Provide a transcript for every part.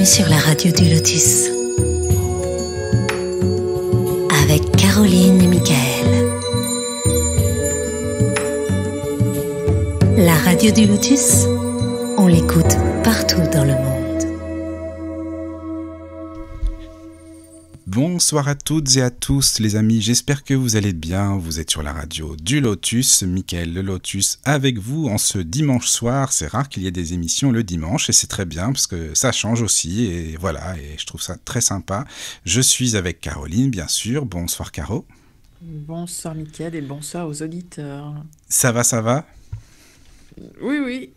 Bienvenue sur la radio du Lotus avec Caroline et Michael. La radio du Lotus, on l'écoute partout dans le monde. Bonsoir à toutes et à tous les amis, j'espère que vous allez bien. Vous êtes sur la radio du Lotus, Michael le Lotus avec vous en ce dimanche soir. C'est rare qu'il y ait des émissions le dimanche et c'est très bien parce que ça change aussi et voilà, et je trouve ça très sympa. Je suis avec Caroline bien sûr. Bonsoir Caro. Bonsoir Michael et bonsoir aux auditeurs. Ça va? Oui,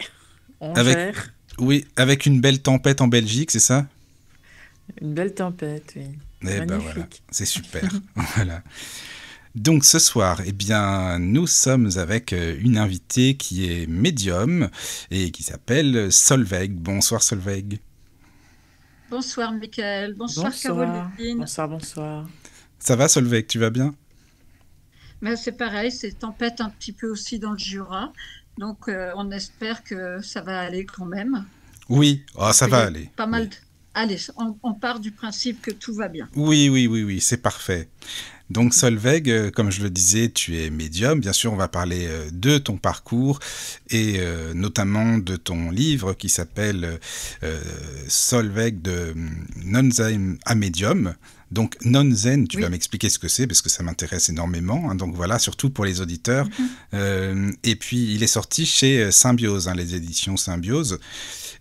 on avec, gère. Oui, avec une belle tempête en Belgique, c'est ça? Une belle tempête, oui. Eh ben Magnifique. voilà, c'est super. Voilà. Donc ce soir, eh bien, nous sommes avec une invitée qui est médium et qui s'appelle Solveig. Bonsoir Solveig. Bonsoir Michael, bonsoir Caroline. Bonsoir. Ça va Solveig, tu vas bien? Mais c'est pareil, c'est tempête un petit peu aussi dans le Jura. Donc on espère que ça va aller quand même. Oui, ça va aller. Pas mal. Oui. Allez, on part du principe que tout va bien. Oui, c'est parfait. Donc Solveig, comme je le disais, tu es médium. Bien sûr, on va parler de ton parcours et notamment de ton livre qui s'appelle Solveig de Non-Zen à médium. Donc non-zen, tu vas m'expliquer ce que c'est parce que ça m'intéresse énormément. Hein, donc voilà, surtout pour les auditeurs. Et puis il est sorti chez Symbiose, hein, les éditions Symbiose.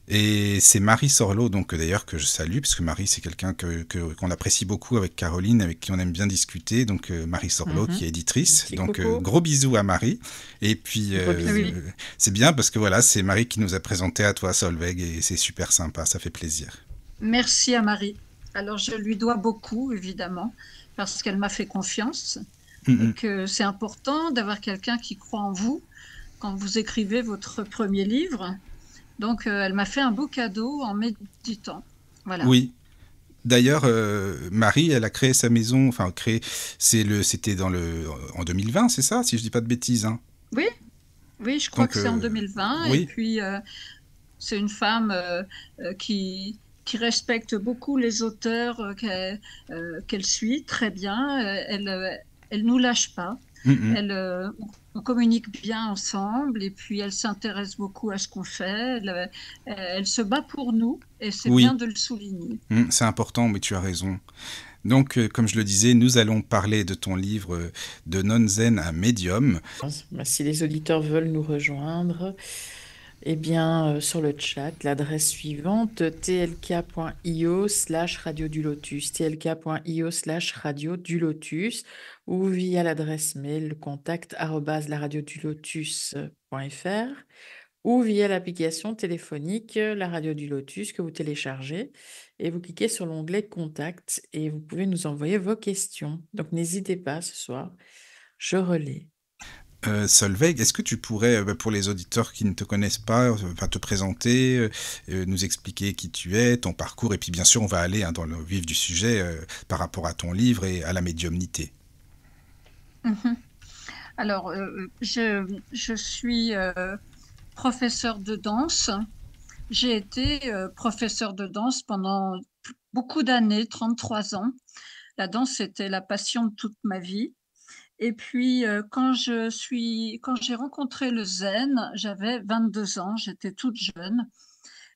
Et c'est Marie Sorlot, donc d'ailleurs que je salue, parce que Marie c'est quelqu'un qu'on apprécie beaucoup avec Caroline, avec qui on aime bien discuter. Donc Marie Sorlot qui est éditrice. Donc gros bisous à Marie. Et puis c'est bien parce que voilà, c'est Marie qui nous a présenté à toi Solveig et c'est super sympa, ça fait plaisir. Merci à Marie. Alors je lui dois beaucoup évidemment parce qu'elle m'a fait confiance et que c'est important d'avoir quelqu'un qui croit en vous quand vous écrivez votre premier livre. Donc, elle m'a fait un beau cadeau en méditant. Voilà. Oui. D'ailleurs, Marie, elle a créé sa maison, enfin, c'était en 2020, c'est ça, si je dis pas de bêtises, hein. Oui, je crois que c'est en 2020. Oui. Et puis, c'est une femme qui respecte beaucoup les auteurs qu'elle suit très bien. Elle nous lâche pas. On communique bien ensemble et puis elle s'intéresse beaucoup à ce qu'on fait. Elle se bat pour nous et c'est bien de le souligner. C'est important, mais tu as raison. Donc, comme je le disais, nous allons parler de ton livre de non-zen à médium. Si les auditeurs veulent nous rejoindre, eh bien, sur le chat, l'adresse suivante, tlk.io/radio du lotus, tlk.io/radio du lotus, ou via l'adresse mail contact@laradiodulotus.fr, ou via l'application téléphonique La Radio du Lotus que vous téléchargez et vous cliquez sur l'onglet Contact et vous pouvez nous envoyer vos questions. Donc n'hésitez pas ce soir, je relais. Solveig, est-ce que tu pourrais, pour les auditeurs qui ne te connaissent pas, te présenter, nous expliquer qui tu es, ton parcours, et puis bien sûr on va aller dans le vif du sujet par rapport à ton livre et à la médiumnité. Alors, je suis professeure de danse. J'ai été professeure de danse pendant beaucoup d'années, 33 ans. La danse, c'était la passion de toute ma vie. Et puis, quand j'ai rencontré le zen, j'avais 22 ans, j'étais toute jeune.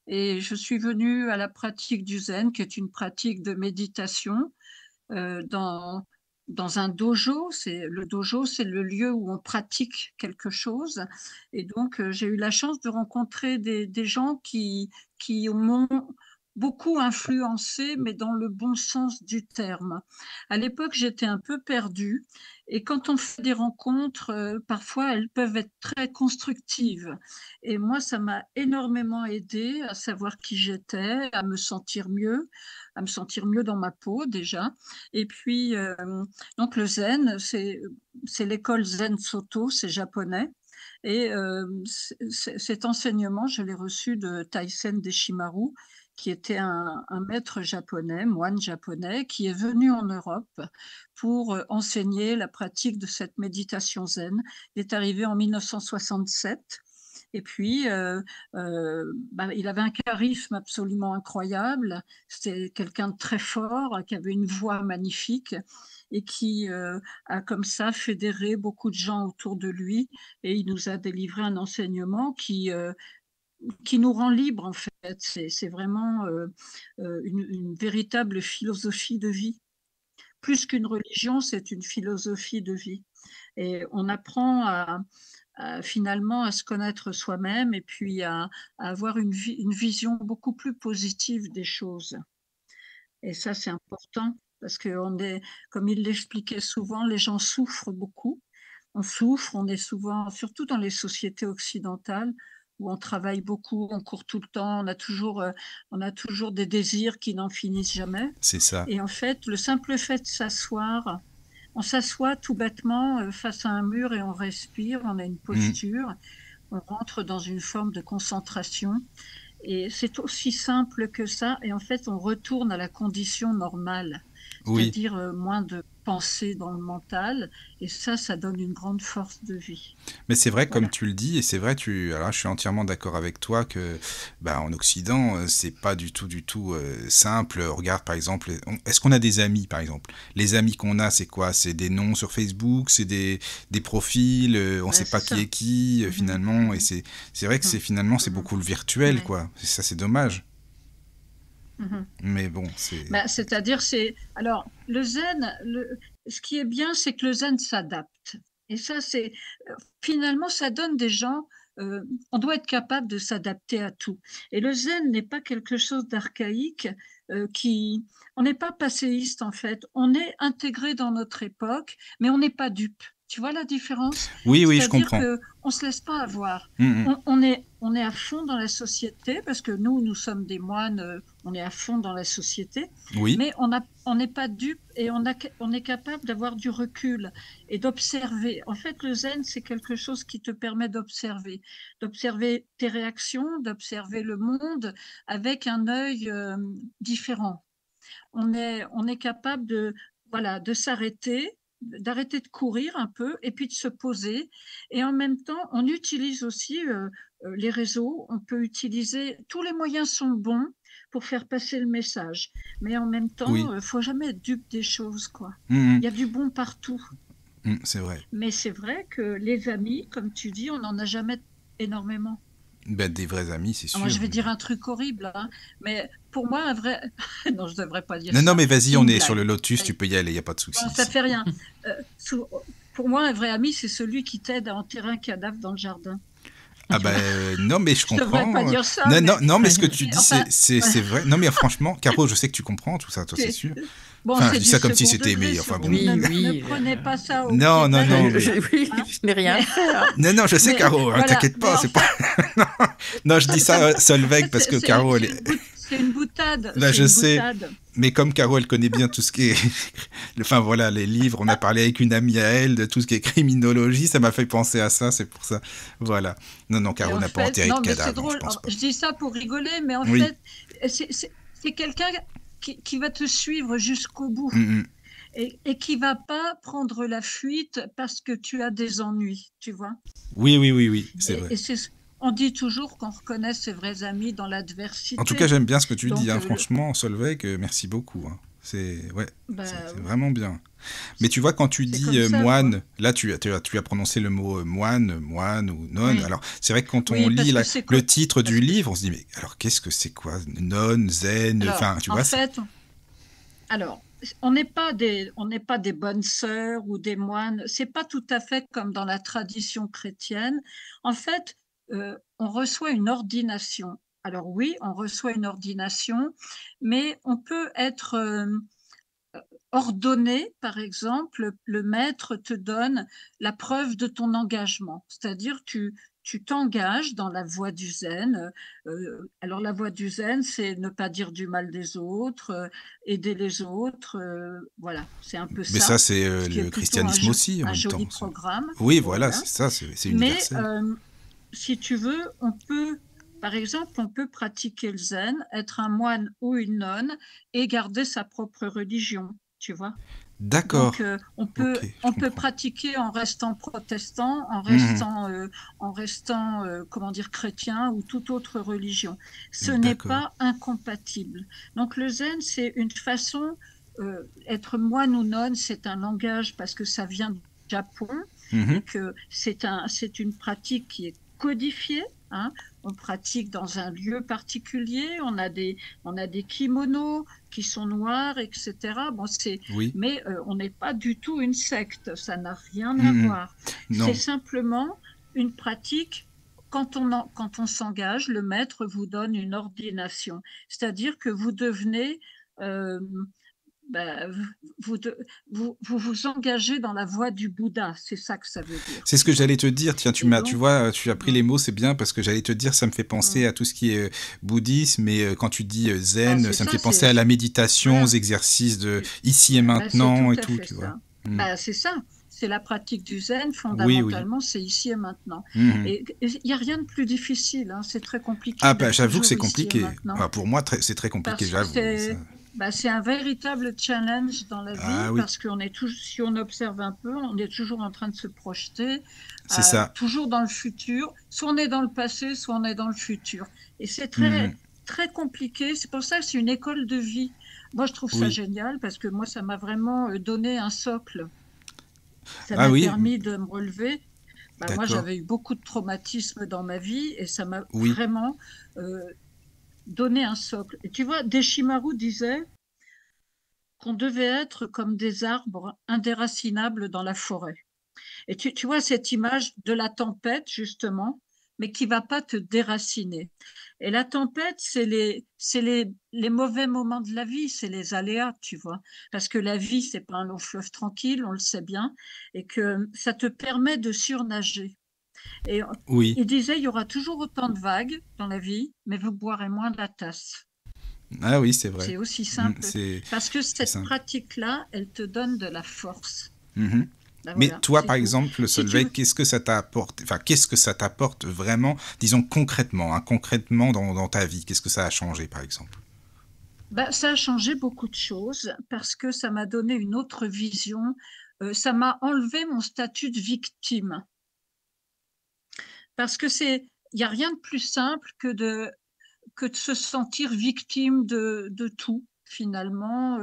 Et je suis venue à la pratique du zen, qui est une pratique de méditation, dans un dojo. Le dojo, c'est le lieu où on pratique quelque chose. Et donc, j'ai eu la chance de rencontrer des gens qui m'ont beaucoup influencée, mais dans le bon sens du terme. À l'époque, j'étais un peu perdue. Et quand on fait des rencontres, parfois, elles peuvent être très constructives. Et moi, ça m'a énormément aidée à savoir qui j'étais, à me sentir mieux dans ma peau déjà. Et puis, donc le zen, c'est l'école Zen Soto, c'est japonais. Et cet enseignement, je l'ai reçu de Taisen Deshimaru, qui était un maître japonais, moine japonais, qui est venu en Europe pour enseigner la pratique de cette méditation zen. Il est arrivé en 1967 Et puis, il avait un charisme absolument incroyable. C'était quelqu'un de très fort, qui avait une voix magnifique et qui, a comme ça fédéré beaucoup de gens autour de lui, et il nous a délivré un enseignement qui nous rend libres, en fait. C'est vraiment, une véritable philosophie de vie. Plus qu'une religion, c'est une philosophie de vie, et on apprend finalement à se connaître soi-même, et puis à avoir une vision beaucoup plus positive des choses, et ça, c'est important parce que comme il l'expliquait souvent, les gens souffrent beaucoup. On souffre, on est souvent, surtout dans les sociétés occidentales, où on travaille beaucoup, on court tout le temps, on a toujours des désirs qui n'en finissent jamais, C'est ça. et en fait, le simple fait de s'asseoir, on s'assoit tout bêtement, face à un mur, et on respire, on a une posture, on rentre dans une forme de concentration, et c'est aussi simple que ça, et en fait, on retourne à la condition normale, Oui. c'est-à-dire, moins de pensées dans le mental, et ça donne une grande force de vie. Mais c'est vrai, comme Voilà. tu le dis, et c'est vrai, alors je suis entièrement d'accord avec toi que, en Occident, c'est pas du tout simple. Regarde, par exemple, est-ce qu'on a des amis, par exemple? Les amis qu'on a, c'est quoi? C'est des noms sur Facebook, c'est des profils, on sait C'est pas qui ça. est qui, finalement, et c'est vrai que finalement, c'est beaucoup le virtuel, Ouais. quoi. Ça, c'est dommage. Mmh. Mais bon, c'est... C'est-à-dire, alors, le zen, ce qui est bien, c'est que le zen s'adapte. Et ça, finalement, ça donne des gens, on doit être capable de s'adapter à tout. Et le zen n'est pas quelque chose d'archaïque, on n'est pas passéiste, en fait. On est intégré dans notre époque, mais on n'est pas dupe. Tu vois la différence? Oui, oui, je C'est-à-dire comprends. que on se laisse pas avoir. Mm, mm. On est à fond dans la société, parce que nous sommes des moines, on est à fond dans la société, Oui, mais on n'est pas dupe, et on est capable d'avoir du recul et d'observer. En fait, le zen, c'est quelque chose qui te permet d'observer tes réactions, d'observer le monde avec un œil, différent. On est capable voilà, de s'arrêter, d'arrêter de courir un peu, et puis de se poser. Et en même temps, on utilise aussi, les réseaux. On peut utiliser, tous les moyens sont bons pour faire passer le message. Mais en même temps, oui. faut jamais être dupe des choses, quoi. Mm, Il y a du bon partout. c'est vrai. Mais c'est vrai que les amis, comme tu dis, on n'en a jamais énormément. Des vrais amis, c'est Moi, sûr. je vais dire un truc horrible, hein, mais pour moi, un vrai... Non, je ne devrais pas dire Non, non, ça. mais vas-y, C'est on une est sur le blague. Lotus, tu Allez. peux y aller, il n'y a pas de souci Bon, ça ici. fait rien. Sou- Pour moi, un vrai ami, c'est celui qui t'aide à enterrer un cadavre dans le jardin. Ah Tu vois. non, mais je Je devrais pas comprends. dire ça, Non, mais, non, non, mais ce que tu mais dis, enfin, c'est vrai. Non, mais franchement, Caro, je sais que tu comprends tout ça, toi, c'est c'est sûr. bon, Enfin, je c'est dis du ça comme si second c'était degré, mais enfin surtout. bon. Oui, Ne oui. prenez pas ça au Non, pied de non, la non, lettre, mais... Oui, hein. je n'ai rien Mais- fait, hein. Non, non, je sais, Mais Caro, voilà, t'inquiète mais pas, en c'est pas... non, non, je dis ça, Solveig, parce que Caro, elle est... c'est une boutade. Là, C'est je une sais, boutade. mais comme Caro, elle connaît bien tout ce qui est... Enfin, voilà, les livres, on a parlé avec une amie à elle de tout ce qui est criminologie, ça m'a fait penser à ça, c'est pour ça. Voilà. Non, non, Et Caro en n'a pas fait, enterré de non, mais c'est cadavre, je drôle. pense pas. Je dis ça pour rigoler, mais en Oui. fait, c'est quelqu'un qui va te suivre jusqu'au bout, Mm, et qui va pas prendre la fuite parce que tu as des ennuis, tu vois. Oui, oui, oui, oui, c'est vrai. Et on dit toujours qu'on reconnaît ses vrais amis dans En tout l'adversité. cas, j'aime bien ce que tu dis, Donc, hein, franchement, Solveig, merci beaucoup. Hein. C'est ouais, bah, c'est vraiment bien. Mais tu vois, quand tu c'est dis comme ça, moine, là, tu as prononcé le mot moine ou nonne. Oui. Alors, c'est vrai que quand on Oui, parce lit que c'est le titre parce du que- livre, on se dit, mais alors, qu'est-ce que c'est quoi? Nonne, zen, Alors, enfin, tu en vois. fait, alors, on n'est pas des bonnes sœurs ou des moines. C'est pas tout à fait comme dans la tradition chrétienne. En fait, on reçoit une ordination. Alors oui, on reçoit une ordination, mais on peut être ordonné, par exemple. Le maître te donne la preuve de ton engagement, c'est-à-dire tu t'engages dans la voie du zen. Alors la voie du zen, c'est ne pas dire du mal des autres, aider les autres, voilà, c'est un peu Mais ça, ça, c'est ce qui est le plutôt christianisme aussi, en un même joli temps. programme. Oui, voilà, Voilà. c'est ça, c'est Mais universel. si tu veux, par exemple, on peut pratiquer le zen, être un moine ou une nonne et garder sa propre religion, tu vois. D'accord. Donc, Ok, je on peut comprends. pratiquer en restant protestant, Mhm. en restant comment dire, chrétien ou toute autre religion. Ce n'est D'accord. pas incompatible. Donc, le zen, c'est une façon, être moine ou nonne, c'est un langage parce que ça vient du Japon Mhm. et que c'est une pratique qui est codifiée. Hein. On pratique dans un lieu particulier, on a des kimonos qui sont noirs, etc. Bon, Oui. mais on n'est pas du tout une secte, ça n'a rien à Mhm. voir. C'est Non. simplement une pratique. Quand on s'engage, le maître vous donne une ordination, c'est-à-dire que vous devenez, euh, ben, vous, vous vous engagez dans la voie du Bouddha, c'est ça que ça veut dire, C'est ce tu que vois. j'allais te dire. Tiens, Et tu donc, vois, tu as pris mm, les mots, c'est bien parce que j'allais te dire, ça me fait penser mm, à tout ce qui est bouddhisme, mais quand tu dis ben zen, c'est ça me ça, fait penser à la méditation, aux voilà. exercices de ici et Ben, c'est tout maintenant et à tout, fait tu vois. ça. Mm. Ben, c'est ça. C'est la pratique du zen, Oui, oui. fondamentalement, c'est ici et maintenant. Mhm. Et il n'y a rien de plus difficile, hein. C'est très Ah, compliqué bah, d'être j'avoue que toujours c'est ici et compliqué. maintenant. Enfin, pour moi, c'est très compliqué, Parce que j'avoue. Ça. c'est un véritable challenge dans la vie, Ah oui, parce qu'on est toujours, si on observe un peu, on est toujours en train de se projeter, c'est ça. toujours dans le futur. Soit on est dans le passé, soit on est dans le futur. Et c'est Mhm. très compliqué. C'est pour ça que c'est une école de vie. Moi, je trouve ça Oui. génial, parce que moi, ça m'a vraiment donné un socle. Ça Ah m'a oui, permis de me relever. Bah, moi, d'accord. j'avais eu beaucoup de traumatismes dans ma vie et ça m'a Oui. vraiment euh, donné un socle. Et tu vois, Deshimaru disait qu'on devait être comme des arbres indéracinables dans la forêt. Et tu vois cette image de la tempête, justement, mais qui va pas te déraciner. Et la tempête, c'est les mauvais moments de la vie, c'est les aléas, tu vois. Parce que la vie, c'est pas un long fleuve tranquille, on le sait bien, et que ça te permet de surnager. Et Oui. il disait, il y aura toujours autant de vagues dans la vie, mais vous boirez moins de la tasse. Ah oui, c'est vrai. C'est aussi Mhm. simple. Parce que C'est cette simple. pratique-là, elle te donne de la force. Mhm. Ben Mais voilà, toi, c'est par tout. exemple, le Si tu Solveig, veux, qu'est-ce que ça t'apporte, enfin, qu'est-ce que ça t'apporte vraiment, disons concrètement, hein, concrètement dans ta vie, qu'est-ce que ça a changé, par exemple? ben, ça a changé beaucoup de choses parce que ça m'a donné une autre vision. Ça m'a enlevé mon statut de victime. Parce que il n'y a rien de plus simple que de se sentir victime de tout, finalement.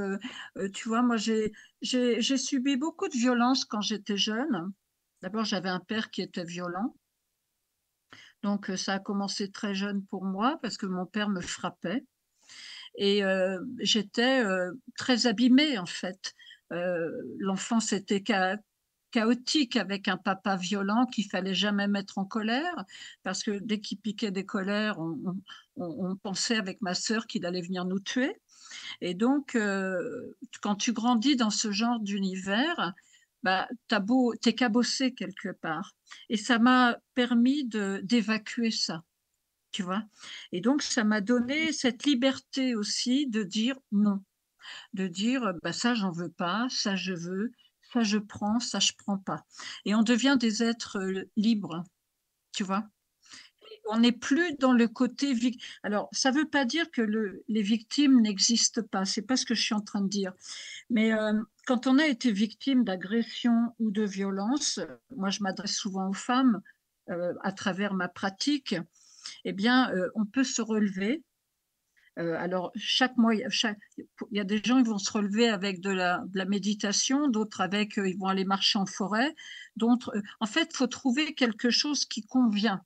Tu vois, moi, j'ai subi beaucoup de violence quand j'étais jeune. D'abord, j'avais un père qui était violent. Donc, ça a commencé très jeune pour moi parce que mon père me frappait. Et j'étais très abîmée, en fait. L'enfance était chaotique avec un papa violent qu'il fallait jamais mettre en colère parce que dès qu'il piquait des colères, on pensait avec ma sœur qu'il allait venir nous tuer. Et donc, quand tu grandis dans ce genre d'univers, bah, t'es cabossé quelque part. Et ça m'a permis d'évacuer ça, tu vois. Et donc, ça m'a donné cette liberté aussi de dire non, de dire bah, ça, j'en veux pas, ça, je veux, ça, je prends, ça, je prends pas. Et on devient des êtres libres, tu vois. On n'est plus dans le côté alors ça veut pas dire que les victimes n'existent pas, c'est pas ce que je suis en train de dire, mais quand on a été victime d'agression ou de violence, moi je m'adresse souvent aux femmes à travers ma pratique, eh bien on peut se relever. Alors chaque mois, il y a des gens qui vont se relever avec de la méditation, d'autres avec ils vont aller marcher en forêt, d'autres en fait il faut trouver quelque chose qui convient.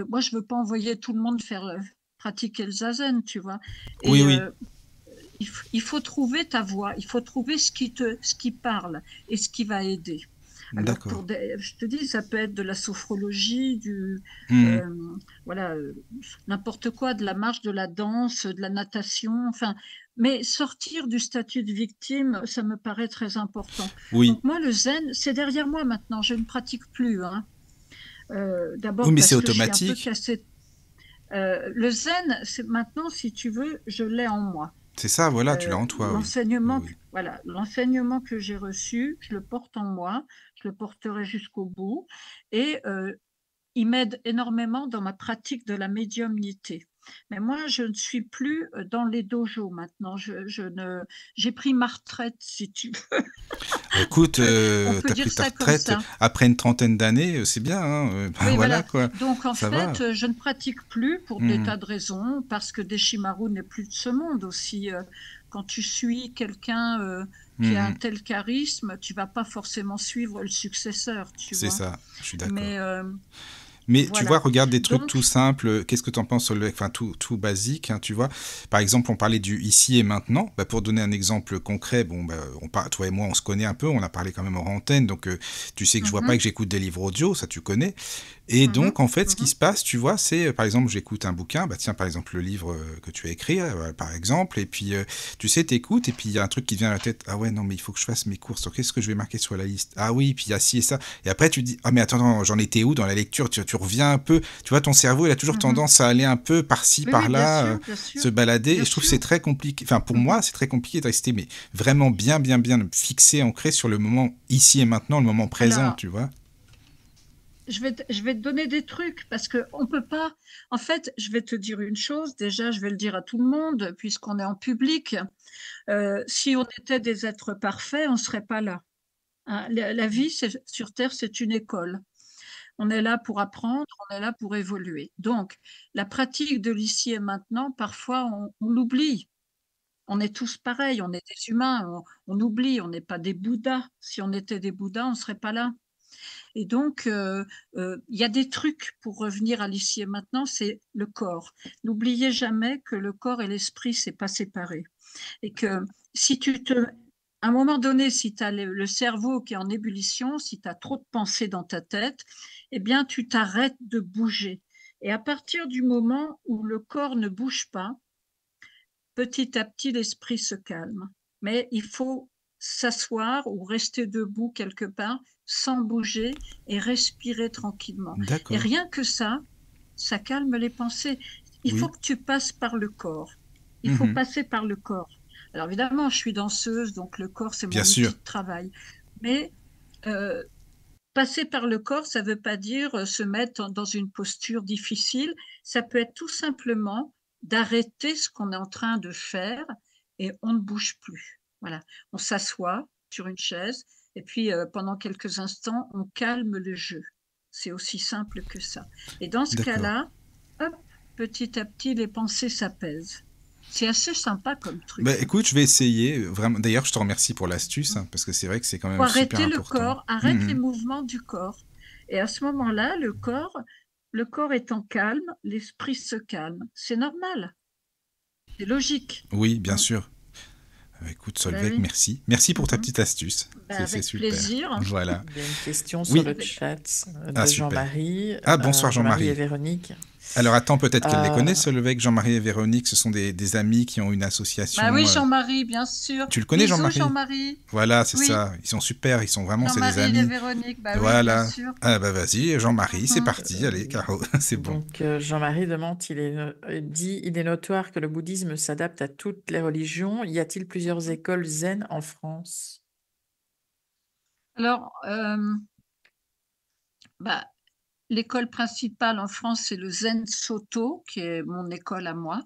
Moi, je veux pas envoyer tout le monde faire pratiquer le zazen, tu vois. Oui, Et oui, il faut trouver ta voix, il faut trouver ce qui parle et ce qui va aider. Alors d'accord. je te dis, ça peut être de la sophrologie, Mhm. euh, voilà, n'importe quoi, de la marche, de la danse, de la natation, enfin. Mais sortir du statut de victime, ça me paraît très important. Oui. Donc moi, le zen, c'est derrière moi maintenant. Je ne pratique plus, hein. Oui, D'abord mais c'est parce que je suis un peu automatique. cassée. Le zen, maintenant, si tu veux, je l'ai en moi. C'est ça, voilà, tu l'as en toi, oui. Oui, oui. L'enseignement que j'ai reçu, je le porte en moi, je le porterai jusqu'au bout, et il m'aide énormément dans ma pratique de la médiumnité. Mais moi, je ne suis plus dans les dojos maintenant. J'ai pris ma retraite, si tu veux. Écoute, On peut t'as dire pris ta ça comme retraite ça. après une trentaine d'années, c'est bien, hein, ben Oui, voilà voilà. quoi, Donc, en ça va. fait, je ne pratique plus pour des Mhm. tas de raisons, parce que Deshimaru n'est plus de ce monde aussi. Quand tu suis quelqu'un qui a un Mhm. tel charisme, tu vas pas forcément suivre le successeur, tu C'est vois. ça, je suis d'accord. Mais Mais tu vois, voilà. regarde des trucs tout Donc, simples. Qu'est-ce que tu en penses sur le, enfin tout basique, hein, tu vois. Par exemple, on parlait du ici et maintenant. Bah, pour donner un exemple concret, bon, bah, toi et moi, on se connaît un peu. On a parlé quand même hors antenne, donc tu sais que je vois pas mhm, que j'écoute des livres audio, ça tu connais. Et mhm, donc, en fait, ce qui mhm, se passe, tu vois, c'est, par exemple, j'écoute un bouquin, bah tiens, par exemple, le livre que tu as écrit, par exemple, et puis, tu sais, t'écoutes, et puis il y a un truc qui te vient à la tête, ah ouais, non, mais il faut que je fasse mes courses, donc qu'est-ce que je vais marquer sur la liste? Ah oui, puis il y a ci et ça, et après, tu te dis, ah mais attends, j'en étais où dans la lecture? Tu reviens un peu, tu vois, ton cerveau, il a toujours mhm. tendance à aller un peu par-ci, Oui, oui, par-là, bien sûr, se balader, et bien je trouve que c'est sûr. très compliqué, enfin, pour Mhm. moi, c'est très compliqué de rester, mais vraiment bien fixé, ancré sur le moment ici et maintenant, le moment présent, Alors, tu vois. je vais te donner des trucs parce que on peut pas. En fait, je vais te dire une chose. Déjà, je vais le dire à tout le monde puisqu'on est en public. Si on était des êtres parfaits, on serait pas là. Hein. La vie sur Terre, c'est une école. On est là pour apprendre, on est là pour évoluer. Donc, la pratique de l'ici et maintenant, parfois, on l'oublie. On est tous pareils, on est des humains, on oublie, on n'est pas des Bouddhas. Si on était des Bouddhas, on ne serait pas là. Et donc, il y a des trucs pour revenir à l'ici et maintenant, c'est le corps. N'oubliez jamais que le corps et l'esprit, c'est pas séparé. Et que si tu te, à un moment donné, si tu as le cerveau qui est en ébullition, si tu as trop de pensées dans ta tête, eh bien, tu t'arrêtes de bouger. Et à partir du moment où le corps ne bouge pas, petit à petit, l'esprit se calme. Mais il faut s'asseoir ou rester debout quelque part sans bouger et respirer tranquillement. Et D'accord. rien que ça calme les pensées. Il faut Oui. que tu passes par le corps. Il faut Mhm. passer par le corps. Alors évidemment, je suis danseuse, donc le corps, c'est Bien mon sûr. outil de travail. Mais euh, passer par le corps, ça ne veut pas dire se mettre dans une posture difficile. Ça peut être tout simplement d'arrêter ce qu'on est en train de faire et on ne bouge plus. Voilà, on s'assoit sur une chaise et puis pendant quelques instants, on calme le jeu. C'est aussi simple que ça. Et dans ce D'accord. cas-là, hop, petit à petit, les pensées s'apaisent. C'est assez sympa comme Bah truc. Hein. écoute, je vais essayer. Vraiment. D'ailleurs, je te remercie pour l'astuce, hein, parce que c'est vrai que c'est quand Faut même super arrêter le important. corps, arrête les Mhm. mouvements du corps. Et à ce moment-là, le corps étant calme, l'esprit se calme. C'est normal, c'est logique. Oui, bien Hein. sûr. Écoute, Ben Solveig, oui. merci. Merci pour ta Mhm. petite astuce. Ben C'est avec super. plaisir. Voilà. Il y a une question sur Oui. le Avec... chat Ah, de super. Jean-Marie. Ah, bonsoir Jean-Marie et Jean-Marie. Véronique. Alors attends, peut-être qu'elle les connaît, Euh, Solveig, Jean-Marie et Véronique. Ce sont des amis qui ont une Ben oui, association. Jean-Marie, bien sûr. Tu le connais, Bisous, Jean-Marie? Jean-Marie. Voilà, c'est Oui, ça. Ils sont super. Ils sont vraiment, c'est des Jean-Marie et amis. Véronique. Ben oui, bien Voilà. sûr. Ah bah vas-y, Jean-Marie, c'est Mhm. parti. Allez, Caro, c'est bon. donc, Jean-Marie demande, il est notoire que le bouddhisme s'adapte à toutes les religions. Y a-t-il plusieurs écoles zen en France? Alors, bah, l'école principale en France, c'est le Zen Soto, qui est mon école à moi.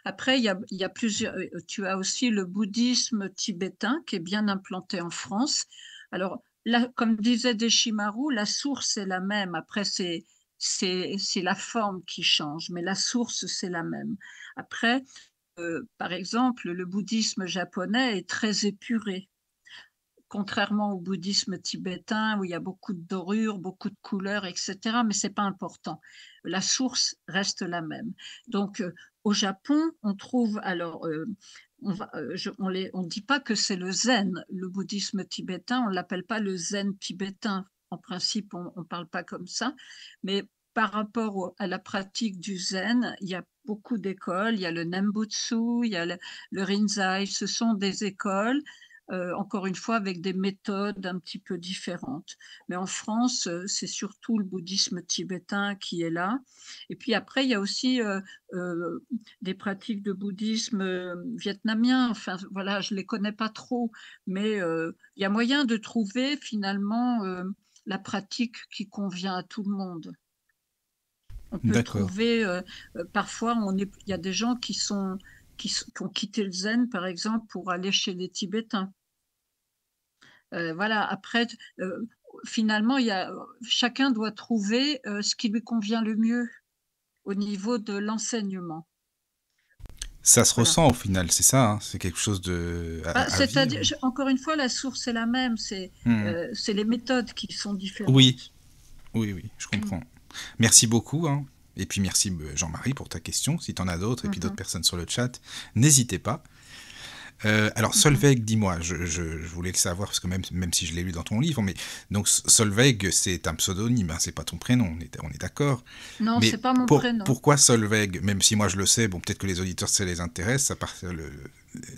Après, il y a plusieurs. Tu as aussi le bouddhisme tibétain qui est bien implanté en France. Alors, là, comme disait Deshimaru, la source est la même. Après, c'est la forme qui change, mais la source, c'est la même. Après, par exemple, le bouddhisme japonais est très épuré, contrairement au bouddhisme tibétain où il y a beaucoup de dorures, beaucoup de couleurs, etc. Mais c'est pas important. La source reste la même. Donc, au Japon, on trouve alors on dit pas que c'est le zen, le bouddhisme tibétain, on l'appelle pas le zen tibétain. En principe, on parle pas comme ça, mais par rapport à la pratique du zen, il y a beaucoup d'écoles. Il y a le Nembutsu, il y a le Rinzai. Ce sont des écoles encore une fois avec des méthodes un petit peu différentes. Mais en France, c'est surtout le bouddhisme tibétain qui est là. Et puis après, il y a aussi des pratiques de bouddhisme vietnamien. Enfin, voilà, je ne les connais pas trop, mais il y a moyen de trouver finalement la pratique qui convient à tout le monde. On peut D'accord. trouver, parfois, il y a des gens qui ont quitté le zen, par exemple, pour aller chez les Tibétains. Voilà, après, finalement, chacun doit trouver ce qui lui convient le mieux au niveau de l'enseignement. Ça se Voilà. ressent au final, c'est ça, hein, c'est quelque chose à C'est-à-dire, vivre. encore une fois, la source est la même, Hmm. c'est les méthodes qui sont Oui, différentes. oui, oui, je Mm. comprends. Merci beaucoup, hein. Et puis merci Jean-Marie pour ta question. Si tu en as d'autres et puis d'autres Mhm, personnes sur le chat, n'hésitez pas. Alors mhm. Solveig, dis-moi, je voulais le savoir parce que même si je l'ai lu dans ton livre, mais donc Solveig, c'est un pseudonyme, hein, c'est pas ton prénom, on est d'accord. Non, Mais c'est pas mon prénom. pourquoi Solveig? Même si moi je le sais, bon peut-être que les auditeurs ça les intéresse, ça part,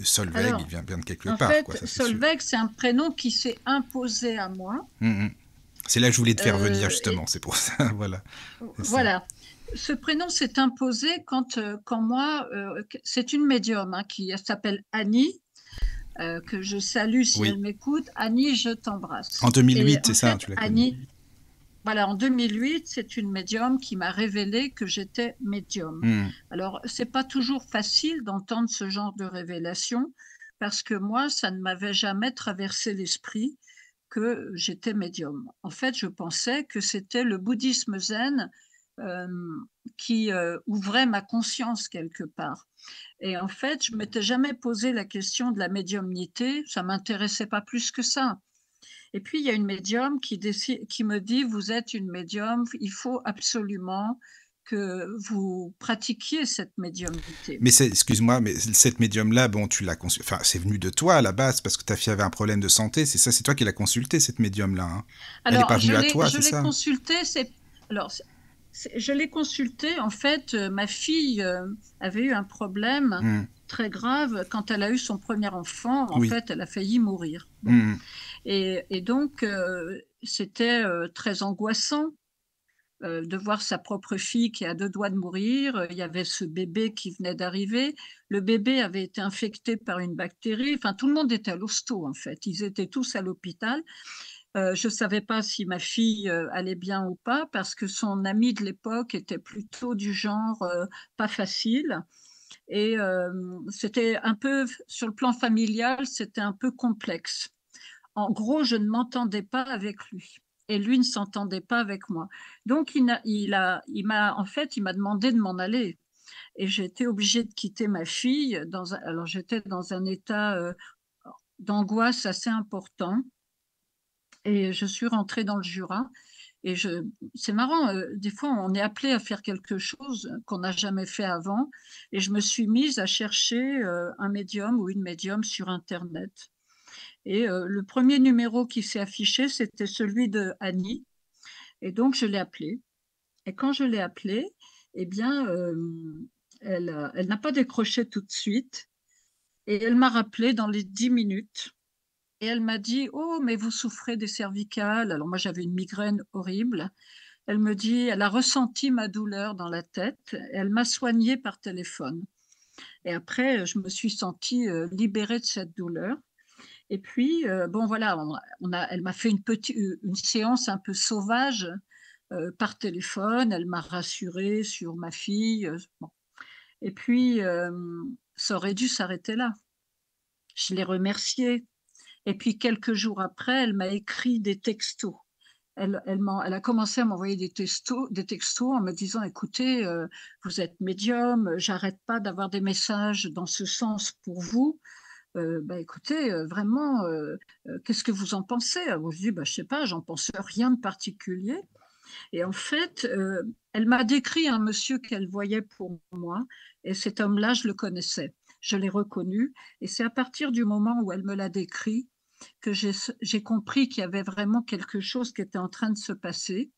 Solveig il Alors, vient de quelque en part, quoi, fait, ça c'est sûr. Solveig, c'est un prénom qui s'est imposé à moi. Mhm. C'est là que je voulais te faire venir Et justement, c'est pour ça, voilà, c'est ça. voilà. Ce prénom s'est imposé quand moi, c'est une médium, hein, qui s'appelle Annie, que je salue si Oui, elle m'écoute. Annie, je en t'embrasse. Et 2008, c'est en ça, hein, fait, tu l'as connu. Annie, voilà, en 2008, c'est une médium qui m'a révélé que j'étais médium. Mhm. Alors, c'est pas toujours facile d'entendre ce genre de révélation parce que moi, ça ne m'avait jamais traversé l'esprit que j'étais médium. En fait, je pensais que c'était le bouddhisme zen euh, qui ouvrait ma conscience quelque part. Et en fait, je m'étais jamais posé la question de la médiumnité, ça m'intéressait pas plus que ça. Et puis, il y a une médium qui me dit, vous êtes une médium, il faut absolument que vous pratiquiez cette médiumnité. Mais excuse-moi, mais cette médium-là, bon, tu l'as consultée, enfin, c'est venu de toi à la base parce que ta fille avait un problème de santé, c'est ça, c'est toi qui l'as consultée, cette médium-là, hein. Elle n'est pas Alors, venue à toi, je c'est l'ai ça? consulté, alors, je l'ai consulté, en fait, ma fille avait eu un problème Mhm. très grave quand elle a eu son premier enfant. En Oui. fait, elle a failli mourir. Bon. Mhm. Et donc, c'était très angoissant de voir sa propre fille qui est à 2 doigts de mourir. Il y avait ce bébé qui venait d'arriver. Le bébé avait été infecté par une bactérie. Enfin, tout le monde était à l'hosto, en fait. Ils étaient tous à l'hôpital. Je ne savais pas si ma fille allait bien ou pas parce que son ami de l'époque était plutôt du genre pas facile. Et c'était un peu, sur le plan familial, c'était un peu complexe. En gros, je ne m'entendais pas avec lui. Et lui ne s'entendait pas avec moi. Donc, en fait, il m'a demandé de m'en aller. Et j'ai été obligée de quitter ma fille. Alors, j'étais dans un état d'angoisse assez important. Et je suis rentrée dans le Jura. Et c'est marrant, des fois, on est appelé à faire quelque chose qu'on n'a jamais fait avant. Et je me suis mise à chercher un médium ou une médium sur Internet. Et le premier numéro qui s'est affiché, c'était celui de Annie. Et donc, je l'ai appelée. Et quand je l'ai appelée, eh bien, elle n'a pas décroché tout de suite. Et elle m'a rappelé dans les 10 minutes. Et elle m'a dit, oh, mais vous souffrez des cervicales. Alors moi, j'avais une migraine horrible. Elle me dit, elle a ressenti ma douleur dans la tête. Et elle m'a soignée par téléphone. Et après, je me suis sentie libérée de cette douleur. Et puis, bon, voilà, elle m'a fait une séance un peu sauvage par téléphone. Elle m'a rassurée sur ma fille. Bon. Et puis, ça aurait dû s'arrêter là. Je l'ai remerciée. Et puis, quelques jours après, elle m'a écrit des textos. Elle a commencé à m'envoyer des textos en me disant, écoutez, vous êtes médium, j'arrête pas d'avoir des messages dans ce sens pour vous. Bah, écoutez, vraiment, qu'est-ce que vous en pensez? Alors, je dis, bah, je sais pas, j'en pense rien de particulier. Et en fait, elle m'a décrit un monsieur qu'elle voyait pour moi, et cet homme-là, je le connaissais. Je l'ai reconnu, et c'est à partir du moment où elle me l'a décrit que j'ai compris qu'il y avait vraiment quelque chose qui était en train de se passer.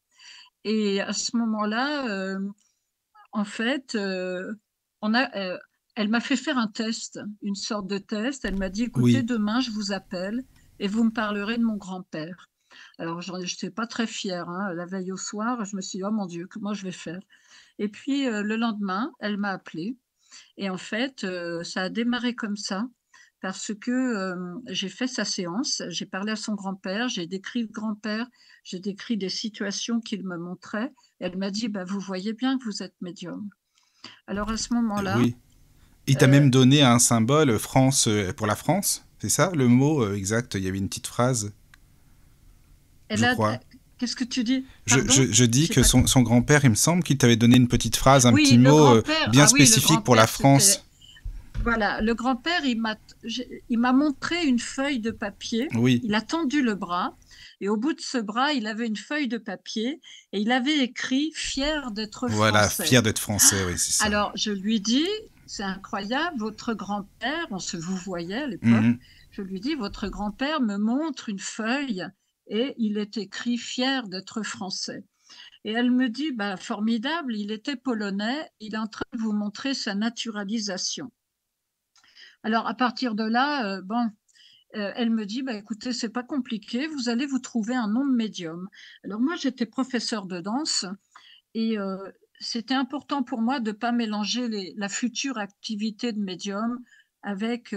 Et à ce moment-là, en fait, on a, elle m'a fait faire un test, une sorte de test. Elle m'a dit, écoutez, Oui. demain, je vous appelle et vous me parlerez de mon grand-père. Alors, je n'étais pas très fière, hein. La veille au soir, je me suis dit, oh mon Dieu, comment je vais faire? Et puis, le lendemain, elle m'a appelée. Et en fait, ça a démarré comme ça. parce que j'ai fait sa séance, j'ai parlé à son grand-père, j'ai décrit le grand-père, j'ai décrit des situations qu'il me montrait. Elle m'a dit, bah, vous voyez bien que vous êtes médium. Alors à ce moment-là, Oui. Il t'a euh, même donné un symbole France pour la France, c'est ça le mot exact? Il y avait une petite phrase, elle je a, crois. qu'est-ce que tu dis? Pardon? Je dis J'ai que pas son grand-père, il me semble qu'il t'avait donné une petite phrase, un petit Oui, le mot grand-père, bien ah oui, le spécifique pour la grand-père, France. voilà, le grand-père, il m'a montré une feuille de papier, Oui, il a tendu le bras, et au bout de ce bras, il avait une feuille de papier, et il avait écrit « Fier d'être voilà, français ». fier d'être français, oui, c'est ça. Alors, je lui dis, c'est incroyable, votre grand-père, on se vous voyait à l'époque, Mhm. je lui dis, votre grand-père me montre une feuille, et il est écrit « Fier d'être français ». Et elle me dit, bah, formidable, il était polonais, il est en train de vous montrer sa naturalisation. Alors, à partir de là, elle me dit, bah, écoutez, c'est pas compliqué, vous allez vous trouver un nom de médium. Alors, moi, j'étais professeure de danse et c'était important pour moi de ne pas mélanger la future activité de médium avec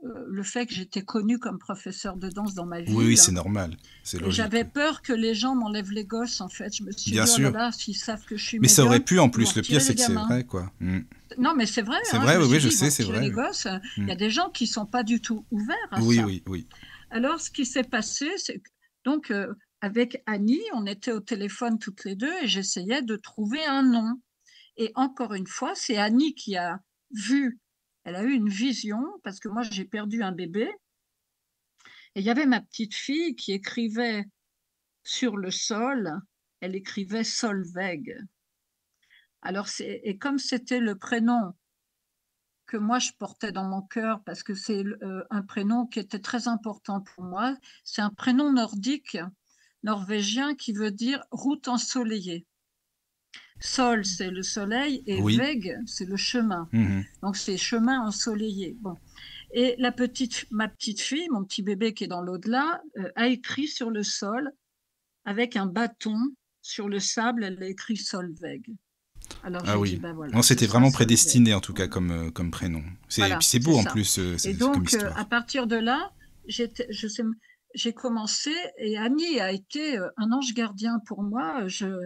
le fait que j'étais connue comme professeure de danse dans ma Oui, oui, ville. c'est normal, c'est Et logique. j'avais peur que les gens m'enlèvent les gosses, en fait. Je me suis Bien dit, oh là sûr. là, s'ils savent que je suis Mais ça aurait médium, pu en ils vont plus, le pire retirer c'est les que c'est gamins. vrai, quoi. Non, mais c'est vrai, C'est hein, vrai, je me oui, suis oui, je dit, ils vont sais, c'est retirer vrai. les Oui, gosses. Il y a des gens qui ne sont pas du tout ouverts à oui, ça. oui. Oui. Alors, ce qui s'est passé, c'est que, donc, avec Annie, on était au téléphone toutes les deux et j'essayais de trouver un nom. Et encore une fois, c'est Annie qui a vu, elle a eu une vision, parce que moi, j'ai perdu un bébé. Et il y avait ma petite fille qui écrivait sur le sol, elle écrivait Solveig. Alors, et comme c'était le prénom que moi je portais dans mon cœur, parce que c'est un prénom qui était très important pour moi, c'est un prénom nordique, norvégien, qui veut dire route ensoleillée. Sol, c'est le soleil, et Oui. Veg, c'est le chemin. Mhm. Donc, c'est chemin ensoleillé. Bon. Et ma petite fille, mon petit bébé qui est dans l'au-delà, a écrit sur le sol, avec un bâton, sur le sable, elle a écrit Solveig. Alors Ah j'ai dit, oui. ben voilà, Non, ce c'était sera vraiment Solveig. prédestiné en tout cas Voilà, comme prénom. Puis voilà, c'est c'est beau en ça. plus Et comme donc, à histoire. partir de là, j'ai commencé, et Annie a été un ange gardien pour moi.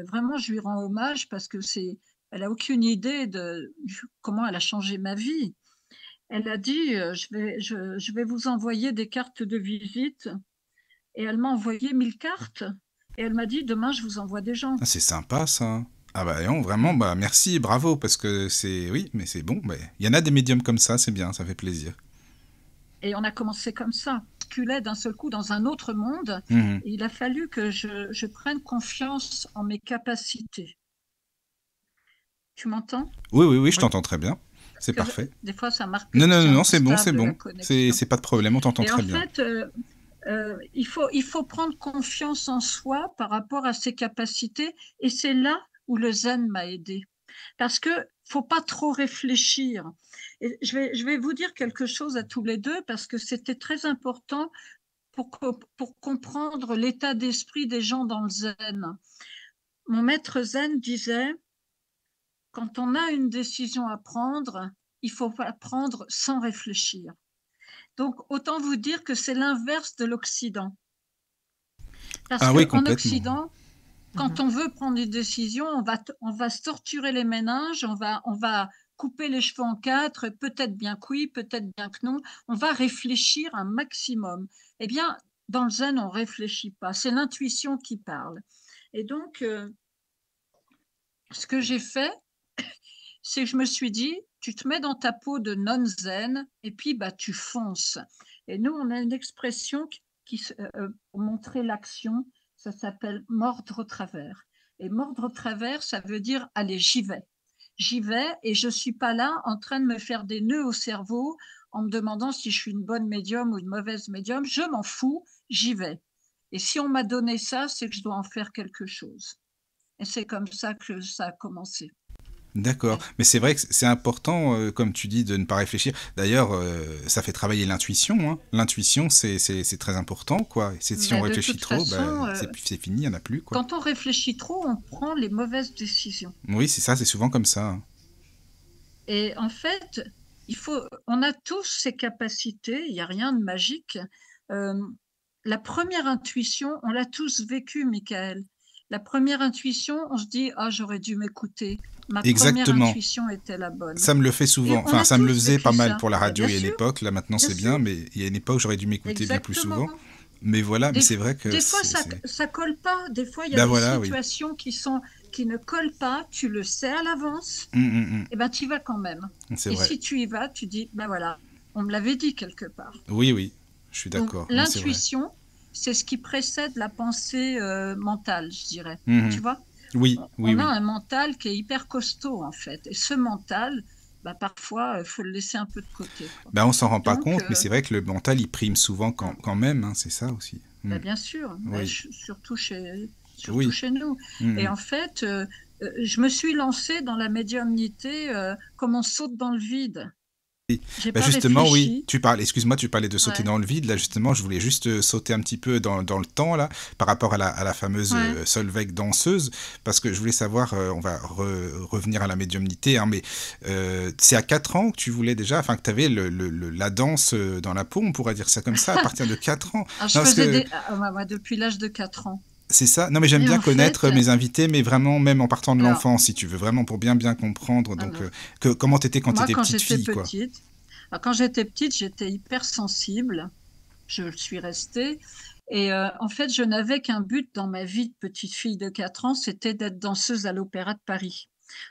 Vraiment, je lui rends hommage parce que elle a aucune idée de comment elle a changé ma vie. Elle a dit, je vais vous envoyer des cartes de visite. Et elle m'a envoyé 1000 cartes. Et elle m'a dit, demain, je vous envoie des gens. Ah, c'est sympa ça. Ah bah non, vraiment, bah merci et bravo parce que c'est oui, mais c'est bon. Bah, il y en a des médiums comme ça, c'est bien, ça fait plaisir. Et on a commencé comme ça. Je basculais d'un seul coup dans un autre monde. Mhm. Et il a fallu que je prenne confiance en mes capacités. Tu m'entends? Oui, oui, oui, je Oui. t'entends très bien. C'est Parce que parfait. des fois, ça marque Non, que non, non, c'est non, c'est bon, c'est instable, la bon. connexion. C'est pas de problème, on t'entend Et en très bien. fait, il faut prendre confiance en soi par rapport à ses capacités. Et c'est là où le zen m'a aidé. Parce que faut pas trop réfléchir. Et je vais vous dire quelque chose à tous les deux parce que c'était très important pour comprendre l'état d'esprit des gens dans le zen. Mon maître zen disait, quand on a une décision à prendre, il faut la prendre sans réfléchir. Donc, autant vous dire que c'est l'inverse de l'Occident. Parce Ah oui, qu'en complètement. Occident, quand on veut prendre une décision, on va se torturer les méninges, on va couper les cheveux en quatre, peut-être bien que oui, peut-être bien que non. On va réfléchir un maximum. Eh bien, dans le zen, on ne réfléchit pas. C'est l'intuition qui parle. Et donc, ce que j'ai fait, c'est que je me suis dit, tu te mets dans ta peau de non-zen et puis bah, tu fonces. Et nous, on a une expression pour montrer l'action, ça s'appelle mordre au travers. Et mordre au travers, ça veut dire, allez, j'y vais. J'y vais et je ne suis pas là en train de me faire des nœuds au cerveau en me demandant si je suis une bonne médium ou une mauvaise médium. Je m'en fous, j'y vais. Et si on m'a donné ça, c'est que je dois en faire quelque chose. Et c'est comme ça que ça a commencé. D'accord. Mais c'est vrai que c'est important, comme tu dis, de ne pas réfléchir. D'ailleurs, ça fait travailler l'intuition. Hein. L'intuition, c'est très important, quoi. Si on Mais de réfléchit toute trop, façon, c'est fini, il n'y en a plus, quoi. quand on réfléchit trop, on prend les mauvaises décisions. Oui, c'est ça, c'est souvent comme ça. Hein. Et en fait, on a tous ces capacités, il n'y a rien de magique. Euh, la première intuition, on l'a tous vécu, Michael. La première intuition, on se dit, ah, j'aurais dû m'écouter. Ma première Exactement. intuition était la bonne. Ça me le fait Et souvent. on Enfin, a ça me le tous faisait pas vécu mal ça. pour la radio Bien il y a une sûr, époque. Là, maintenant, bien c'est bien, sûr, mais il y a une époque, j'aurais dû m'écouter bien plus souvent. exactement. Mais voilà, mais Des, c'est vrai que des fois, c'est... ça colle pas. Des fois, il y a Ben des voilà, oui. situations qui ne collent pas. Tu le sais à l'avance. Hum. Et ben, tu y vas quand même. C'est Et vrai. si tu y vas, tu dis, ben voilà, on me l'avait dit quelque part. Oui, je suis Donc, d'accord. Non, c'est vrai. l'intuition, c'est ce qui précède la pensée mentale, je dirais. Tu Mhm. vois, Oui, on a oui. un mental qui est hyper costaud, en fait. Et ce mental, bah, parfois, il faut le laisser un peu de côté, quoi. Ben, on s'en rend pas Donc, compte, mais c'est vrai que le mental, il prime souvent hum, quand même, hein, c'est ça aussi. bah, bien sûr, bah, Oui, surtout oui. chez nous. Et Mhm. en fait, je me suis lancée dans la médiumnité comme on saute dans le vide. Oui. J'ai Bah pas justement, oui, réfléchi. excuse-moi, tu parlais de sauter Ouais, dans le vide. Là, justement, je voulais juste sauter un petit peu dans le temps, là, par rapport à la fameuse ouais. Solveig danseuse, parce que je voulais savoir, on va revenir à la médiumnité, hein, mais c'est à 4 ans que tu voulais déjà, enfin, que tu avais la danse dans la peau, on pourrait dire ça comme ça, à partir de 4 ans. Non, Alors, je parce faisais que ouais, depuis l'âge de 4 ans. c'est ça. Non, mais j'aime Et bien en connaître fait, mes invités, mais vraiment, même en partant de alors, l'enfance, si tu veux, vraiment pour bien comprendre. Donc, alors, comment t'étais quand moi, t'étais petite fille, quoi. quand j'étais petite, j'étais hypersensible. Je le suis restée. Et en fait, je n'avais qu'un but dans ma vie de petite fille de 4 ans, c'était d'être danseuse à l'Opéra de Paris.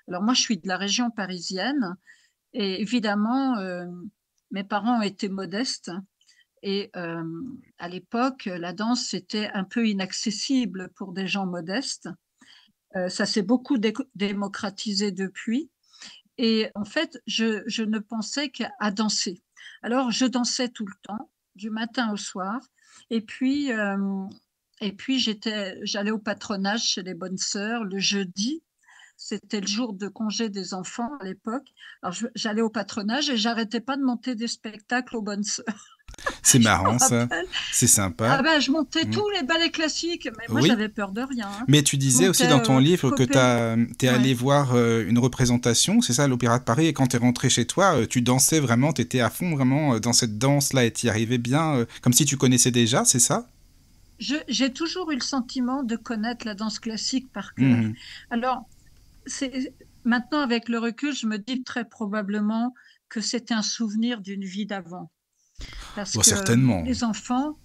Alors moi, je suis de la région parisienne et évidemment, mes parents étaient modestes et à l'époque, la danse, c'était un peu inaccessible pour des gens modestes. Ça s'est beaucoup démocratisé depuis. Et en fait, je ne pensais qu'à danser. Alors, je dansais tout le temps, du matin au soir. Et puis, j'allais au patronage chez les bonnes sœurs le jeudi. C'était le jour de congé des enfants à l'époque. Alors, j'allais au patronage et j'arrêtais pas de monter des spectacles aux bonnes sœurs. C'est Je me marrant, ça. rappelle. C'est Ah sympa. ben, je montais Mm. tous les ballets classiques, mais moi, Oui, j'avais peur de rien, hein. mais tu Je disais aussi montais dans ton livre que Copé. t'es allé Ouais. voir une représentation, c'est ça, à l'Opéra de Paris, et quand t'es rentré chez toi, tu dansais vraiment, t'étais à fond vraiment dans cette danse-là, et t'y arrivais bien, comme si tu connaissais déjà, c'est ça? J'ai toujours eu le sentiment de connaître la danse classique par cœur. Mhm. Alors, maintenant, avec le recul, je me dis très probablement que c'était un souvenir d'une vie d'avant. Parce Bon, que certainement. les enfants,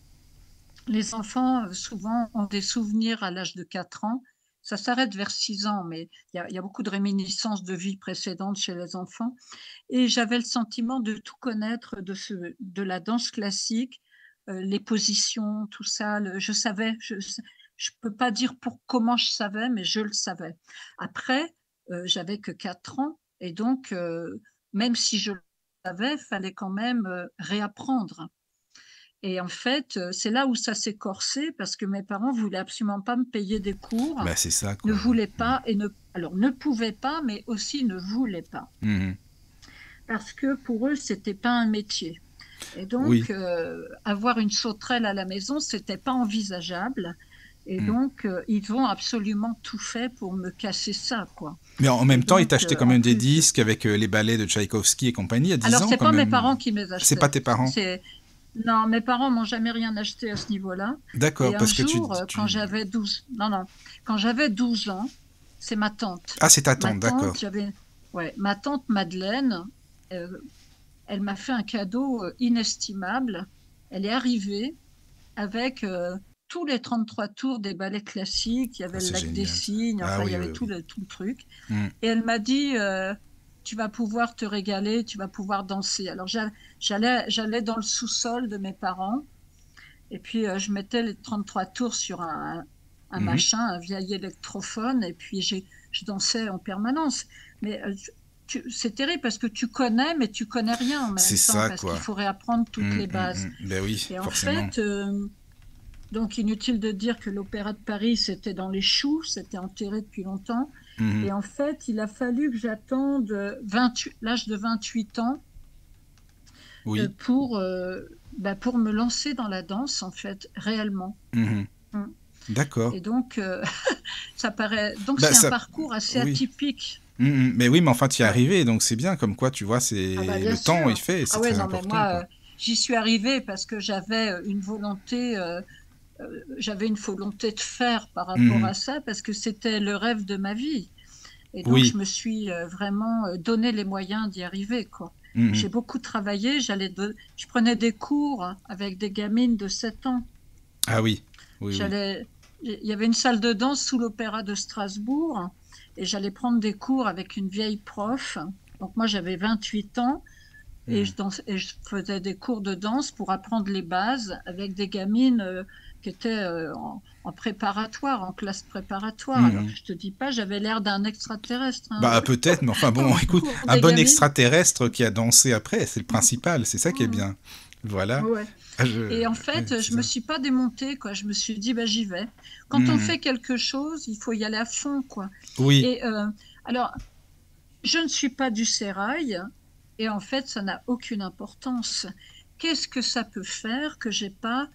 souvent, ont des souvenirs à l'âge de 4 ans. Ça s'arrête vers 6 ans, mais il y a beaucoup de réminiscences de vie précédente chez les enfants. Et j'avais le sentiment de tout connaître de la danse classique, les positions, tout ça. Je savais, je peux pas dire pour comment je savais, mais je le savais. Après, j'avais que 4 ans, et donc, même si je le savais, il fallait quand même réapprendre. Et en fait, c'est là où ça s'est corsé parce que mes parents voulaient absolument pas me payer des cours, Bah, c'est ça, ne quoi. voulaient pas alors ne pouvaient pas, mais aussi ne voulaient pas Mhm. parce que pour eux, c'était pas un métier. Et Oui. donc, avoir une sauterelle à la maison, c'était pas envisageable. Et Mhm. donc, ils ont absolument tout fait pour me casser ça, quoi. Mais en Et même temps, ils donc, t'achetaient quand en même des plus, disques avec les ballets de Tchaïkovski et compagnie à 10 alors ans, c'est quand pas mes même. parents qui me les C'est pas achetaient. tes parents? Non, mes parents m'ont jamais rien acheté à ce niveau-là. D'accord, Et un parce que jour, quand j'avais 12 ans, c'est ma tante. Ah, c'est ta Ma tante, d'accord. tante, ma tante Madeleine, euh, elle m'a fait un cadeau inestimable. Elle est arrivée avec tous les 33 tours des ballets classiques. Il y Ah, avait le c'est lac des génial, ça. Cygnes, Ah enfin, il y oui, avait oui, oui. tout le truc. Mhm. Et elle m'a dit, tu vas pouvoir te régaler, tu vas pouvoir danser. Alors, j'allais dans le sous-sol de mes parents. Et puis, je mettais les 33 tours sur un Mhm. machin, un vieil électrophone, et puis je dansais en permanence. Mais c'est terrible parce que tu connais, mais tu connais rien en C'est même temps, ça, parce qu'il quoi. faut réapprendre toutes les bases. Ben oui, Et en forcément. fait, donc inutile de dire que l'Opéra de Paris, c'était dans les choux, c'était enterré depuis longtemps. Mhm. Et en fait, il a fallu que j'attende l'âge de 28 ans Oui. pour me lancer dans la danse, en fait, réellement. Mhm. Mm. D'accord. Et donc, donc Bah, c'est un ça... parcours assez Oui. atypique. Mais oui, mais enfin, tu y es Ouais. arrivé, donc c'est bien. Comme quoi, tu vois, Ah bah c'est bien le temps, il sûr. fait, Ah c'est ouais, très non, mais important, moi, quoi. j'y suis arrivée parce que j'avais une volonté de faire par rapport Mhm. à ça, parce que c'était le rêve de ma vie. Et donc, je Oui. me suis vraiment donné les moyens d'y arriver, quoi. J'ai Mhm. beaucoup travaillé, je prenais des cours avec des gamines de 7 ans. Ah oui, oui, oui. Il y avait une salle de danse sous l'Opéra de Strasbourg et j'allais prendre des cours avec une vieille prof. Donc moi, j'avais 28 ans Mhm. et je faisais des cours de danse pour apprendre les bases avec des gamines qui étaient en préparatoire, en classe préparatoire. Alors, Mhm. je te dis pas, j'avais l'air d'un extraterrestre hein, Bah peut-être, mais enfin bon, pendant le écoute, cours un des bon gamines. extraterrestre qui a dansé après, c'est le principal, c'est ça qui est Mhm. bien. Voilà. Ouais. Ah, Et en ouais, fait, c'est je me ça. suis pas démontée, quoi. Je me suis dit, bah, j'y vais. Quand on Mhm. fait quelque chose, il faut y aller à fond, quoi. Oui. Et alors, je ne suis pas du sérail, et en fait, ça n'a aucune importance. Qu'est-ce que ça peut faire que j'ai pas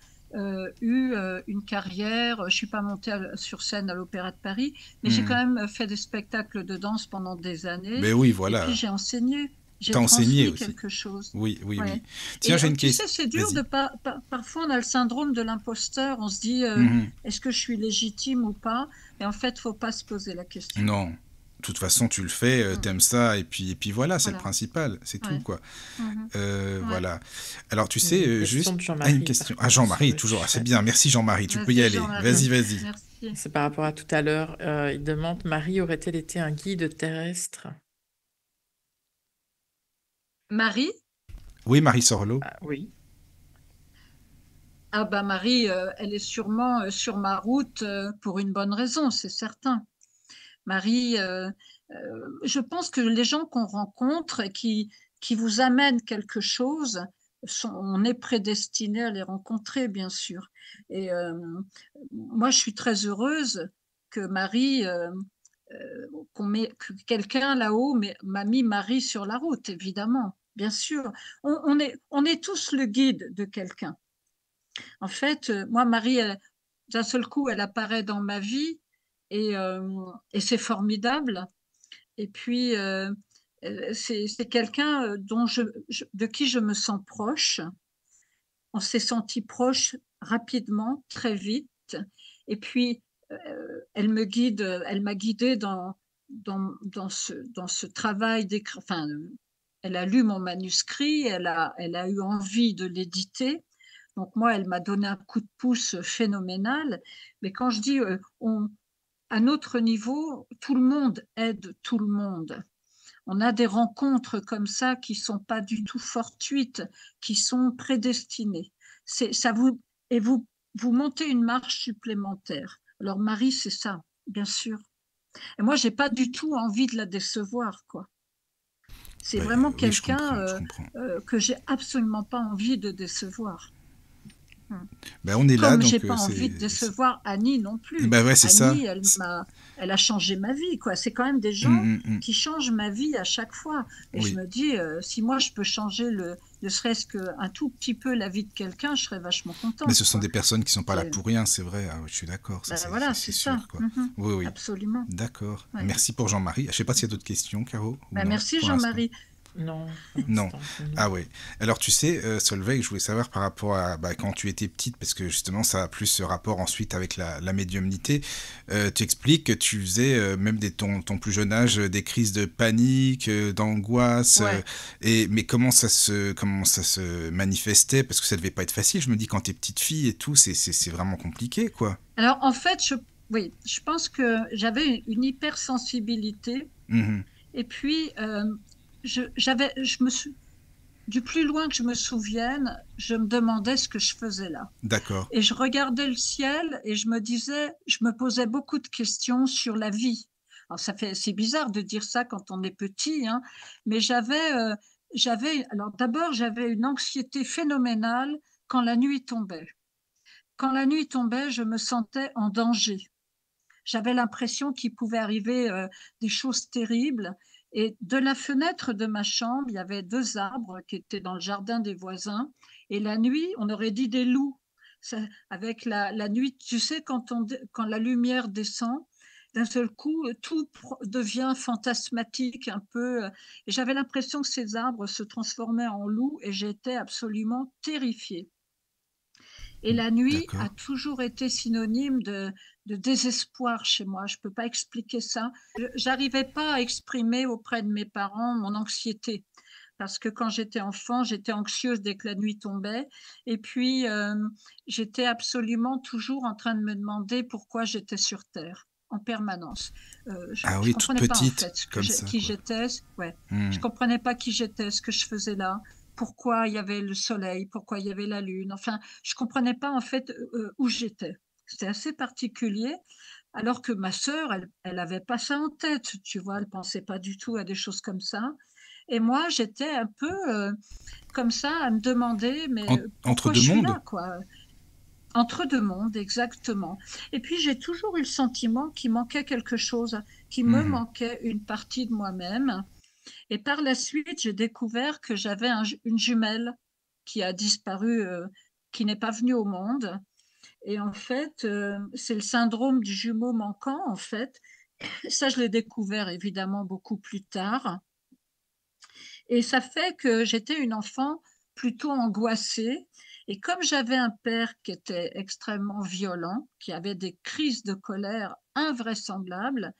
eu une carrière? Je suis pas montée sur scène à l'Opéra de Paris, mais j'ai quand Mhm. même fait des spectacles de danse pendant des années, Mais oui, et puis voilà. j'ai enseigné, j'ai T'as enseigné transmis aussi. quelque chose. Oui, oui, Ouais. oui. Tiens, Et j'ai une tu sais, question. c'est dur de Vas-y. pas. Parfois, on a le syndrome de l'imposteur. On se dit, Mhm. est-ce que je suis légitime ou pas? Et en fait, faut pas se poser la question. Non. De toute façon, tu le fais, Mm. t'aimes ça, et puis voilà, c'est le Voilà. principal, c'est tout, Ouais. quoi. Mhm. Ouais. Voilà. Alors, tu Il y a sais, une question juste de une Jean-Marie, question. par Ah, contre, sur Jean-Marie, le toujours. Ah, c'est chat. bien. Merci, Jean-Marie. Tu peux y Vas-y, aller. Jean-Marie. Vas-y, vas-y. Merci. C'est par rapport à tout à l'heure. Il demande, Marie aurait-elle été un guide terrestre? Marie? Oui, Marie Sorlo. Ah, oui. Ah bah Marie, elle est sûrement sur ma route pour une bonne raison, c'est certain. Marie, je pense que les gens qu'on rencontre et qui vous amènent quelque chose, on est prédestiné à les rencontrer, bien sûr. Et moi, je suis très heureuse que Marie, que quelqu'un là-haut m'a mis Marie sur la route, évidemment, bien sûr. On est tous le guide de quelqu'un. En fait, moi, Marie, d'un seul coup, elle apparaît dans ma vie et c'est formidable. Et puis, c'est quelqu'un de qui je me sens proche. On s'est senti proche rapidement, très vite. Et puis, elle m'a guidée dans ce travail d'écrire. Enfin, elle a lu mon manuscrit, elle a eu envie de l'éditer. Donc moi, elle m'a donné un coup de pouce phénoménal. Mais quand je dis à notre niveau, tout le monde aide tout le monde. On a des rencontres comme ça qui sont pas du tout fortuites, qui sont prédestinées. Ça vous et vous montez une marche supplémentaire. Alors Marie, c'est ça, bien sûr. Et moi, j'ai pas du tout envie de la décevoir, quoi. C'est Ben, vraiment oui, quelqu'un je comprends. que j'ai absolument pas envie de décevoir. Ben, on est là, Comme j'ai donc pas envie de décevoir Annie non plus. Ben ouais, c'est ça. Annie, elle a changé ma vie, quoi. C'est quand même des Hum, gens hum, hum. qui changent ma vie à chaque fois. Et je Oui. me dis, si moi je peux changer ne serait-ce qu'un tout petit peu la vie de quelqu'un, je serais vachement Mais contente, ce sont quoi. des personnes qui sont pas là C'est, pour rien, c'est vrai. Ah, oui, je suis d'accord, ça ben voilà, c'est c'est ça. sûr, quoi. Mhm. Oui, oui. Absolument. D'accord. Ouais. Merci pour Jean-Marie. Je sais pas s'il y a d'autres questions, Caro, ou Ben non, merci pour l'instant. Jean-Marie. Non, pour Non. l'instant. Non. Ah ouais. Alors tu sais, Solveig, je voulais savoir par rapport à quand tu étais petite, parce que justement ça a plus ce rapport ensuite avec la médiumnité. Tu expliques que tu faisais même dès ton plus jeune âge des crises de panique, d'angoisse. Ouais. Mais comment comment ça se manifestait? Parce que ça devait pas être facile. Je me dis quand t'es petite fille et tout, c'est vraiment compliqué, quoi. Alors en fait, oui, je pense que j'avais une hypersensibilité. Mhm. Et puis, je me suis, du plus loin que je me souvienne, je me demandais ce que je faisais là. D'accord. Et je regardais le ciel et je me posais beaucoup de questions sur la vie. Alors c'est bizarre de dire ça quand on est petit, hein, mais alors d'abord j'avais une anxiété phénoménale quand la nuit tombait. Quand la nuit tombait, je me sentais en danger. J'avais l'impression qu'il pouvait arriver des choses terribles. Et de la fenêtre de ma chambre, il y avait 2 arbres qui étaient dans le jardin des voisins. Et la nuit, on aurait dit des loups. Ça, avec la nuit, tu sais, quand la lumière descend, d'un seul coup, tout devient fantasmatique un peu. Et j'avais l'impression que ces arbres se transformaient en loups et j'étais absolument terrifiée. Et la nuit a D'accord. toujours été synonyme de désespoir chez moi. Je ne peux pas expliquer ça. J'arrivais pas à exprimer auprès de mes parents mon anxiété. Parce que quand j'étais enfant, j'étais anxieuse dès que la nuit tombait. Et puis, j'étais absolument toujours en train de me demander pourquoi j'étais sur Terre, en permanence. Je Ah ne oui, toute comprenais pas, en petite, fait, comme ça, qui quoi. j'étais. Ouais. Je Hmm. ne comprenais pas qui j'étais, ce que je faisais là, pourquoi il y avait le soleil, pourquoi il y avait la lune. Enfin, je ne comprenais pas, en fait, où j'étais. C'était assez particulier. Alors que ma sœur, elle avait pas ça en tête, tu vois, elle pensait pas du tout à des choses comme ça. Et moi, j'étais un peu comme ça à me demander, mais Entre pourquoi deux je suis mondes? là, quoi? Entre deux mondes, exactement. Et puis, j'ai toujours eu le sentiment qu'il manquait quelque chose, qu'il me Mhm. manquait une partie de moi-même. Et par la suite, j'ai découvert que j'avais une jumelle qui a disparu, qui n'est pas venue au monde. Et en fait, c'est le syndrome du jumeau manquant, en fait. Ça, je l'ai découvert évidemment beaucoup plus tard. Et ça fait que j'étais une enfant plutôt angoissée. Et comme j'avais un père qui était extrêmement violent, qui avait des crises de colère invraisemblables,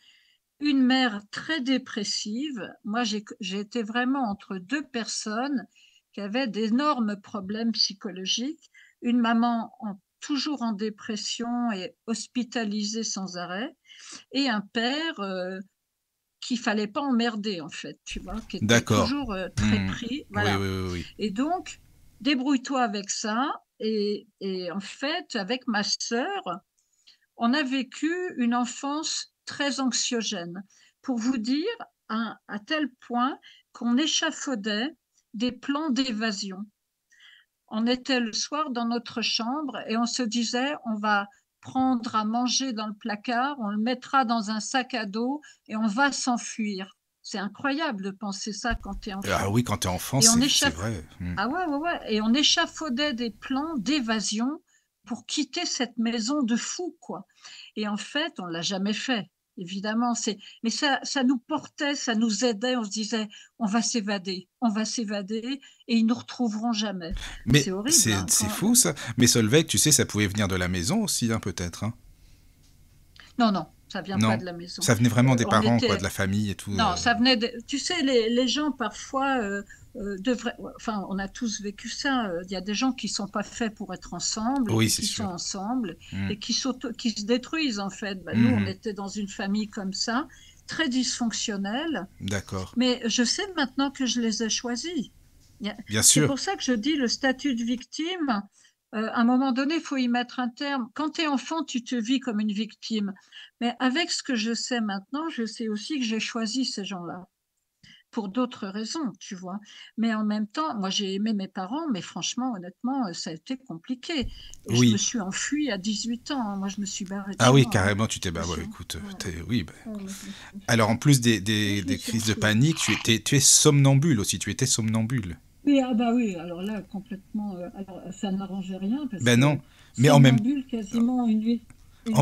une mère très dépressive, moi j'ai été vraiment entre deux personnes qui avaient d'énormes problèmes psychologiques. Une maman toujours en dépression et hospitalisée sans arrêt, et un père qu'il fallait pas emmerder en fait, tu vois, qui était D'accord. toujours très Hmm. pris, Oui, oui, voilà. oui, oui. Et donc, débrouille-toi avec ça. Et en fait, avec ma sœur, on a vécu une enfance très anxiogène. Pour vous dire, à tel point qu'on échafaudait des plans d'évasion. On était le soir dans notre chambre et on se disait, on va prendre à manger dans le placard, on le mettra dans un sac à dos et on va s'enfuir. C'est incroyable de penser ça quand tu es Ah enfant. oui, quand t'es enfant, Et on c'est échafaudait, vrai. Hmm. ah ouais, ouais, ouais. Et on échafaudait des plans d'évasion pour quitter cette maison de fou, quoi. Et en fait, on l'a jamais fait, évidemment. Mais ça nous portait, ça nous aidait. On se disait, on va s'évader, et ils nous retrouveront jamais. Mais C'est horrible, hein, c'est fou ça. Mais Solveig, tu sais, ça pouvait venir de la maison aussi, hein, peut-être. Hein. Non, non, ça vient pas Non, de la maison. ça venait vraiment des On parents, quoi, de était, la famille et tout. Non, ça venait de... Tu sais, les gens parfois devraient... Enfin, on a tous vécu ça. Il y a des gens qui sont pas faits pour être ensemble Oui, et c'est qui sont sûr. ensemble Hmm. et qui se détruisent en fait. Ben, nous, on Mhm. était dans une famille comme ça, très dysfonctionnelle. D'accord. Mais je sais maintenant que je les ai choisis. Bien C'est sûr. pour ça que je dis le statut de victime. À un moment donné, il faut y mettre un terme. Quand tu es enfant, tu te vis comme une victime. Mais avec ce que je sais maintenant, je sais aussi que j'ai choisi ces gens-là pour d'autres raisons, tu vois. Mais en même temps, moi, j'ai aimé mes parents, mais franchement, honnêtement, ça a été compliqué. Et je me Oui. suis enfuie à 18 ans. Hein. Moi, je me suis barrée de Ah chez oui, moi. Hein. carrément, tu t'es... Je me Bah ouais, suis... écoute, Ouais, oui. Bah. ouais, moi, je me suis Alors, enfuie. en plus Oui, je me des suis crises de enfuie. panique, tu es somnambule aussi, tu étais somnambule. Oui, ah bah oui, alors là, complètement, alors ça n'arrangeait rien parce Ben non, que mais en même, somnambule quasiment une en nuit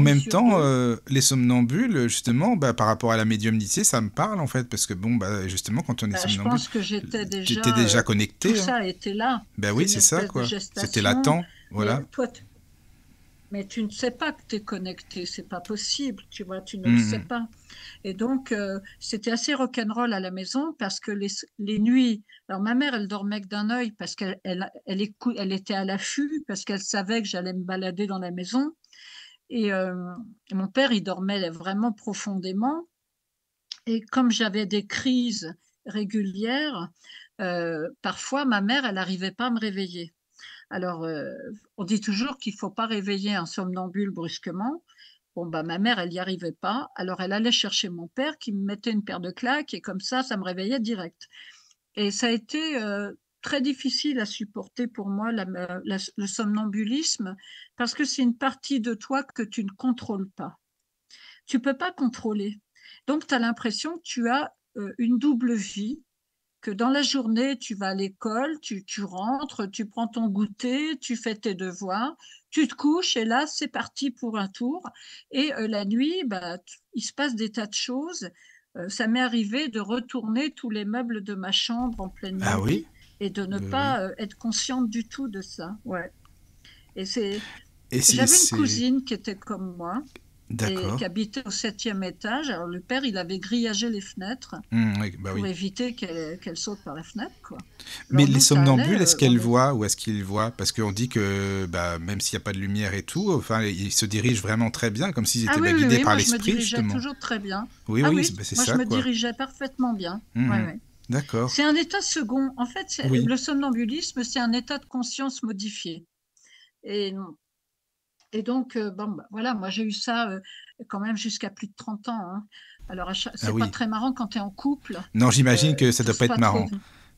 même sur temps, deux. les somnambules, justement, bah, par rapport à la médiumnité, ça me parle en fait, parce que bon, bah, justement, quand on est Bah, je somnambule, pense que j'étais tu étais déjà, déjà tout connecté. Hein. ça était là. Ben C'est oui, une c'est ça, espèce de quoi. C'était gestation, latent, mais voilà. toi, mais tu ne sais pas que tu es connecté, c'est pas possible, tu vois, tu ne le sais Mhm. pas. Et donc, c'était assez rock'n'roll à la maison parce que les nuits, alors ma mère, elle dormait que d'un œil parce elle était à l'affût, parce qu'elle savait que j'allais me balader dans la maison. Et mon père, il dormait vraiment profondément. Et comme j'avais des crises régulières, parfois ma mère, elle n'arrivait pas à me réveiller. Alors, on dit toujours qu'il ne faut pas réveiller un somnambule brusquement. Bon, bah, ma mère, elle n'y arrivait pas. Alors, elle allait chercher mon père qui me mettait une paire de claques et comme ça me réveillait direct. Et ça a été très difficile à supporter pour moi, le somnambulisme, parce que c'est une partie de toi que tu ne contrôles pas. Tu ne peux pas contrôler. Donc, tu as l'impression que tu as une double vie que dans la journée, tu vas à l'école, tu rentres, tu prends ton goûter, tu fais tes devoirs, tu te couches et là, c'est parti pour un tour. Et la nuit, bah, il se passe des tas de choses. Ça m'est arrivé de retourner tous les meubles de ma chambre en pleine Ah nuit oui? et de ne Oui. pas être consciente du tout de ça. Ouais. Et Et j'avais une c'est... cousine qui était comme moi et D'accord. qui habitait au 7e étage. Alors le père, il avait grillagé les fenêtres Oui, bah pour oui. éviter qu'elle saute par la fenêtre, quoi. Mais Alors les nous, ça allait, somnambules, est-ce qu'elles voient ou est-ce qu'ils voient? Parce qu'on dit que bah, même s'il n'y a pas de lumière et tout, enfin, ils se dirigent vraiment très bien, comme s'ils Ah étaient oui, bah, oui, guidés oui, par moi je me l'esprit, dirigeais justement. toujours très bien. Oui, Ah oui, oui, bah, c'est moi je ça, me quoi. dirigeais parfaitement bien. Ouais, Mhm. ouais. D'accord. C'est un état second. En fait, Oui. le somnambulisme, c'est un état de conscience modifié. Et, et donc, bon, bah, voilà, moi j'ai eu ça quand même jusqu'à plus de 30 ans, hein. Alors, Ah c'est pas oui. très marrant quand tu es en couple. Non, j'imagine que ça Faut doit pas être pas trop. marrant.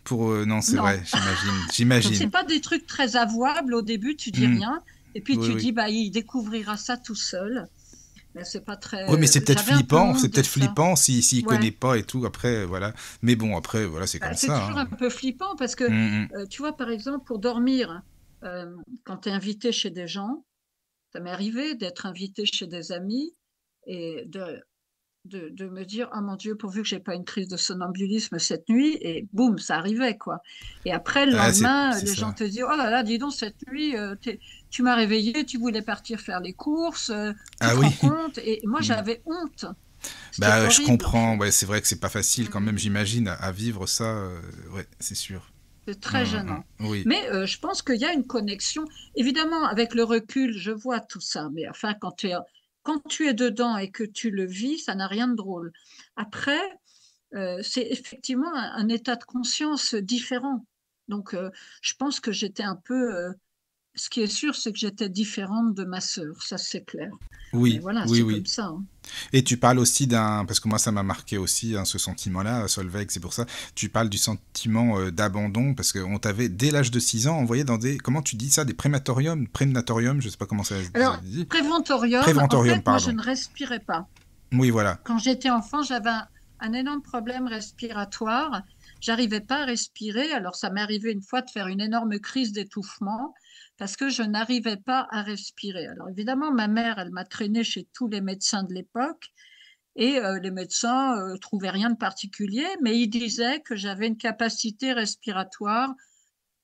Pour non, c'est Non, vrai, j'imagine. J'imagine. c'est pas des trucs très avouables. Au début, tu dis Hmm. rien. Et puis Oui, tu oui. dis, bah, il découvrira ça tout seul. Mais c'est pas Oui, mais très. c'est peut-être J'avais un peu flippant. C'est honte de peut-être ça. flippant s'il Ouais. connaît pas et tout. Après, voilà. Mais bon, après, voilà, c'est Bah, comme c'est ça. toujours Hein. un peu flippant parce que, Hmm, tu vois, par exemple, pour dormir, quand tu es invité chez des gens, ça m'est arrivé d'être invité chez des amis et de me dire: «Oh mon Dieu, pourvu que j'ai pas une crise de somnambulisme cette nuit» et boum, ça arrivait, quoi. Et après, le Ah, lendemain, c'est les gens ça. te disent: «Oh là là, dis donc, cette nuit, tu m'as réveillé, tu voulais partir faire les courses, tu Ah te rends oui. compte?» Et moi, Hmm. j'avais honte. C'était Bah, je horrible, en comprends. fait. Ouais, c'est vrai que c'est pas facile quand même, Mmh. j'imagine, à vivre ça. Ouais, c'est sûr. C'est très gênant. Oui. Mais je pense qu'il y a une connexion. Évidemment, avec le recul, je vois tout ça. Mais enfin, quand tu es dedans et que tu le vis, ça n'a rien de drôle. Après, c'est effectivement un état de conscience différent. Donc, je pense que j'étais un peu. Ce qui est sûr, c'est que j'étais différente de ma sœur, ça c'est clair. Mais Oui, voilà, oui, c'est oui. comme ça, hein. Et tu parles aussi d'un, parce que moi ça m'a marqué aussi, hein, ce sentiment-là, Solveig, c'est pour ça. Tu parles du sentiment d'abandon, parce qu'on t'avait, dès l'âge de 6 ans, envoyé dans des, comment tu dis ça, des prénatoriums, je sais pas comment ça se Alors, dit. préventorium, en Préventorium, fait, moi, je pardon. ne respirais pas. Oui, voilà. Quand j'étais enfant, j'avais un énorme problème respiratoire. J'arrivais pas à respirer. Alors, ça m'est arrivé une fois de faire une énorme crise d'étouffement parce que je n'arrivais pas à respirer. Alors, évidemment, ma mère, elle m'a traînée chez tous les médecins de l'époque et les médecins trouvaient rien de particulier, mais ils disaient que j'avais une capacité respiratoire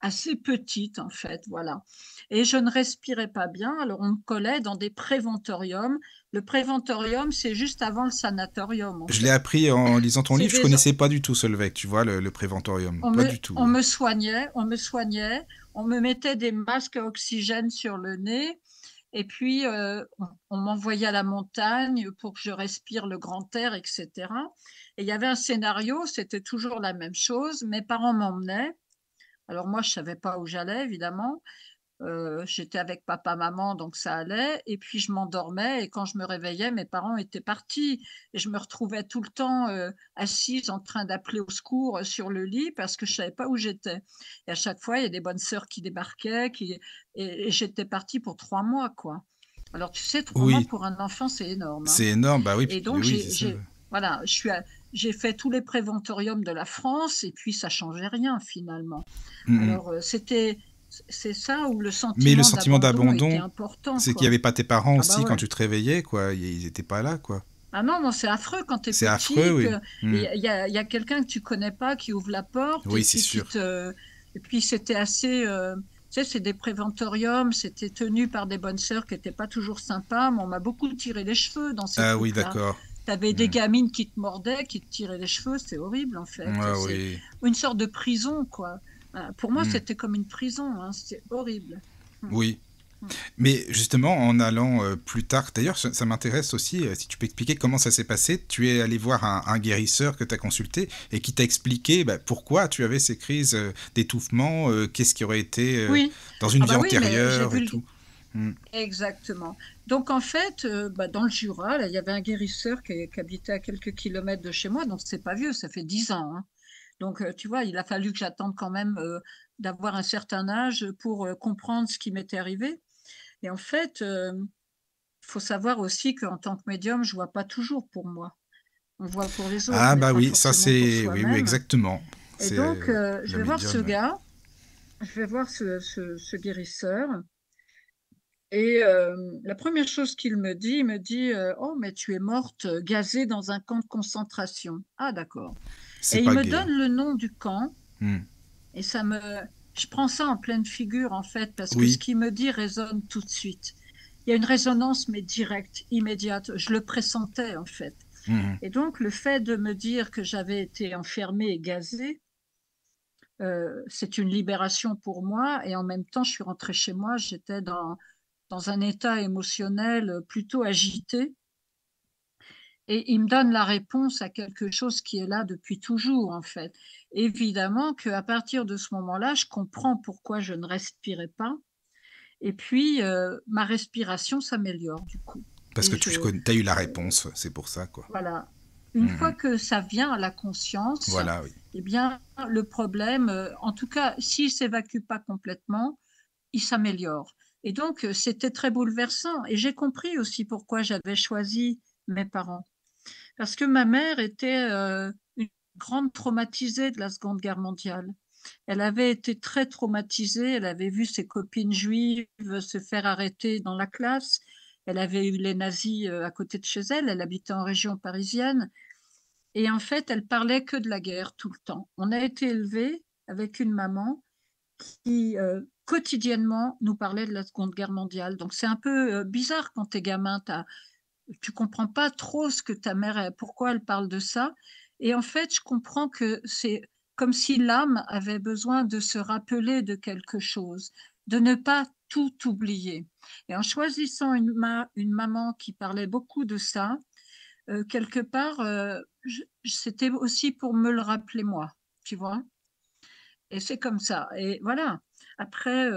assez petite en fait, voilà. Et je ne respirais pas bien, alors on me collait dans des préventoriums. Le préventorium, c'est juste avant le sanatorium en Je l'ai fait. appris en lisant ton C'est livre, je des, connaissais pas du tout Solveig, tu vois, le préventorium. Pas du tout. on me mettait des masques à oxygène sur le nez, et puis on m'envoyait à la montagne pour que je respire le grand air, etc. Et il y avait un scénario, c'était toujours la même chose. Mes parents m'emmenaient. Alors moi, je savais pas où j'allais, évidemment. J'étais avec papa, maman, donc ça allait. Et puis je m'endormais et quand je me réveillais, mes parents étaient partis. Et je me retrouvais tout le temps assise en train d'appeler au secours sur le lit parce que je savais pas où j'étais. Et à chaque fois, il y a des bonnes sœurs qui débarquaient, et j'étais partie pour 3 mois, quoi. Alors tu sais, 3 mois Oui, pour un enfant, c'est énorme, hein. c'est énorme, bah oui, Et puis, donc oui, c'est ça. voilà, j'ai fait tous les préventoriums de la France et puis ça changeait rien finalement. Mm. Alors, c'est ça où le Mais le sentiment sentiment d'abandon était d'abandon, important, c'est qu'il n'y quoi. avait pas tes parents Ah bah aussi quand ouais. tu te réveillais, quoi. Ils étaient pas là, quoi. Ah non, non, c'est affreux quand tu es C'est affreux, petit, oui. Mm. il y a quelqu'un que tu connais pas qui ouvre la porte et Oui, c'est puis sûr. et puis c'était assez, tu sais, c'est des préventoriums, c'était tenu par des bonnes sœurs qui étaient pas toujours sympas, mais on m'a beaucoup tiré les cheveux dans ces Ah oui, trucs-là. d'accord. Tu avais des Mm. gamines qui te mordaient, qui te tiraient les cheveux, c'est horrible en fait. Ah C'est oui. une sorte de prison, quoi. Pour moi, Mm. c'était comme une prison, hein, c'était horrible. Mm, Oui. mm. Mais justement, en allant plus tard, d'ailleurs, ça m'intéresse aussi, si tu peux expliquer comment ça s'est passé. Tu es allé voir un guérisseur que tu as consulté et qui t'a expliqué bah, pourquoi tu avais ces crises d'étouffement, qu'est-ce qui aurait été Oui, dans une ah vie bah oui, mais j'ai antérieure et vu tout. Mm. exactement. Donc en fait, bah, dans le Jura, là, il y avait un guérisseur qui habitait à quelques kilomètres de chez moi, donc c'est pas vieux, ça fait 10 ans, hein. Donc tu vois, il a fallu que j'attende quand même d'avoir un certain âge pour comprendre ce qui m'était arrivé. Et en fait, faut savoir aussi qu'en tant que médium, je vois pas toujours pour moi. On voit pour les autres, Ah mais bah pas oui, ça forcément pour c'est... Oui, oui, soi-même. exactement. Et C'est donc, je le vais voir ce médium. gars, je vais voir ce guérisseur. Et la première chose qu'il me dit, il me dit Oh, mais tu es morte gazée dans un camp de concentration. Ah, d'accord. C'est Et il pas me gay. donne le nom du camp, Hmm. et je prends ça en pleine figure, en fait, parce que ce Oui. qu'il me dit résonne tout de suite. Il y a une résonance, mais directe, immédiate. Je le pressentais, en fait. Mhm. Et donc, le fait de me dire que j'avais été enfermée et gazée, c'est une libération pour moi. Et en même temps, je suis rentrée chez moi, j'étais dans un état émotionnel plutôt agité. Et il me donne la réponse à quelque chose qui est là depuis toujours, en fait. Évidemment qu'à partir de ce moment-là, je comprends pourquoi je ne respirais pas. Et puis, ma respiration s'améliore, du coup. Parce Et que tu as eu la réponse, c'est pour ça, quoi. voilà. Une fois Mhm. que ça vient à la conscience, Voilà, oui. eh bien, le problème, en tout cas, s'il ne s'évacue pas complètement, il s'améliore. Et donc, c'était très bouleversant. Et j'ai compris aussi pourquoi j'avais choisi mes parents. Parce que ma mère était une grande traumatisée de la Seconde Guerre mondiale. Elle avait été très traumatisée, elle avait vu ses copines juives se faire arrêter dans la classe, elle avait eu les nazis à côté de chez elle, elle habitait en région parisienne, et en fait, elle parlait que de la guerre tout le temps. On a été élevés avec une maman qui quotidiennement nous parlait de la Seconde Guerre mondiale. Donc c'est un peu bizarre quand t'es gamin, tu comprends pas trop ce que ta mère, pourquoi elle parle de ça. Et en fait, je comprends que c'est comme si l'âme avait besoin de se rappeler de quelque chose, de ne pas tout oublier. Et en choisissant une maman qui parlait beaucoup de ça, quelque part, c'était aussi pour me le rappeler moi, tu vois. Et c'est comme ça. Et voilà. Après,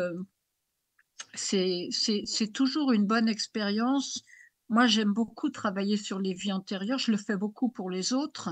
c'est toujours une bonne expérience. Moi, j'aime beaucoup travailler sur les vies antérieures. Je le fais beaucoup pour les autres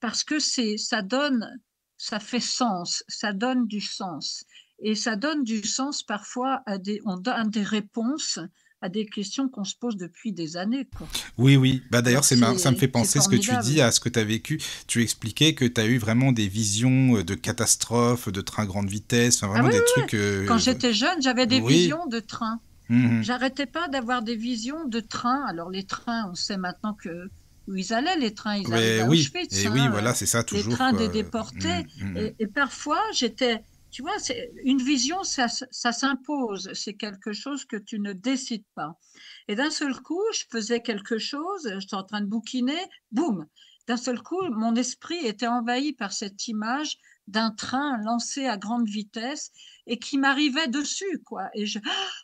parce que ça fait sens, ça donne du sens. Et ça donne du sens parfois on donne des réponses à des questions qu'on se pose depuis des années, quoi. Oui, oui. Bah, d'ailleurs, Alors, ça me fait c'est penser ce que tu dis formidable. à ce que tu as vécu. Tu expliquais que tu as eu vraiment des visions de catastrophes, de trains grande vitesse, enfin, Ah vraiment oui, des oui, oui. trucs. Quand j'étais jeune, j'avais des Oui. visions de train. Mhm. J'arrêtais pas d'avoir des visions de trains. Alors les trains, on sait maintenant où ils allaient, les trains, ils arrivent Ouais, à oui. Auschwitz, Et oui, hein, voilà, c'est ça, les toujours, trains des quoi. déportés. Mhm, mhm. Et parfois, tu vois, une vision, ça s'impose. C'est quelque chose que tu ne décides pas. Et d'un seul coup, je faisais quelque chose, j'étais en train de bouquiner, boum! D'un seul coup, mon esprit était envahi par cette image d'un train lancé à grande vitesse et qui m'arrivait dessus, quoi.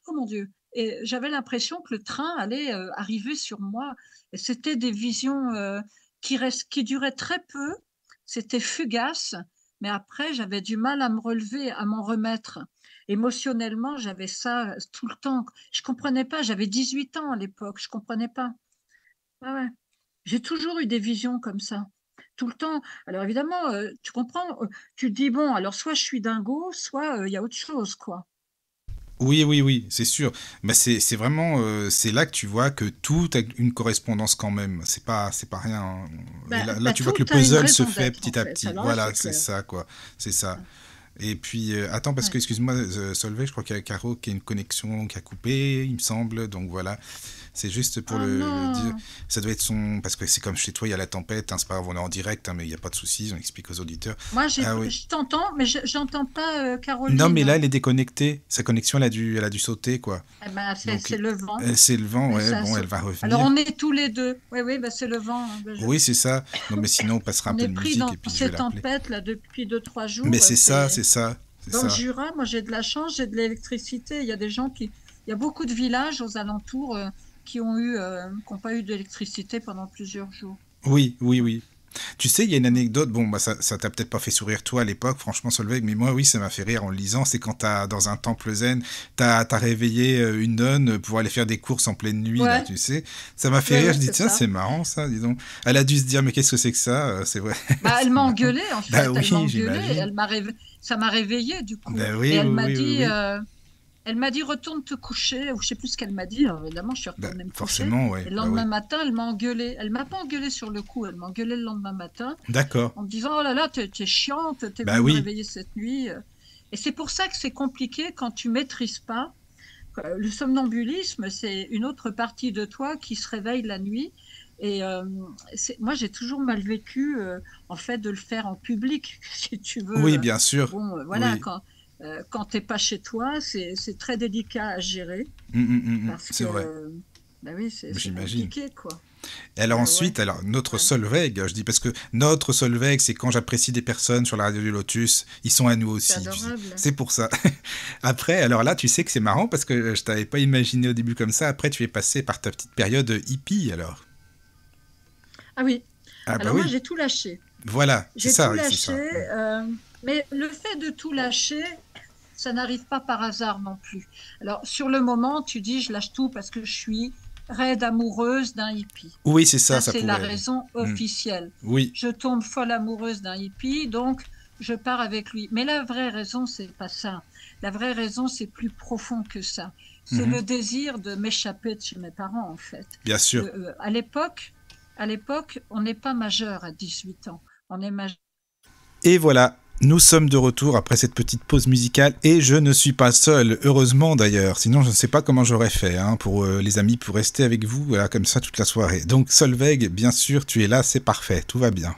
Oh mon Dieu! Et j'avais l'impression que le train allait arriver sur moi. Et c'était des visions qui duraient très peu. C'était fugace, mais après, j'avais du mal à me relever, à m'en remettre. Émotionnellement, j'avais ça tout le temps. Je comprenais pas. J'avais 18 ans à l'époque. Je comprenais pas. Ouais, ouais. J'ai toujours eu des visions comme ça, tout le temps. Alors évidemment, tu comprends, tu te dis, bon, alors soit je suis dingo, soit il y a autre chose, quoi. Oui, oui, oui, c'est sûr. Mais c'est vraiment, c'est là que tu vois que tout a une correspondance quand même. C'est pas rien, hein. Et là, tu vois Tout que le a une puzzle se raison fait d'être, en petit à fait. petit. Alors là, Voilà, c'est c'est clair. ça, quoi. C'est ça. Et puis, attends, parce que, Ouais. excuse-moi, Solveig, je crois qu'il y a Caro qui a une connexion qui a coupé, il me semble. Donc voilà, c'est juste pour Oh le dire. non! Ça doit être son. Parce que c'est comme chez toi, il y a la tempête, hein, c'est pas grave, on est en direct, hein, mais il n'y a pas de soucis, on explique aux auditeurs. Moi, Ah oui. je t'entends, mais j'entends pas Non, mais là, Caroline. elle est déconnectée. Sa connexion, elle a dû sauter, quoi. Eh ben, Donc, c'est le vent. c'est le vent, Mais ouais, ça, bon, elle va alors, revenir. on est tous les deux. Oui, oui, ben, c'est le vent, hein. Oui, c'est ça. Non, mais sinon, on passera un On peu est de pris musique et dans puis je vais ces l'appeler. tempêtes là depuis 2, 3 jours. Mais c'est ça, c'est ça, c'est Dans le ça. Jura, moi j'ai de la chance, j'ai de l'électricité. Il y a beaucoup de villages aux alentours qui ont pas eu d'électricité pendant plusieurs jours. Oui, oui, oui. Tu sais, il y a une anecdote, bon, bah, ça t'a peut-être pas fait sourire toi à l'époque, franchement, Solveig, mais moi, oui, ça m'a fait rire en le lisant. C'est quand dans un temple zen, t'as réveillé une nonne pour aller faire des courses en pleine nuit, là, Ouais, tu sais. Ça m'a fait ouais, rire, ouais, je dis, c'est tiens, ça. c'est marrant, ça, dis donc. Elle a dû se dire, mais qu'est-ce que c'est que ça? C'est vrai, Bah, elle c'est m'a marrant. engueulée en Bah fait, elle m'a oui, engueulée, j'imagine. ça m'a réveillée du coup. Bah Et oui, elle oui, m'a oui, oui, dit, oui. Elle m'a dit retourne te coucher, ou je sais plus ce qu'elle m'a dit. Alors, évidemment, je suis Bah, retournée me coucher. forcément, ouais. Et le Bah lendemain oui. matin, elle m'a engueulée. Elle m'a pas engueulée sur le coup, elle m'a engueulée le lendemain matin D'accord. en me disant oh là là, t'es chiante, t'es Bah venue me oui. réveiller cette nuit. Et c'est pour ça que c'est compliqué quand tu maîtrises pas. Le somnambulisme, c'est une autre partie de toi qui se réveille la nuit. Et moi, j'ai toujours mal vécu, en fait, de le faire en public, si tu veux. Oui, bien sûr. Bon, voilà, Oui. quand t'es pas chez toi, c'est très délicat à gérer parce C'est vrai. que, bah oui, c'est J'imagine. compliqué, quoi. Et alors Ouais, ouais, ensuite, alors notre ouais. Solveig, je dis parce que notre Solveig, c'est quand j'apprécie des personnes sur la radio du Lotus, ils sont à nous C'est aussi, tu sais. adorable. C'est pour ça. Après, alors là, tu sais que c'est marrant parce que je t'avais pas imaginé au début comme ça. Après, tu es passé par ta petite période hippie, alors. Ah oui. Ah bah Alors moi, oui. j'ai tout lâché. Voilà, c'est J'ai ça, tout oui, c'est lâché, ça. mais le fait de tout lâcher, ça n'arrive pas par hasard non plus. Alors, sur le moment, tu dis, je lâche tout parce que je suis raide amoureuse d'un hippie. Oui, c'est ça, Ça, ça c'est la pourrait aller. raison Hmm. officielle. Oui. Je tombe folle amoureuse d'un hippie, donc je pars avec lui. Mais la vraie raison, c'est pas ça. La vraie raison, c'est plus profond que ça. C'est Mhm. le désir de m'échapper de chez mes parents, en fait. Bien sûr. À l'époque, on n'est pas majeur à 18 ans. On est majeur. Et voilà, nous sommes de retour après cette petite pause musicale et je ne suis pas seul, heureusement d'ailleurs, sinon je ne sais pas comment j'aurais fait pour les amis, pour rester avec vous voilà, comme ça toute la soirée. Donc Solveig, bien sûr, tu es là, c'est parfait, tout va bien.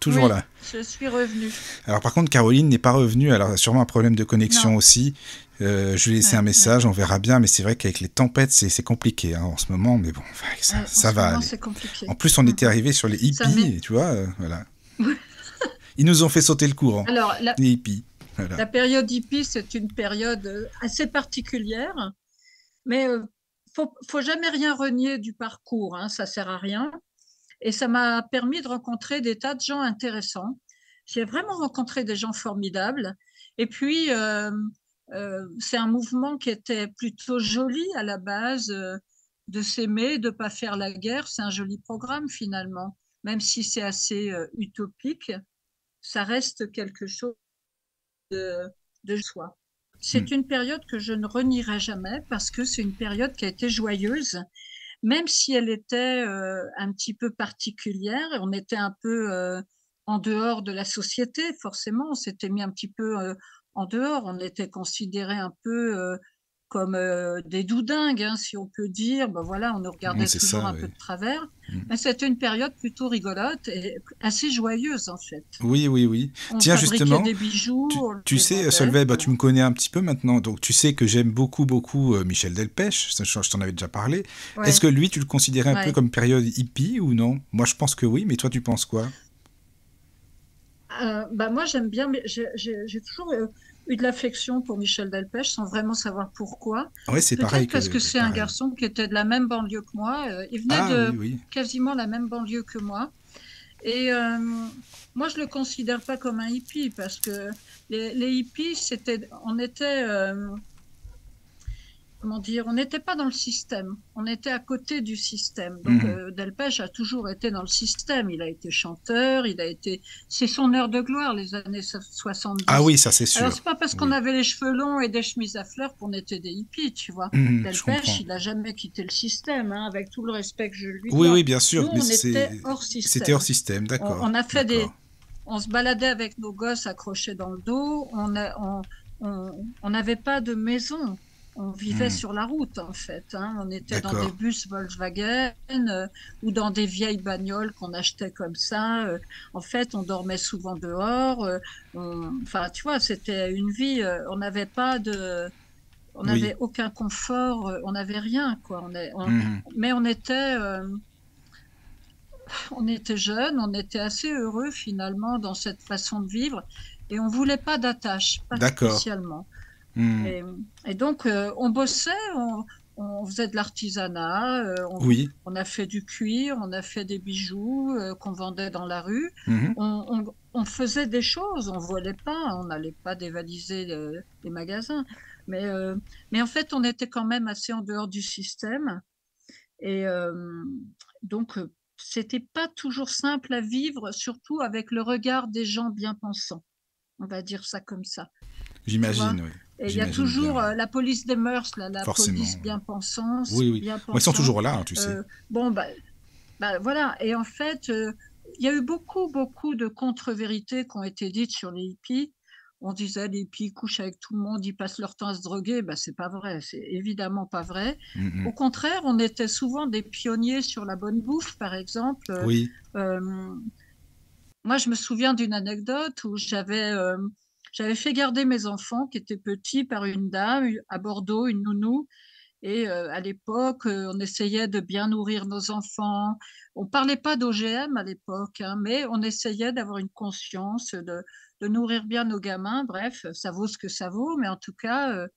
Toujours Oui, là. je suis revenue. Alors par contre, Caroline n'est pas revenue, alors sûrement un problème de connexion Non, aussi. Je lui ai laissé un ouais, ouais. message, on verra bien, mais c'est vrai qu'avec les tempêtes, c'est compliqué en ce moment, mais bon, En ça ce va moment, aller. c'est En compliqué. plus, on était arrivé sur les Ça m'est... hippies, tu vois, voilà. Ils nous ont fait sauter le courant, Alors, les hippies. Voilà. la période hippie, c'est une période assez particulière, mais faut jamais rien renier du parcours, hein, ça sert à rien. Et ça m'a permis de rencontrer des tas de gens intéressants. J'ai vraiment rencontré des gens formidables. Et puis, c'est un mouvement qui était plutôt joli à la base, de s'aimer, de pas faire la guerre. C'est un joli programme finalement, même si c'est assez utopique, ça reste quelque chose de soi. Hmm. C'est une période que je ne renierai jamais parce que c'est une période qui a été joyeuse, même si elle était un petit peu particulière. On était un peu en dehors de la société, forcément. On s'était mis un petit peu en dehors. On était considérés un peu comme des doudingues, hein, si on peut dire. Ben voilà, on nous Bon, regardait c'est toujours ça, un oui. peu de travers. Hmm. Mais c'était une période plutôt rigolote et assez joyeuse, en fait. Oui, oui, oui. On Tiens, fabriquait justement, des bijoux, on tu les sais, vendait, Solveig, bah, voilà. tu me connais un petit peu maintenant, donc tu sais que j'aime beaucoup, beaucoup Michel Delpech, je t'en avais déjà parlé. Est-ce Ouais, que lui, tu le considérais un peu ouais. comme période hippie ou non? Moi, je pense que oui, mais toi, tu penses quoi? Bah moi, j'aime bien, mais j'ai toujours eu de l'affection pour Michel Delpech sans vraiment savoir pourquoi. Ouais, c'est pareil Peut-être que parce que c'est un pareil. garçon qui était de la même banlieue que moi. Il venait Ah oui, de oui. quasiment la même banlieue que moi. Et moi, je le considère pas comme un hippie parce que les hippies, on était, comment dire, on n'était pas dans le système, on était à côté du système. Donc Mhm. Delpech a toujours été dans le système. Il a été chanteur, c'est son heure de gloire, les années Ah 70. oui, ça c'est Alors sûr. c'est pas parce qu'on Oui. avait les cheveux longs et des chemises à fleurs qu'on était des hippies, tu vois. Mhm, je Delpech, comprends. il a jamais quitté le système, hein, avec tout le respect que je lui Oui, oui, dois. bien Nous, sûr, mais on était hors c'était hors système. système, d'accord, On a fait d'accord. on se baladait avec nos gosses accrochés dans le dos. On n'avait pas de maison. On vivait Mhm. sur la route, en fait, hein. On était dans des D'accord. bus Volkswagen ou dans des vieilles bagnoles qu'on achetait comme ça. En fait, on dormait souvent dehors. Enfin, tu vois, c'était une vie. On Oui. n'avait aucun confort. On n'avait rien, quoi. Mhm. Mais on était jeunes, on était assez heureux finalement dans cette façon de vivre et on voulait pas d'attache, pas D'accord. spécialement. Mhm. Et, et donc on bossait, on faisait de l'artisanat, Oui. on a fait du cuir, on a fait des bijoux qu'on vendait dans la rue. Mhm. On faisait des choses, on volait pas, on n'allait pas dévaliser les magasins, mais, euh, mais en fait on était quand même assez en dehors du système. Et donc, c'était pas toujours simple à vivre, surtout avec le regard des gens bien pensants. On va dire ça comme ça. J'imagine, oui. Et il y a J'imagine bien, toujours oui. la police des mœurs, là, la Forcément, police oui. bien pensante, Oui, oui. bien Bon, ils sont pensante. toujours là, hein, tu sais. Bon, voilà. Et en fait, il y a eu beaucoup, beaucoup de contre-vérités qui ont été dites sur les hippies. On disait les hippies couchent avec tout le monde, ils passent leur temps à se droguer. C'est pas vrai, c'est évidemment pas vrai. Mm, Au contraire, on était souvent des pionniers sur la bonne bouffe, par exemple. Oui. Euh, Moi, je me souviens d'une anecdote où j'avais fait garder mes enfants qui étaient petits par une dame à Bordeaux, une nounou. Et à l'époque, on essayait de bien nourrir nos enfants. On parlait pas d'OGM à l'époque, hein, mais on essayait d'avoir une conscience, de nourrir bien nos gamins. Bref, ça vaut ce que ça vaut, mais en tout cas,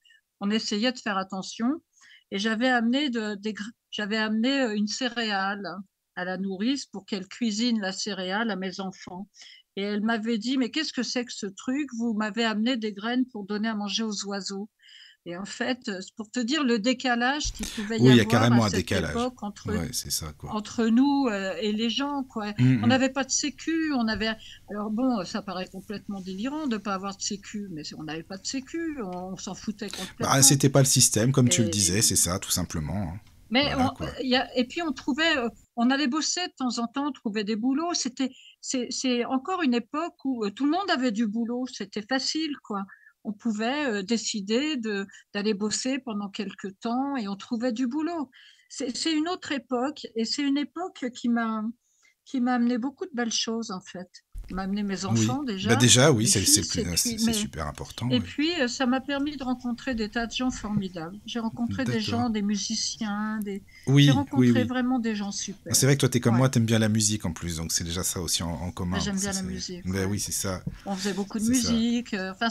on essayait de faire attention. Et j'avais amené une céréale à la nourrice pour qu'elle cuisine la céréale à mes enfants. Et elle m'avait dit, mais qu'est-ce que c'est que ce truc? Vous m'avez amené des graines pour donner à manger aux oiseaux. Et en fait, c'est pour te dire le décalage qu'il pouvait y Oui, il y a avoir à carrément un cette décalage. époque entre, Ouais, c'est ça, quoi. entre nous et les gens, quoi. Mm, On mm. n'avait pas de sécu, on avait... Alors bon, ça paraît complètement délirant de ne pas avoir de sécu, mais on n'avait pas de sécu, on s'en foutait Bah, complètement. c'était pas le système, comme tu le Et... disais, c'est ça, tout simplement, hein. Mais Voilà, quoi. et puis on trouvait, on allait bosser de temps en temps, on trouvait des boulots. C'est encore une époque où tout le monde avait du boulot, c'était facile, quoi. On pouvait décider d'aller bosser pendant quelques temps et on trouvait du boulot. C'est une autre époque et c'est une époque qui m'a amené beaucoup de belles choses, en fait. Il m'a amené mes Oui. enfants Bah déjà, déjà, oui, mes fils, et puis c'est super important, et oui. puis, ça m'a permis de rencontrer des tas de gens formidables. J'ai rencontré des D'accord. gens, des musiciens, j'ai Oui, oui, rencontré oui. vraiment des gens super. C'est vrai que toi, t'es comme Ouais, moi, t'aimes bien la musique en plus, donc c'est déjà ça aussi en commun. j'aime Ça, bien la c'est... musique, Ben ouais. oui, c'est ça, On faisait beaucoup de c'est ça. musique. Enfin,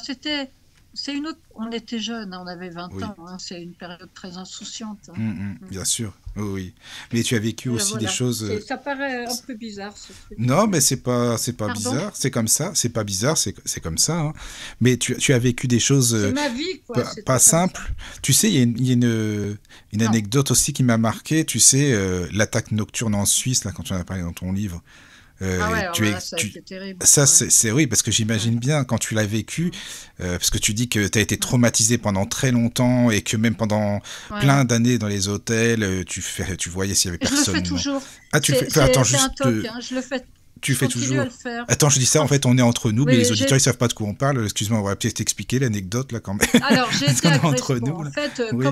c'est une autre. On était jeunes, hein, on avait 20 Oui. ans. Hein, c'est une période très insouciante. Hein. Mm, bien sûr, oui, oui. Mais tu as vécu Et aussi des voilà. choses. Ça paraît un peu bizarre ce truc. Non, mais c'est pas Pardon? bizarre, c'est comme ça, c'est pas bizarre, c'est comme ça, hein. Mais tu as vécu des choses C'est ma vie, quoi. pas C'était comme ça. simples. Tu sais, il y a une Non. anecdote aussi qui m'a marqué, tu sais, l'attaque nocturne en Suisse, là, quand tu en as parlé dans ton livre. Ah ouais, alors Tu es, là, ça a été terrible. ça, Ouais. c'est oui, parce que Ouais. j'imagine bien quand tu l'as vécu, parce que tu dis que tu as été Ouais. traumatisé pendant très longtemps et que même pendant Ouais. plein d'années dans les hôtels, tu voyais s'il y avait Je le fais personne ou non. toujours. Ah, tu le fais, attends, C'est un juste, toc, hein. Je le fais. tu Je fais continue à toujours. le faire. Attends, je dis ça, en Quand- fait, on est entre nous, mais les Oui, auditeurs, ils savent pas de quoi on parle. Excuse-moi, on va peut-être t'expliquer l'anecdote, là, quand même. alors j'ai Parce été qu'on est entre agressée. Bon, nous, en là. fait, Oui.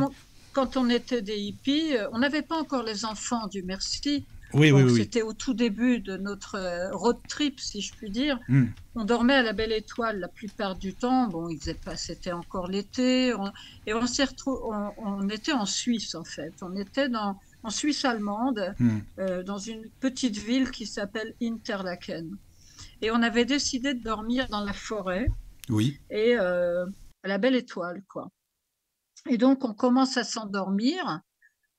quand on était des hippies, on n'avait pas encore les enfants, Dieu merci. Oui, oui, Bon, oui. c'était au tout début de notre road trip, si je puis dire. Hmm. On dormait à la Belle Étoile la plupart du temps. Bon, il faisait pas, c'était encore l'été. Et on s'est on était en Suisse, en fait. On était en Suisse allemande, Hmm. dans une petite ville qui s'appelle Interlaken. Et on avait décidé de dormir dans la forêt Oui. et à la Belle Étoile, quoi. Et donc, on commence à s'endormir.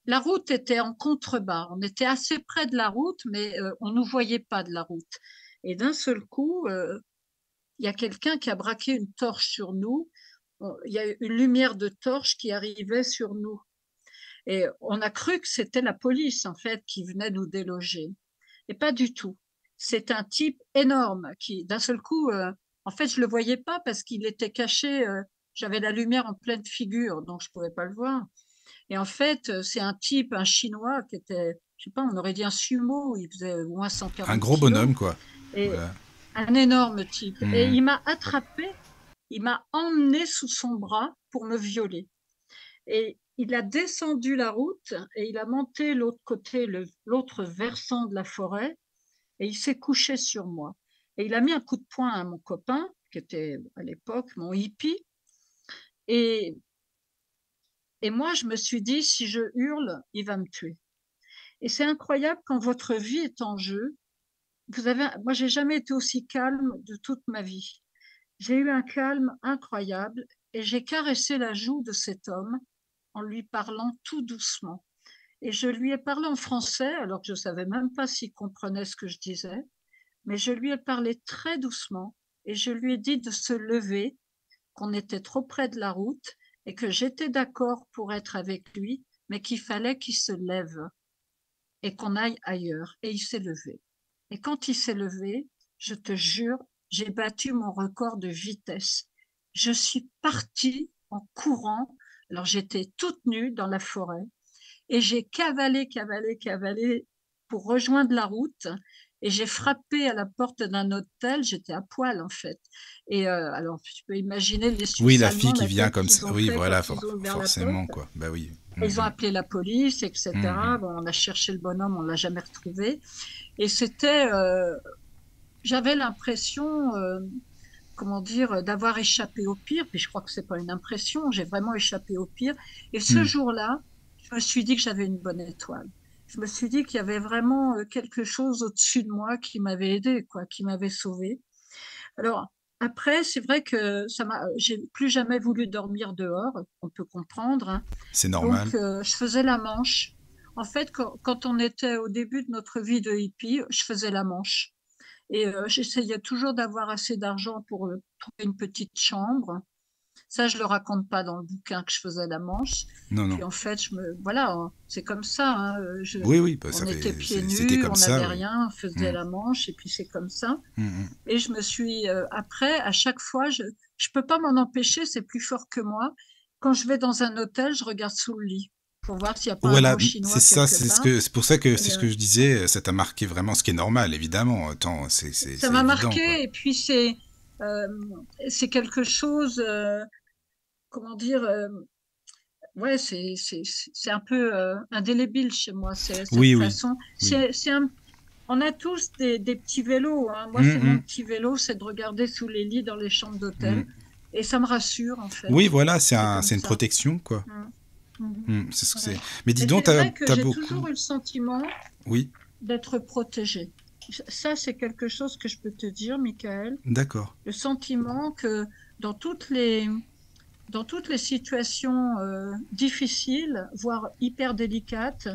La route était en contrebas. On était assez près de la route, mais on ne nous voyait pas de la route. Et d'un seul coup, il y a quelqu'un qui a braqué une torche sur nous. Il y a une lumière de torche qui arrivait sur nous. Et on a cru que c'était la police, en fait, qui venait nous déloger. Et pas du tout. C'est un type énorme qui, d'un seul coup, en fait, je le voyais pas parce qu'il était caché. J'avais la lumière en pleine figure, donc je pouvais pas le voir. Et en fait, c'est un type, un Chinois qui était, je sais pas, on aurait dit un sumo, il faisait au moins Un 140 gros kilos, bonhomme, quoi. et Voilà. un énorme type. Et Hmm. il m'a attrapé, il m'a emmené sous son bras pour me violer. Et il a descendu la route et il a monté l'autre côté, l'autre versant de la forêt, et il s'est couché sur moi. Et il a mis un coup de poing à mon copain, qui était à l'époque mon hippie, et, et moi je me suis dit, si je hurle, il va me tuer. Et c'est incroyable quand votre vie est en jeu. Moi, j'ai jamais été aussi calme de toute ma vie. J'ai eu un calme incroyable et j'ai caressé la joue de cet homme en lui parlant tout doucement. Et je lui ai parlé en français, alors que je savais même pas s'il comprenait ce que je disais, mais je lui ai parlé très doucement et je lui ai dit de se lever, qu'on était trop près de la route et que j'étais d'accord pour être avec lui, mais qu'il fallait qu'il se lève et qu'on aille ailleurs. Et il s'est levé. Et quand il s'est levé, je te jure, j'ai battu mon record de vitesse. je suis partie en courant. Alors, j'étais toute nue dans la forêt et j'ai cavalé pour rejoindre la route. Et j'ai frappé à la porte d'un hôtel. J'étais à poil, en fait. Et alors, tu peux imaginer les Oui, Suisses la fille allemands, qui la vient tête comme qu'ils ça. ont Oui, fait voilà, quand ils ont ouvert la forcément, porte. quoi. Bah oui. Ils ont appelé la police, etc. Mhm. Bon, on a cherché le bonhomme, on l'a jamais retrouvé. Et j'avais l'impression, comment dire, d'avoir échappé au pire. Puis je crois que c'est pas une impression, j'ai vraiment échappé au pire. Et ce Mhm. jour-là, je me suis dit que j'avais une bonne étoile. Je me suis dit qu'il y avait vraiment quelque chose au-dessus de moi qui m'avait aidé, quoi, qui m'avait sauvé. Alors, après, c'est vrai que j'ai plus jamais voulu dormir dehors, on peut comprendre, hein. C'est normal. Donc, je faisais la manche. En fait, quand on était au début de notre vie de hippie, je faisais la manche. Et j'essayais toujours d'avoir assez d'argent pour trouver une petite chambre. Ça, je le raconte pas dans le bouquin que je faisais la manche. Non, non. Puis en fait, voilà, hein, c'est comme ça, hein, Oui, oui, bah, on était pieds c'était nus, comme on ça, n'avait oui. rien, on faisait Mhm. la manche, et puis c'est comme ça. Mhm. Et je me suis, après, à chaque fois, je peux pas m'en empêcher, c'est plus fort que moi. Quand je vais dans un hôtel, je regarde sous le lit pour voir s'il n'y a pas un Voilà, gros c'est chinois ça, quelque part. c'est pour ça que c'est Et, ce que je disais, ça t'a marqué vraiment, ce qui est normal, évidemment. Attends, ça c'est m'a évident, quoi. marqué, et puis euh, c'est quelque chose, comment dire, ouais, c'est un peu indélébile chez moi, cette Oui, oui, façon. oui. On a tous des petits vélos, hein. Moi, c'est mon Mhm. petit vélo, c'est de regarder sous les lits dans les chambres d'hôtel. Mhm. Et ça me rassure, en fait. Oui, voilà, C'est comme c'est une ça. protection, quoi. Mm. Mhm. C'est ce que c'est. Ouais. Mais dis Mais donc, c'est vrai que t'as j'ai beaucoup. toujours eu le sentiment Oui, d'être protégée. Ça, c'est quelque chose que je peux te dire, Michael. d'accord. Le sentiment que dans toutes les, dans toutes les situations difficiles, voire hyper délicates,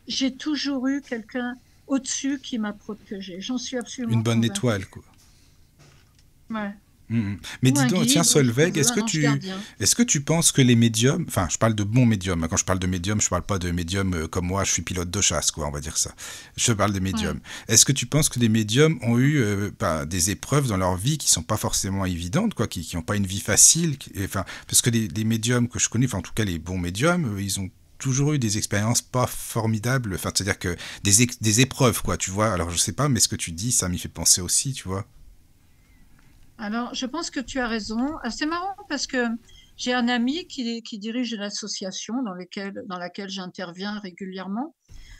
j'ai toujours eu quelqu'un au-dessus qui m'a protégée. J'en suis Une absolument bonne convaincue. étoile, quoi. Ouais. Mais Ou dis un donc, tiens, guide, ou ce qu'on Solveig, veut, un ange gardien. est-ce que tu penses que les médiums, enfin, je parle de bons médiums, hein. Quand je parle de médiums, je parle pas de médiums comme moi, je suis pilote de chasse, quoi, on va dire ça. Je parle de Ouais. médiums. Est-ce que tu penses que les médiums ont eu des épreuves dans leur vie qui sont pas forcément évidentes, quoi, qui ont pas une vie facile, enfin, parce que les médiums que je connais, enfin, en tout cas, les bons médiums, ils ont toujours eu des expériences pas formidables, enfin, c'est-à-dire que des épreuves, quoi, tu vois. Alors, je sais pas, mais ce que tu dis, ça m'y fait penser aussi, tu vois. Alors, je pense que tu as raison. Ah, c'est marrant parce que j'ai un ami qui dirige une association dans laquelle j'interviens régulièrement.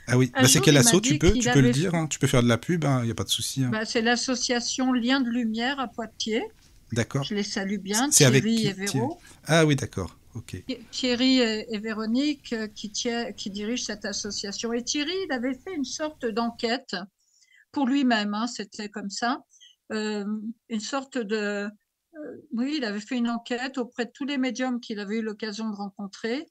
Ah oui, Un bah c'est jour, quel il m'a assaut, dit tu qu'il peux le avait, dire, hein, tu peux faire de la pub, il n'y a pas de souci. Hein. bah, c'est l'association Liens de Lumière à Poitiers. D'accord. Je les salue bien, C'est avec Thierry et qui Véro. Ah oui, d'accord, ok. Thierry et Véronique qui dirigent cette association. Et Thierry, il avait fait une sorte d'enquête pour lui-même, hein, c'était comme ça. Euh, une sorte de... oui, il avait fait une enquête auprès de tous les médiums qu'il avait eu l'occasion de rencontrer.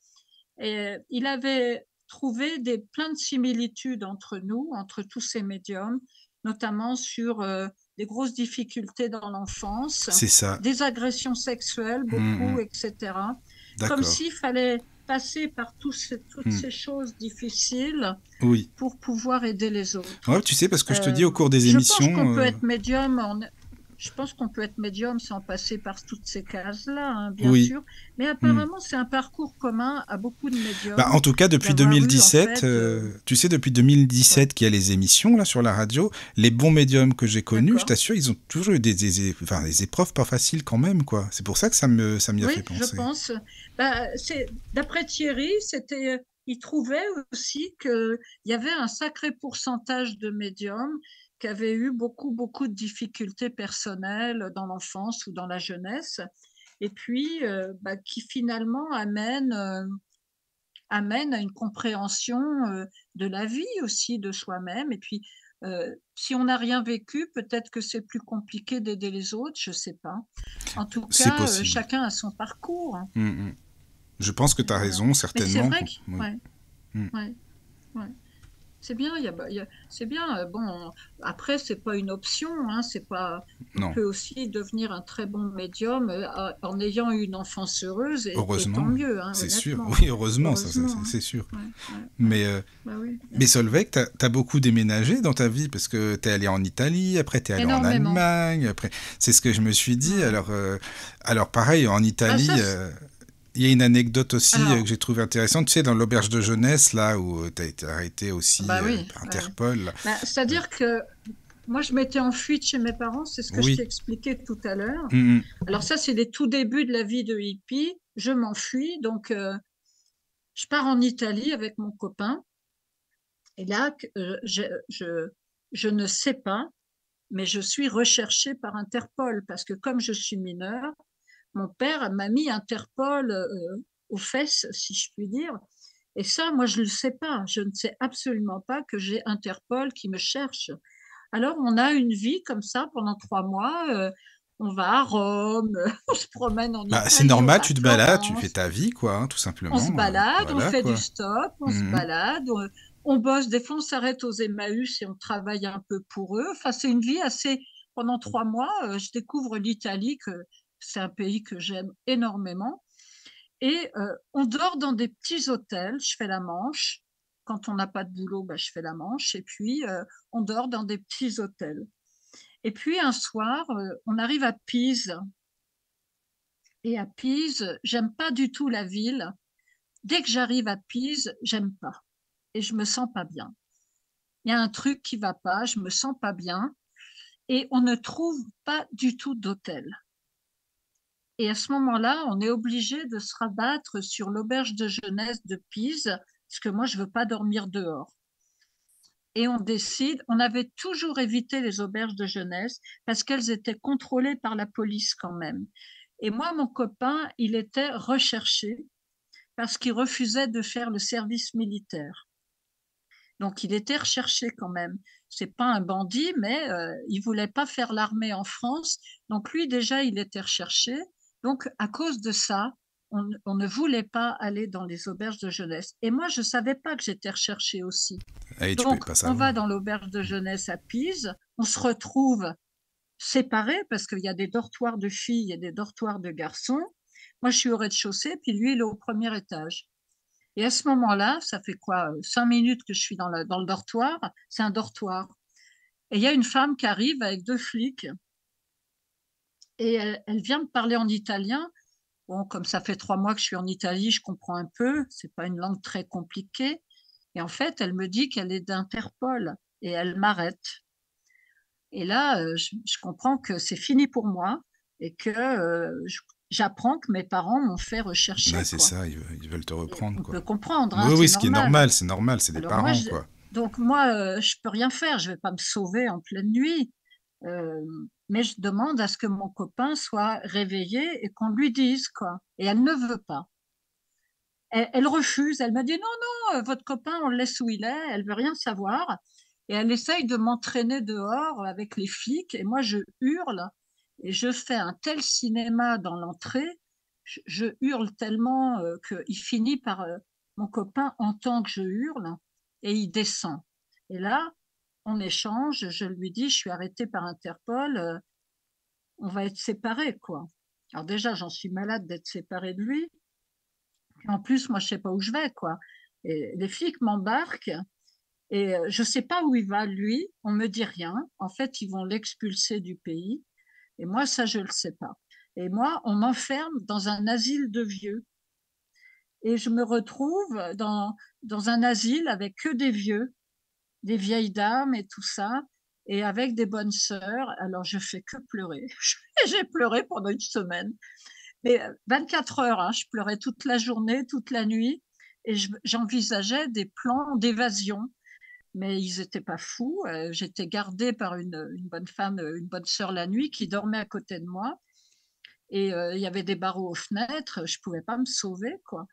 Et il avait trouvé plein de similitudes entre nous, entre tous ces médiums, notamment sur des grosses difficultés dans l'enfance, C'est ça. des agressions sexuelles, beaucoup, etc. Comme D'accord. s'il fallait passer par toutes Mm. ces choses difficiles Oui. pour pouvoir aider les autres. Ouais, tu sais, parce que je te dis au cours des Je pense émissions... qu'on peut être médium je pense qu'on peut être médium sans passer par toutes ces cases-là, hein, bien Oui. sûr. Mais Mm. apparemment, c'est un parcours commun à beaucoup de Bah, médiums en tout cas, depuis d'avoir eu, en 2017, fait, tu sais, depuis ouais, 2017 qu'il y a les émissions là sur la radio, les bons médiums que j'ai connus, je d'accord. t'assure, ils ont toujours eu enfin, des épreuves pas faciles quand même, quoi. C'est pour ça que ça m'y a Oui, fait je penser. pense. Bah, d'après Thierry, il trouvait aussi qu'il y avait un sacré pourcentage de médiums qui avaient eu beaucoup, beaucoup de difficultés personnelles dans l'enfance ou dans la jeunesse, et puis bah, qui finalement amènent à une compréhension de la vie aussi, de soi-même. Et puis, si on n'a rien vécu, peut-être que c'est plus compliqué d'aider les autres, je ne sais pas. En tout C'est cas, possible. chacun a son parcours. Mm. Je pense que tu as Voilà. raison, Mais c'est certainement. vrai que, Oui. ouais, Mm. ouais, ouais. C'est bien, c'est bien. Bon, après, c'est pas une option, hein, c'est pas. On Non, peut aussi devenir un très bon médium en ayant eu une enfance heureuse et tant heureusement, mieux, hein, c'est sûr. honnêtement, Oui, hein. heureusement, ça, Heureusement, hein. c'est sûr. Ouais, ouais, ouais. Mais, Bah oui, mais Solveig, t'as beaucoup déménagé dans ta vie parce que t'es allé en Italie, après t'es allé en énormément. Allemagne, après c'est ce que je me suis dit. Ouais. Alors pareil en Bah Italie, ça, il y a une anecdote aussi que alors, j'ai trouvée intéressante. Tu sais, dans l'auberge de jeunesse là où t'as été arrêté aussi bah oui, par ouais. Interpol. Là. Bah, Euh, c'est-à-dire que moi, je m'étais enfuie de chez mes parents, c'est ce que je t'ai oui. expliqué tout à l'heure. Mm, Alors ça, c'est les tout débuts de la vie de hippie. Je m'enfuis, donc je pars en Italie avec mon copain. Et là, je ne sais pas, mais je suis recherchée par Interpol parce que comme je suis mineure, mon père m'a mis Interpol aux fesses, si je puis dire. Et ça, moi, je ne le sais pas. Je ne sais absolument pas que j'ai Interpol qui me cherche. Alors, on a une vie comme ça pendant 3 mois. On va à Rome, on se promène en Bah, c'est Italie, on normal, va à tu te balades, tu fais Florence, ta vie, quoi, hein, tout on se simplement. balade, on Voilà, fait du quoi. stop, on se Mhm. balade, on bosse. Des fois, on s'arrête aux Emmaüs et on travaille un peu pour eux. Enfin, c'est une vie assez. Pendant 3 mois, je découvre l'Italie, que c'est un pays que j'aime énormément. Et on dort dans des petits hôtels. Je fais la manche. Quand on n'a pas de boulot, bah, je fais la manche. Et puis, on dort dans des petits hôtels. Et puis, un soir, on arrive à Pise. Et à Pise, j'aime pas du tout la ville. Dès que j'arrive à Pise, j'aime pas. Et je me sens pas bien. Il y a un truc qui va pas, je me sens pas bien. Et on ne trouve pas du tout d'hôtel. Et à ce moment-là, on est obligé de se rabattre sur l'auberge de jeunesse de Pise, parce que moi, je veux pas dormir dehors. Et on décide, on avait toujours évité les auberges de jeunesse parce qu'elles étaient contrôlées par la police quand même. Et moi, mon copain, il était recherché parce qu'il refusait de faire le service militaire. Donc, il était recherché quand même. C'est pas un bandit, mais il voulait pas faire l'armée en France. Donc, lui, déjà, il était recherché. Donc, à cause de ça, on ne voulait pas aller dans les auberges de jeunesse. Et moi, je savais pas que j'étais recherchée aussi. Et tu pouvais Donc, pas on va savoir. dans l'auberge de jeunesse à Pise. On se retrouve séparés parce qu'il y a des dortoirs de filles et des dortoirs de garçons. Moi, je suis au rez-de-chaussée, puis lui, il est au premier étage. Et à ce moment-là, ça fait quoi, 5 minutes que je suis dans le dortoir, c'est un dortoir. Et il y a une femme qui arrive avec 2 flics et elle vient me parler en italien. Bon, comme ça fait 3 mois que je suis en Italie, je comprends un peu, c'est pas une langue très compliquée. Et en fait, elle me dit qu'elle est d'Interpol et elle m'arrête. Et là, je comprends que c'est fini pour moi et que j'apprends que mes parents m'ont fait Ouais, rechercher, c'est quoi. ça, ils veulent te Et reprendre, on quoi. peut comprendre, hein, Oui, c'est oui, ce qui est normal. normal, c'est des Alors moi, parents, quoi. donc moi, je peux rien faire, je vais pas me sauver en pleine nuit, euh, mais je demande à ce que mon copain soit réveillé et qu'on lui dise quoi. Et elle ne veut pas. Elle refuse. Elle m'a dit non, non, votre copain, on le laisse où il est. Elle veut rien savoir. Et elle essaye de m'entraîner dehors avec les flics. Et moi, je hurle et je fais un tel cinéma dans l'entrée. Je hurle tellement qu'il finit par mon copain entend que je hurle et il descend. Et là, on échange. Je lui dis, je suis arrêtée par Interpol. On va être séparés, quoi. Alors déjà, j'en suis malade d'être séparée de lui. En plus, moi, je sais pas où je vais, quoi. Et les flics m'embarquent et je sais pas où il va, lui. On me dit rien. En fait, ils vont l'expulser du pays. Et moi, ça, je le sais pas. Et moi, on m'enferme dans un asile de vieux. Et je me retrouve dans un asile avec que des vieux, des vieilles dames et tout ça, et avec des bonnes sœurs. Alors, je fais que pleurer. J'ai pleuré pendant une semaine. Mais 24 heures, hein, je pleurais toute la journée, toute la nuit, et j'envisageais des plans d'évasion. Mais ils n'étaient pas fous. J'étais gardée par une bonne femme, une bonne sœur la nuit, qui dormait à côté de moi. Et il y avait des barreaux aux fenêtres, je ne pouvais pas me sauver, quoi.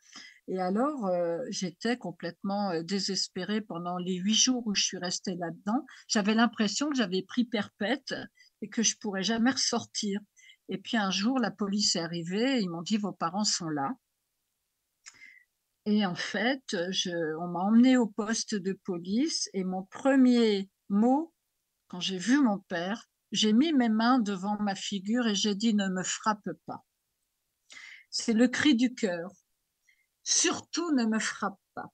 Et alors, j'étais complètement désespérée pendant les 8 jours où je suis restée là-dedans. J'avais l'impression que j'avais pris perpète et que je ne pourrais jamais ressortir. Et puis un jour, la police est arrivée, ils m'ont dit, vos parents sont là. Et en fait, on m'a emmenée au poste de police et mon premier mot, quand j'ai vu mon père, j'ai mis mes mains devant ma figure et j'ai dit: «Ne me frappe pas». C'est le cri du cœur. Surtout ne me frappe pas.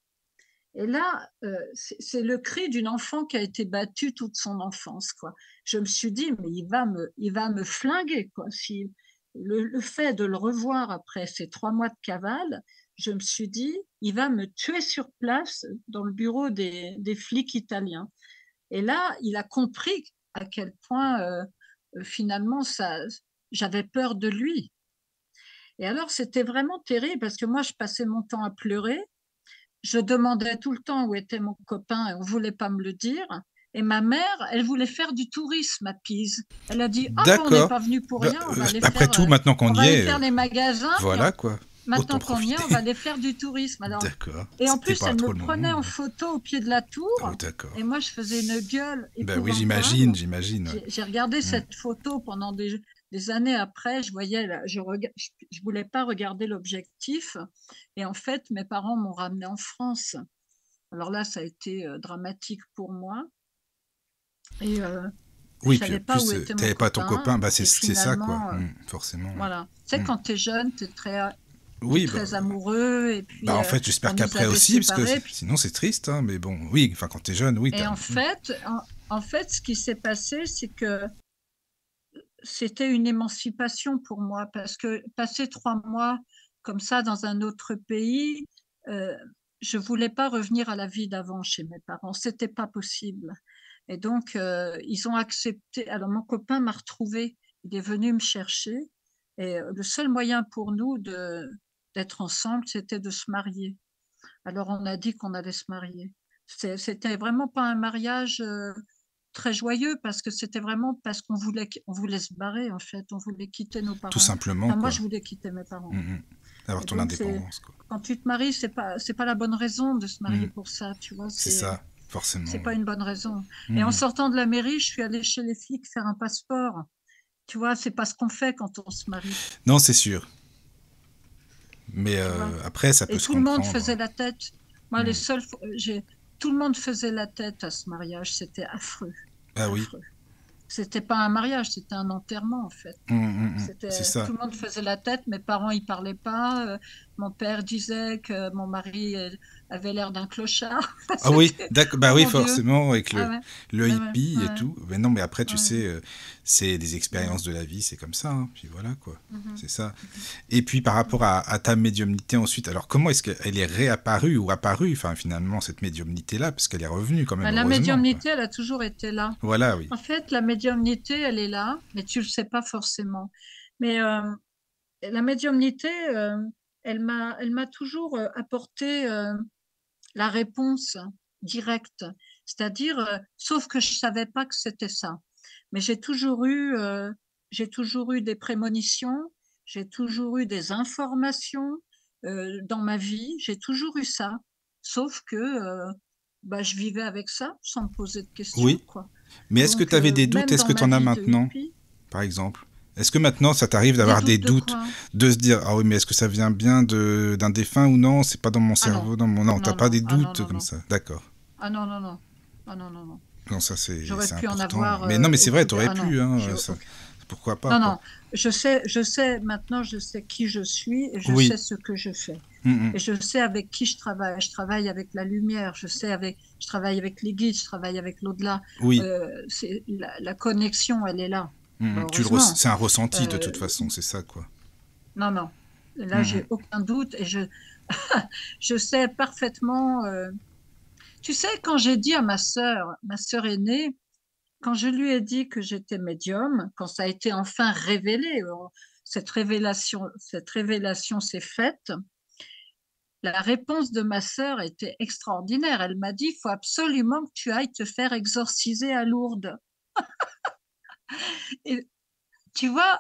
Et là, c'est le cri d'une enfant qui a été battue toute son enfance, quoi. Je me suis dit: «Mais il va me flinguer, quoi». Si le fait de le revoir après ces 3 mois de cavale, je me suis dit: «Il va me tuer sur place dans le bureau des flics italiens». Et là, il a compris à quel point, finalement ça j'avais peur de lui. Et alors c'était vraiment terrible parce que moi je passais mon temps à pleurer. Je demandais tout le temps où était mon copain et on voulait pas me le dire. Et ma mère, elle voulait faire du tourisme à Pise. Elle a dit: «Ah, ben, on n'est D'accord. pas venu pour Bah, rien, on va aller après faire, tout, maintenant qu'on on va y aller est, faire les magasins et voilà quoi. Autant maintenant qu'on y est, profiter. on va aller faire du tourisme». Alors, D'accord. et en C'était plus, pas elle me trop le prenait moment. en photo au pied de la tour Oh, d'accord. et moi, je faisais une gueule Bah oui, épouvantable. j'imagine. Ouais. J'ai regardé Mm. cette photo pendant des années après. Je voyais, je voulais pas regarder l'objectif. Et en fait, mes parents m'ont ramenée en France. Alors là, ça a été dramatique pour moi. Et je Oui, puis en savais pas où plus, était mon t'avais pas ton copain. copain, bah Et c'est ça quoi. finalement, Forcément. Ouais. voilà. Tu sais, Mm. quand tu es jeune, tu es Oui, bah, très amoureux. Et bah puis, en fait, j'espère on nous qu'après avait aussi, parce que séparés. sinon c'est triste, hein, mais bon, oui, enfin quand t'es jeune, oui, Et t'as. en fait, ce qui s'est passé, c'est que c'était une émancipation pour moi parce que passer 3 mois comme ça dans un autre pays, euh, je voulais pas revenir à la vie d'avant chez mes parents. C'était pas possible. Et donc, ils ont accepté. Alors, mon copain m'a retrouvée. Il est venu me chercher. Et le seul moyen pour nous d'être ensemble, c'était de se marier. Alors, on a dit qu'on allait se marier. C'était vraiment pas un mariage très joyeux parce que c'était vraiment parce on voulait se barrer, en fait. On voulait quitter nos Tout parents. simplement Enfin, moi, quoi. je voulais quitter mes parents. Mm, mm. Avoir Et ton donc, indépendance quoi. quand tu te maries, c'est pas la bonne raison de se marier Mm. pour ça, tu vois. C'est ça, forcément. C'est pas Ouais. une bonne raison. Et en Mm. sortant de la mairie, je suis allée chez les flics faire un passeport. Tu vois, c'est pas ce qu'on fait quand on se marie, Non, c'est sûr. Mais tu vois. après, ça peut Et se tout le monde comprendre. faisait la tête. Moi, Mm. tout le monde faisait la tête à ce mariage. C'était affreux, Ah oui. affreux. C'était pas un mariage, c'était un enterrement, en fait. C'est C'était, ça. tout le monde faisait la tête, mes parents ils parlaient pas, mon père disait que mon mari avait l'air d'un clochard. Ah oui, C'était, d'accord. Bah oh oui, mon Dieu. forcément, avec Ah ouais, le ouais, hippie et ouais, tout. Mais non, mais après, tu ouais, sais, c'est des ouais. expériences de la vie, c'est comme ça. Hein. Puis voilà, quoi. Mhm, C'est ça. mhm, Et puis par rapport mhm. à ta médiumnité ensuite, alors comment est-ce qu'elle est réapparue ou apparue, enfin finalement, cette médiumnité-là, parce qu'elle est revenue quand même, Ben, la heureusement, quoi. médiumnité, elle a toujours été là. Voilà, oui. En fait, la médiumnité, elle est là, mais tu le sais pas forcément. Mais la médiumnité, elle m'a toujours apporté la réponse directe. C'est-à-dire, sauf que je savais pas que c'était ça. Mais j'ai toujours eu des prémonitions, j'ai toujours eu des informations dans ma vie, j'ai toujours eu ça. Sauf que bah, je vivais avec ça sans me poser de questions, Oui. quoi. Mais est-ce que Donc, tu avais des doutes? même Est-ce dans que tu ma en as vie de maintenant, hippie, par exemple? Est-ce que maintenant, ça t'arrive des d'avoir des doutes de doutes, quoi? de se dire, ah oui, mais est-ce que ça vient bien d'un défunt ou non? C'est pas dans mon Ah non, cerveau, dans mon... Non, t'as non, pas non, des ah non, doutes non, comme non, ça. D'accord. ah non, non, non, ah non, non, non. Non, ça J'aurais c'est pu en important. avoir Mais non, mais c'est vrai, t'aurais ah non, pu, hein, ça... Pourquoi pas, non, quoi. non, je sais, maintenant, je sais qui je suis et je sais Oui. ce que je fais. Mm, Et je sais avec qui je travaille. Je travaille avec la lumière, je travaille avec les guides, je travaille avec l'au-delà. oui. La connexion, elle est là. Bah, heureusement. C'est un ressenti de Euh, toute façon, c'est ça, quoi. non, non. Mm, Là, j'ai mm. aucun doute et je sais parfaitement. Tu sais, quand j'ai dit à ma sœur aînée, quand je lui ai dit que j'étais médium, quand ça a été enfin révélé, cette révélation s'est faite, la réponse de ma sœur était extraordinaire. Elle m'a dit, il faut absolument que tu ailles te faire exorciser à Lourdes. Et, tu vois,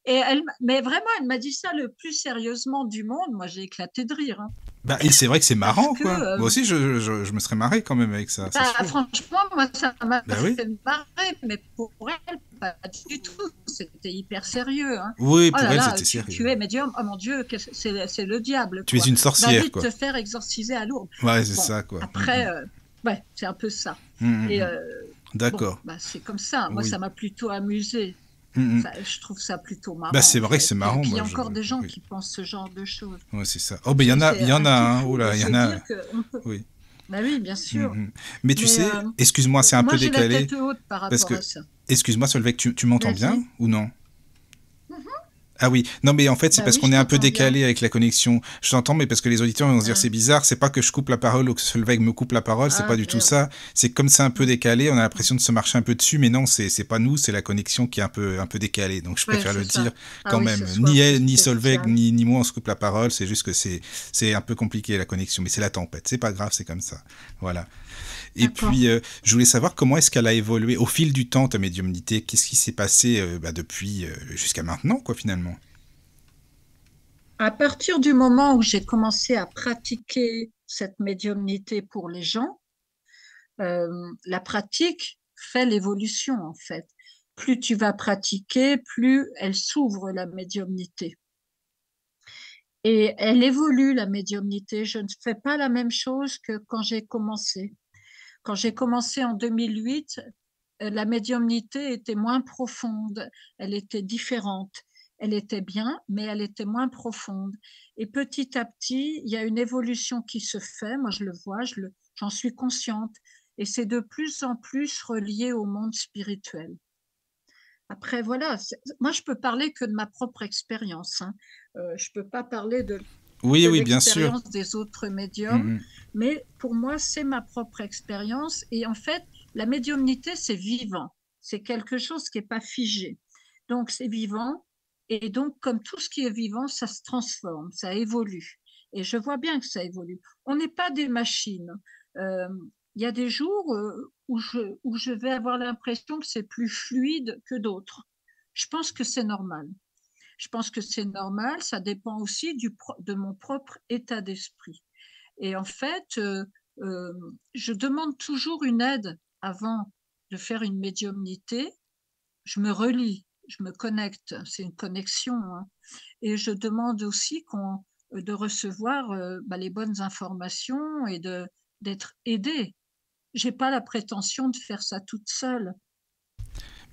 mais vraiment, elle m'a dit ça le plus sérieusement du monde. Moi, j'ai éclaté de rire. Hein. Bah, et c'est vrai que c'est parce marrant, que, quoi. Moi aussi, je me serais marré quand même avec ça, c'est bah, sûr. franchement, moi, ça m'a Bah oui. fait marrer, mais pour elle, pas du tout. C'était hyper sérieux, hein. Oui, Oh pour là elle, là, c'était sérieux. tu es médium, oh mon Dieu, c'est le diable, Tu es quoi. une Va sorcière, vite quoi. te faire exorciser à Lourdes. Ouais, c'est Bon, ça, quoi. après, ouais, c'est un peu ça. Et bon, D'accord. bah, c'est comme ça. Moi, ça Oui. m'a plutôt amusé. Mm, mm. Ça, je trouve ça plutôt Bah, marrant, c'est en vrai que c'est fait. Et marrant, puis, il y moi, a encore des gens oui. qui pensent ce genre de choses. Ouais, c'est ça. Oh, ben, il C'est y en un a, truc hein. Oh fou de là, il y se en a. dire qu'on peut. Oui. Bah oui, bien Mm, sûr. mm. Mais tu Mais sais, excuse-moi, c'est un moi, peu j'ai la décalé, tête haute par parce rapport que, à ça. excuse-moi, Solveig, tu m'entends bien Vas-y. ou non? Ah oui, non mais en fait c'est Bah parce oui, qu'on je est un peu t'entends bien. décalé avec la connexion. Je t'entends mais parce que les auditeurs vont se dire Ah, c'est bizarre, c'est pas que je coupe la parole ou que Solveig me coupe la parole, c'est pas ah, du tout merde. ça. C'est comme c'est un peu Mm, décalé, on a mm. l'impression de se marcher un peu dessus, mais non, c'est pas nous, c'est la connexion qui est un peu décalée. Donc je Ouais, préfère c'est le dire ça. Ah quand oui, même. ce soir, Ni c'est elle, ni Solveig, spécial. ni moi on se coupe la parole, c'est juste que c'est un peu compliqué la connexion, mais c'est la tempête. C'est pas grave, c'est comme ça. Voilà. Et D'accord. puis je voulais savoir comment est-ce qu'elle a évolué au fil du temps ta médiumnité. Qu'est-ce qui s'est passé depuis jusqu'à maintenant quoi finalement. À partir du moment où j'ai commencé à pratiquer cette médiumnité pour les gens, la pratique fait l'évolution, en fait. Plus tu vas pratiquer, plus elle s'ouvre, la médiumnité. Et elle évolue, la médiumnité. Je ne fais pas la même chose que quand j'ai commencé. Quand j'ai commencé en 2008, la médiumnité était moins profonde, elle était différente. Elle était bien, mais elle était moins profonde. Et petit à petit, il y a une évolution qui se fait. Moi, je le vois, j'en suis consciente. Et c'est de plus en plus relié au monde spirituel. Après, voilà, moi, je peux parler que de ma propre expérience, hein. Je peux pas parler Oui, de oui, bien sûr. l'expérience des autres médiums, Mm, mm. mais pour moi, c'est ma propre expérience. Et en fait, la médiumnité, c'est vivant. C'est quelque chose qui n'est pas figé. Donc, c'est vivant. Et donc, comme tout ce qui est vivant, ça se transforme, ça évolue. Et je vois bien que ça évolue. On n'est pas des machines. Euh, Il y a des jours où je vais avoir l'impression que c'est plus fluide que d'autres. Je pense que c'est normal. Je pense que c'est normal, ça dépend aussi de mon propre état d'esprit. Et en fait, euh, je demande toujours une aide avant de faire une médiumnité. Je me relie, je me connecte, c'est une connexion, hein. Et je demande aussi de recevoir les bonnes informations et d'être aidée. J'ai pas la prétention de faire ça toute seule.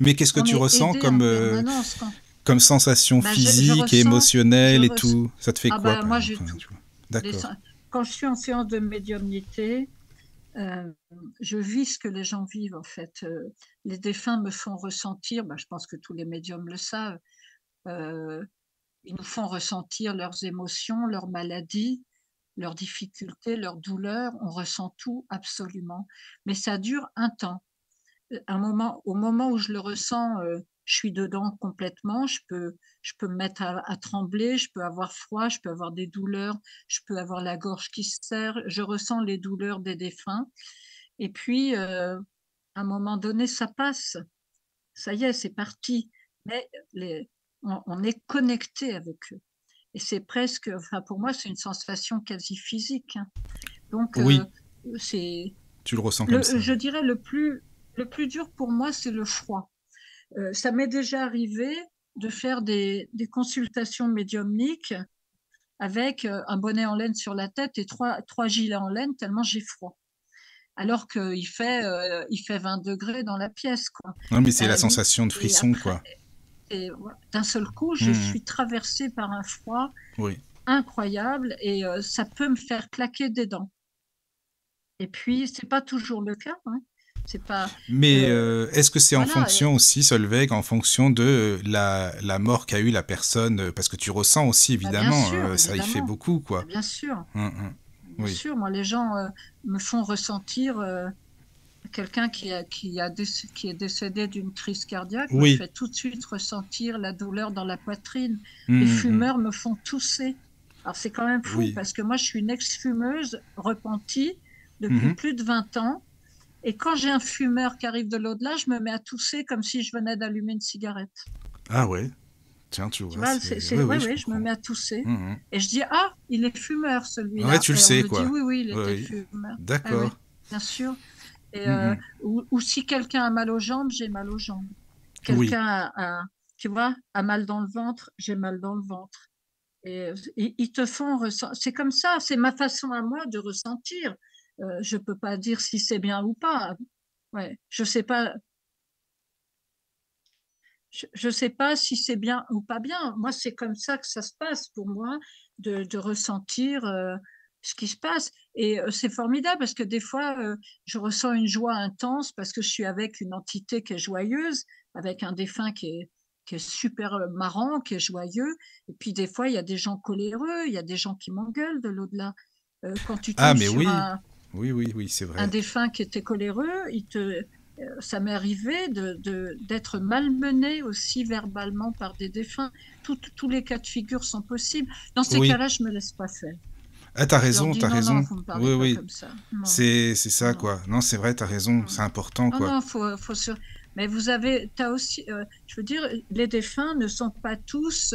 Mais qu'est-ce que On tu est ressens aidé en permanence quand. comme sensation Bah, je physique et ressens, je émotionnelle et ressens. tout? Ça te fait Ah quoi bah par moi exemple? j'ai Enfin, tout. tu vois. Les D'accord. sen- Quand je suis en séance de médiumnité, euh, je vis ce que les gens vivent en fait. Les défunts me font ressentir, bah, je pense que tous les médiums le savent, euh, ils nous font ressentir leurs émotions, leurs maladies, leurs difficultés, leurs douleurs. On ressent tout absolument, mais ça dure un temps. Au moment où je le ressens, je suis dedans complètement. Je peux me mettre à trembler, je peux avoir froid, je peux avoir des douleurs, je peux avoir la gorge qui se serre. Je ressens les douleurs des défunts. Et puis, à un moment donné, ça passe. Ça y est, c'est parti. Mais on est connecté avec eux. Et c'est presque, enfin pour moi, c'est une sensation quasi physique, hein. Donc, Oui, c'est tu le ressens comme ça. je dirais le plus dur pour moi, c'est le froid. Ça m'est déjà arrivé de faire des consultations médiumniques avec un bonnet en laine sur la tête et trois gilets en laine tellement j'ai froid. Alors il fait 20 degrés dans la pièce, quoi. Non, mais c'est la Euh, sensation de et frisson, après, quoi. voilà, d'un seul coup, je Mhm. suis traversée par un froid Oui. incroyable et ça peut me faire claquer des dents. Et puis, c'est pas toujours le cas, hein. C'est pas, Mais euh, est-ce que c'est en voilà. fonction aussi, Solveig, en fonction de la mort qu'a eu la personne? Parce que tu ressens aussi, Bah, bien évidemment, sûr, ça y fait évidemment. beaucoup, Bah, quoi. bien sûr. Hum. Bien Oui. sûr, moi, les gens me font ressentir quelqu'un qui est décédé d'une crise cardiaque me Oui. fait tout de suite ressentir la douleur dans la poitrine. Les Hum. fumeurs me font tousser. Alors, c'est quand même fou Oui. parce que moi, je suis une ex-fumeuse repentie depuis Mhm. plus de 20 ans. Et quand j'ai un fumeur qui arrive de l'au-delà, je me mets à tousser comme si je venais d'allumer une cigarette. Ah ouais. Tiens, tu Tu vois, vois, oui, oui, ouais, je ouais, je me comprends. mets à tousser. Mhm. Et je dis, ah, il est fumeur, Ouais, celui-là. tu le Et on sais, me dit, quoi. oui, oui, il Oui, était oui. fumeur. Ah oui, D'accord. bien sûr. Et, Mhm. ou si quelqu'un a mal aux jambes, j'ai mal aux jambes. Oui. Quelqu'un tu vois, a mal dans le ventre, j'ai mal dans le ventre. Et ils te font ressentir. C'est comme ça, c'est ma façon à moi de ressentir. Je peux pas dire si c'est bien ou pas. Ouais, je sais pas si c'est bien ou pas bien. Moi, c'est comme ça que ça se passe pour moi, de ressentir ce qui se passe. Et c'est formidable parce que des fois, je ressens une joie intense parce que je suis avec une entité qui est joyeuse, avec un défunt qui est super marrant, qui est joyeux. Et puis des fois, il y a des gens coléreux, il y a des gens qui m'engueulent de l'au-delà. Quand tu Ah, tombes mais sur oui. Oui, oui, oui, c'est un vrai. défunt qui était coléreux, ça m'est arrivé d'être malmené aussi verbalement par des défunts. Tous les cas de figure sont possibles. Dans ces Oui. cas-là, je me laisse pas faire. Ah, t'as Je leur raison, dis t'as non, non, raison. vous me parlez Oui, pas oui. comme ça. Non, C'est ça, non, quoi. Non, c'est vrai, t'as raison. non. C'est important, Non, quoi. non, mais t'as aussi, je veux dire, les défunts ne sont pas tous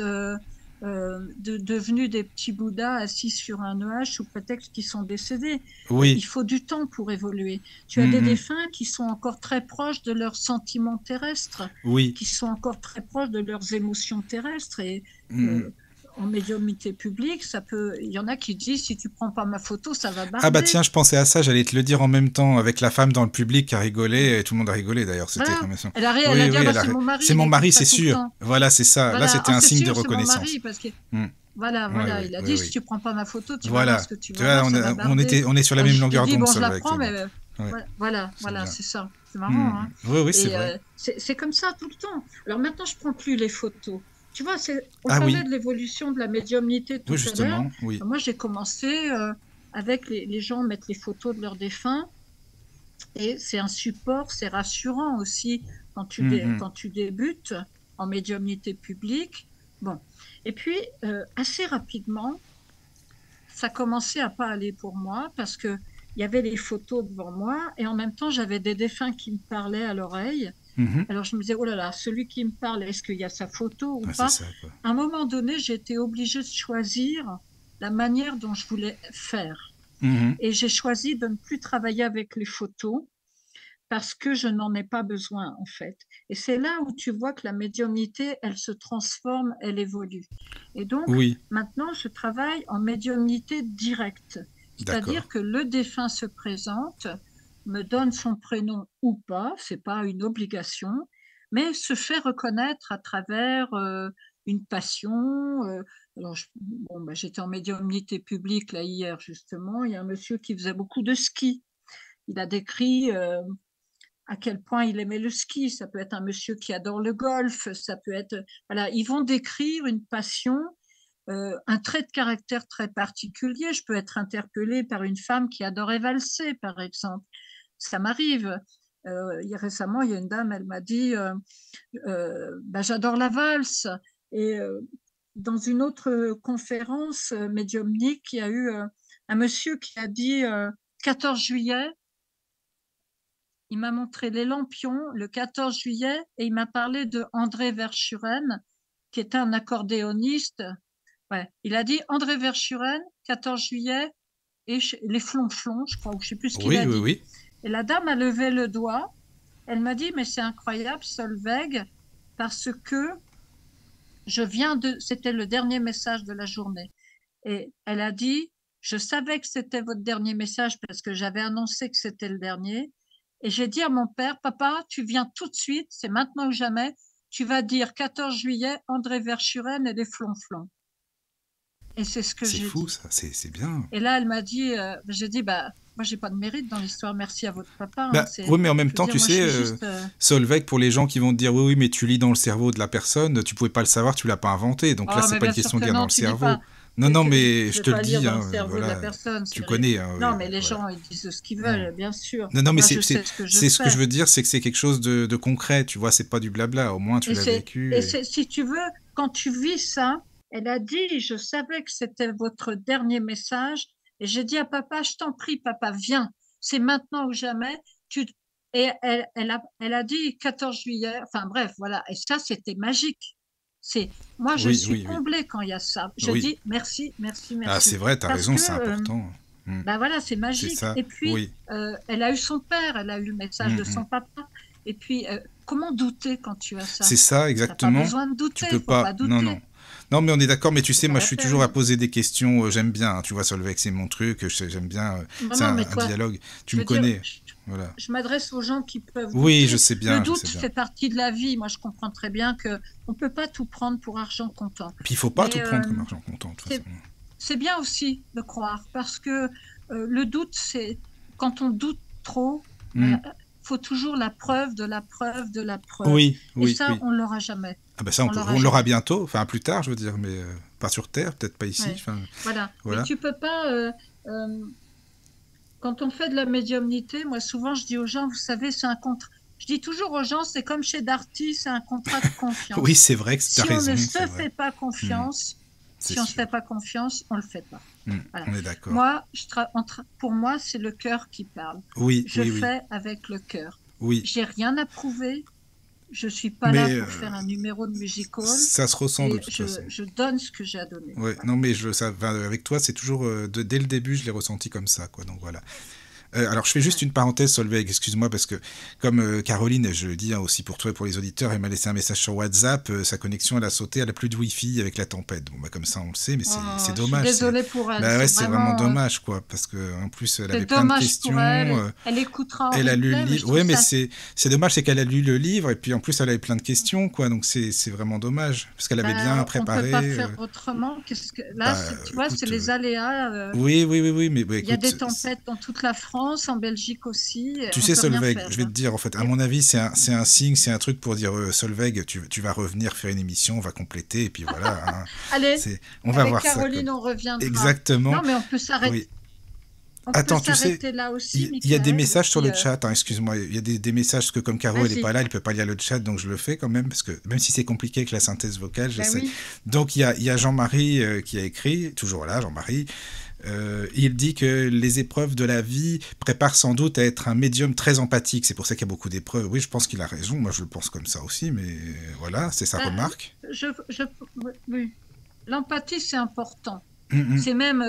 devenus des petits bouddhas assis sur un nuage sous prétexte qu'ils sont décédés. Il Oui. faut du temps pour évoluer. Tu as des Mhm. défunts qui sont encore très proches de leurs sentiments terrestres, Oui. qui sont encore très proches de leurs émotions terrestres. Et Mhm. en médiumnité publique, il y en a qui disent, si tu prends pas ma photo, ça va Ah bah barder. tiens, je pensais à ça, j'allais te le dire en même temps, avec la femme dans le public qui a rigolé, et tout le monde a rigolé d'ailleurs, c'était Voilà. quand même ça. Elle a Oui, dit, oui, ah bah, c'est mon mari, c'est il mon écoute mari, ça c'est tout le sûr. temps. Voilà, c'est ça. Là, Voilà, c'était ah, un c'est signe de sûr, c'est mon reconnaissance. mari, parce que Mm. voilà, Ouais, voilà, oui, il a oui, dit, si oui. tu prends pas ma photo, tu vas voir ce Voilà. que tu Tu vas vois, voir, ça va barder. on est sur la même Je lui longueur dis, d'onde, bon, je la Solveig, prends, c'est bon. mais Ouais, voilà, c'est voilà, bien. c'est ça, c'est marrant, Mm. hein. Oui, oui, c'est Et vrai. c'est comme ça tout le temps. Alors maintenant, je prends plus les photos. Tu vois, on Ah parlait oui, de l'évolution de la médiumnité oui, tout à l'heure. justement, oui. Moi, j'ai commencé avec les gens mettre les photos de leurs défunts. Et c'est un support, c'est rassurant aussi Mhm. quand tu débutes en médiumnité publique. Bon. Et puis, assez rapidement, ça commençait à pas aller pour moi parce que il y avait les photos devant moi et en même temps, j'avais des défunts qui me parlaient à l'oreille. Mhm. Alors, je me disais, oh là là, celui qui me parle, est-ce qu'il y a sa photo ou Ouais, c'est pas? ça, quoi. À un moment donné, j'ai été obligée de choisir la manière dont je voulais faire. Mhm. Et j'ai choisi de ne plus travailler avec les photos parce que je n'en ai pas besoin en fait. Et c'est là où tu vois que la médiumnité, elle se transforme, elle évolue. Et donc, Oui, maintenant, je travaille en médiumnité directe, d'accord. c'est-à-dire que le défunt se présente, me donne son prénom ou pas, c'est pas une obligation, mais se fait reconnaître à travers une passion. Alors, bon, bah, j'étais en médiumnité publique là hier justement. Il y a un monsieur qui faisait beaucoup de ski. Il a décrit à quel point il aimait le ski. Ça peut être un monsieur qui adore le golf, ça peut être... Voilà, ils vont décrire une passion, un trait de caractère très particulier. Je peux être interpellée par une femme qui adorait valser, par exemple. Ça m'arrive. Récemment, il y a une dame, elle m'a dit bah, j'adore la valse. Et dans une autre conférence médiumnique, il y a eu un monsieur qui a dit 14 juillet, il m'a montré Les Lampions le 14 juillet et il m'a parlé de André Verschuren, qui était un accordéoniste. Ouais. Il a dit André Verschuren, 14 juillet, et les flonflons, je crois, ou je ne sais plus ce qu'il Oui, a oui, dit. oui. Et la dame a levé le doigt. Elle m'a dit, mais c'est incroyable, Solveig, parce que c'était le dernier message de la journée. Et elle a dit, je savais que c'était votre dernier message parce que j'avais annoncé que c'était le dernier. Et j'ai dit à mon père, papa, tu viens tout de suite, c'est maintenant ou jamais, tu vas dire 14 juillet, André Verschuren et les flonflons. Et c'est ce que C'est j'ai fou, dit. ça, c'est bien. Et là, elle m'a dit, j'ai dit, bah, moi, j'ai pas de mérite dans l'histoire, merci à votre papa. Hein. Bah, oui, mais en même Je veux temps, dire, tu moi, je sais, suis juste. Solveig, pour les gens qui vont te dire, oui, oui, mais tu lis dans le cerveau de la personne, tu pouvais pas le savoir, tu l'as pas inventé. Donc là, Oh, c'est mais pas une bien sûr question de que lire dans non, le tu lis pas. cerveau. Non, non, mais Je je vais te le pas lire dis, dans le hein, cerveau de la voilà, personne, tu Cyril. connais, hein, Non, oui, mais les voilà. gens, ils disent ce qu'ils Hmm. veulent, bien sûr. Non, non, mais Moi, je sais ce que je c'est ce que je fais. veux dire, c'est que c'est quelque chose de concret, tu vois, c'est pas du blabla, au moins tu Et l'as vécu. si tu veux, quand tu vis ça, elle a dit, je savais que c'était votre dernier message, et j'ai dit à papa, je t'en prie, papa, viens, c'est maintenant ou jamais. Tu... Et elle a dit 14 juillet, enfin bref, voilà, et ça, c'était magique. Moi, je Oui, suis oui, oui. comblée quand il y a ça. Je Oui. dis merci, merci, Ah, merci. c'est vrai, t'as Parce raison, que, c'est important. ben voilà, c'est C'est magique. ça. Et puis, Oui. elle a eu son père, elle a eu le message de son papa. Et puis, comment douter quand tu as ça? C'est ça, T'as pas exactement. besoin de Tu douter, peux il faut pas pas. Non, non. douter. Non, mais on est d'accord, mais tu sais, C'est moi pas je la suis toujours à peine. poser des questions, j'aime bien, hein, tu vois, Solveig, c'est mon truc, j'aime bien, Non, c'est non, mais un toi, dialogue, tu je me veux dire, connais, voilà. je m'adresse aux gens qui peuvent Oui, je douter. sais Le bien, je sais doute bien. fait partie de la vie. Moi, je comprends très bien que on peut pas tout prendre pour argent comptant. Puis il faut pas Mais tout prendre comme argent comptant, de toute façon. c'est bien aussi de croire, parce que le doute, c'est quand on doute trop, Hmm. faut toujours la preuve de la preuve de la preuve. Oui, Et oui, ça, oui. on l'aura jamais. Ah ben ça, On l'aura on l'aura jamais. bientôt, enfin plus tard, je veux dire, mais pas sur Terre, peut-être pas ici, Ouais. enfin, Voilà. Mais voilà. tu peux pas. Quand on fait de la médiumnité, moi souvent je dis aux gens, vous savez, c'est un contrat. Je dis toujours aux gens, c'est comme chez Darty, c'est un contrat de Oui, confiance. c'est vrai que t'as Si on raison, ne c'est se vrai. fait pas confiance, C'est si on se sûr. fait pas confiance, on le fait pas. Voilà. On est d'accord. Moi, pour moi, c'est le cœur qui parle. Oui, Je oui, oui. fais avec le cœur. Oui. J'ai rien à prouver. Je suis pas là Mais pour faire un numéro de musical. ça se ressent de Et toute façon. je donne ce que j'ai à donner. Ouais, non mais avec toi c'est toujours dès le début je l'ai ressenti comme ça quoi, donc voilà. Alors je fais juste une parenthèse, Solveig, excuse-moi, parce que comme Caroline, je le dis hein, aussi pour toi et pour les auditeurs, elle m'a laissé un message sur WhatsApp, sa connexion elle a sauté, elle a plus de Wi-Fi avec la tempête. Bon bah comme ça on le sait, mais c'est Je suis dommage. désolée pour elle. Bah ouais, c'est vraiment vraiment, dommage quoi, parce que en plus elle avait c'est plein de dommage questions. pour elle. Elle écoutera en Elle a lu le replay, mais je livre. trouve Oui, mais ça. c'est dommage, c'est qu'elle a lu le livre et puis en plus elle avait plein de questions quoi, donc c'est vraiment dommage parce qu'elle avait bien On ne peut préparé. pas faire autrement. Là, Bah tu vois, écoute, c'est les aléas. oui, mais bah, Il y a écoute. des tempêtes dans toute la France, en Belgique aussi. Tu On sais, peut rien Solveig, faire. je vais te dire, en fait, à mon avis, c'est un signe, c'est un truc pour dire, Solveig, tu vas revenir faire une émission, on va compléter, et puis voilà. Hein. Allez, On va avec voir Caroline, ça. on reviendra. Exactement. Non, mais on peut s'arrêter. Oui. On Attends, peut tu sais, s'arrêter là aussi, il y a des Michael, messages sur puis, le chat, hein, excuse-moi, il y a des messages, parce que comme Caro, elle n'est vas-y. pas là, elle peut pas lire le chat, donc je le fais quand même, parce que même si c'est compliqué avec la synthèse vocale, Ben j'essaie. oui. Donc il y a Jean-Marie qui a écrit, toujours là, Jean-Marie, il dit que les épreuves de la vie préparent sans doute à être un médium très empathique. C'est pour ça qu'il y a beaucoup d'épreuves. Oui, je pense qu'il a raison. Moi, je le pense comme ça aussi. Mais voilà, c'est sa remarque. Oui. L'empathie, c'est important. Mm-hmm. C'est même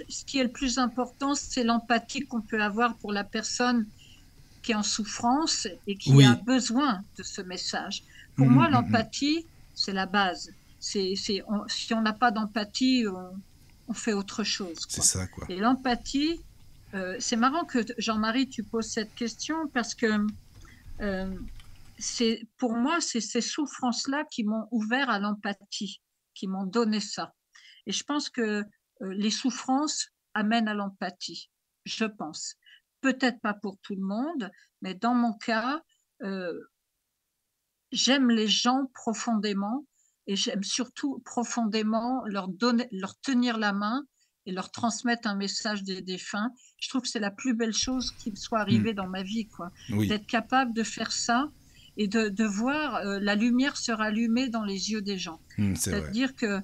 ce qui est le plus important, c'est l'empathie qu'on peut avoir pour la personne qui est en souffrance et qui a besoin de ce message. Pour moi, l'empathie, c'est la base. Si on n'a pas d'empathie, on fait autre chose. C'est ça, quoi. Et l'empathie, c'est marrant que Jean-Marie, tu poses cette question parce que pour moi, c'est ces souffrances-là qui m'ont ouvert à l'empathie, qui m'ont donné ça. Et je pense que les souffrances amènent à l'empathie, je pense. Peut-être pas pour tout le monde, mais dans mon cas, j'aime les gens profondément et j'aime surtout profondément leur tenir la main et leur transmettre un message des défunts. Je trouve que c'est la plus belle chose qui me soit arrivée dans ma vie, quoi. Oui. D'être capable de faire ça et de voir la lumière se rallumer dans les yeux des gens. C'est-à-dire que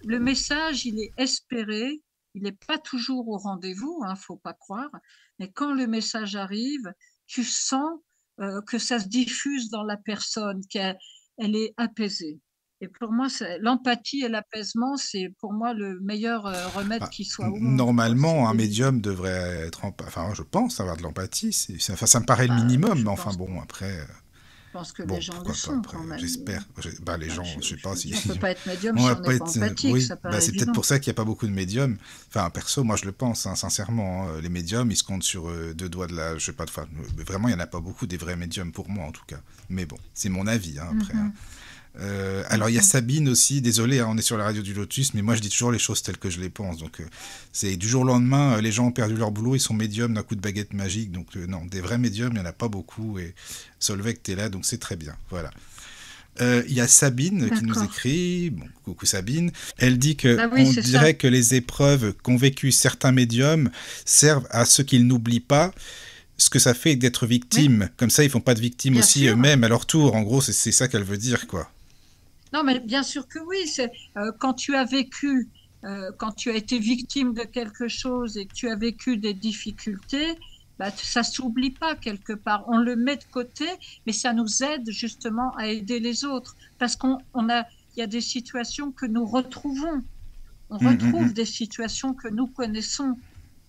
le message, il est espéré, il n'est pas toujours au rendez-vous, hein, faut pas croire, mais quand le message arrive, tu sens que ça se diffuse dans la personne, qu'elle est apaisée. Et pour moi, l'empathie et l'apaisement, c'est pour moi le meilleur remède qui soit au monde. Normalement, un médium devrait être... Enfin, je pense avoir de l'empathie. Ça me paraît le minimum, mais enfin bon, après... Je pense que les gens le sont quand même. J'espère. Les gens, je sais pas si... On ne peut pas être médium si on n'est pas empathique, oui, ça paraît c'est évident. peut-être pour ça qu'il n'y a pas beaucoup de médiums. Enfin, perso, moi je le pense, hein, sincèrement. Hein, les médiums, ils se comptent sur deux doigts de la... Je sais pas, vraiment, il n'y en a pas beaucoup des vrais médiums pour moi, en tout cas. Mais bon, c'est mon avis, hein, après. Hein. Alors il y a Sabine aussi, désolé, hein, on est sur la radio du Lotus, mais moi je dis toujours les choses telles que je les pense. Donc c'est du jour au lendemain, les gens ont perdu leur boulot, ils sont médiums d'un coup de baguette magique. Donc non, des vrais médiums, il n'y en a pas beaucoup. Et Solveig, t'es là, donc c'est très bien. Voilà. Il y a Sabine qui nous écrit, bon, coucou Sabine, elle dit que on dirait que les épreuves qu'ont vécues certains médiums servent à ceux qu'ils n'oublient pas ce que ça fait d'être victime. Oui. Comme ça, ils font pas de victimes bien aussi eux-mêmes à leur tour. En gros, c'est ça qu'elle veut dire, quoi. Non, mais bien sûr que oui. Quand tu as vécu, quand tu as été victime de quelque chose et que tu as vécu des difficultés, bah, ça s'oublie pas quelque part. On le met de côté, mais ça nous aide justement à aider les autres. Parce qu'on a il y a des situations que nous retrouvons. On retrouve des situations que nous connaissons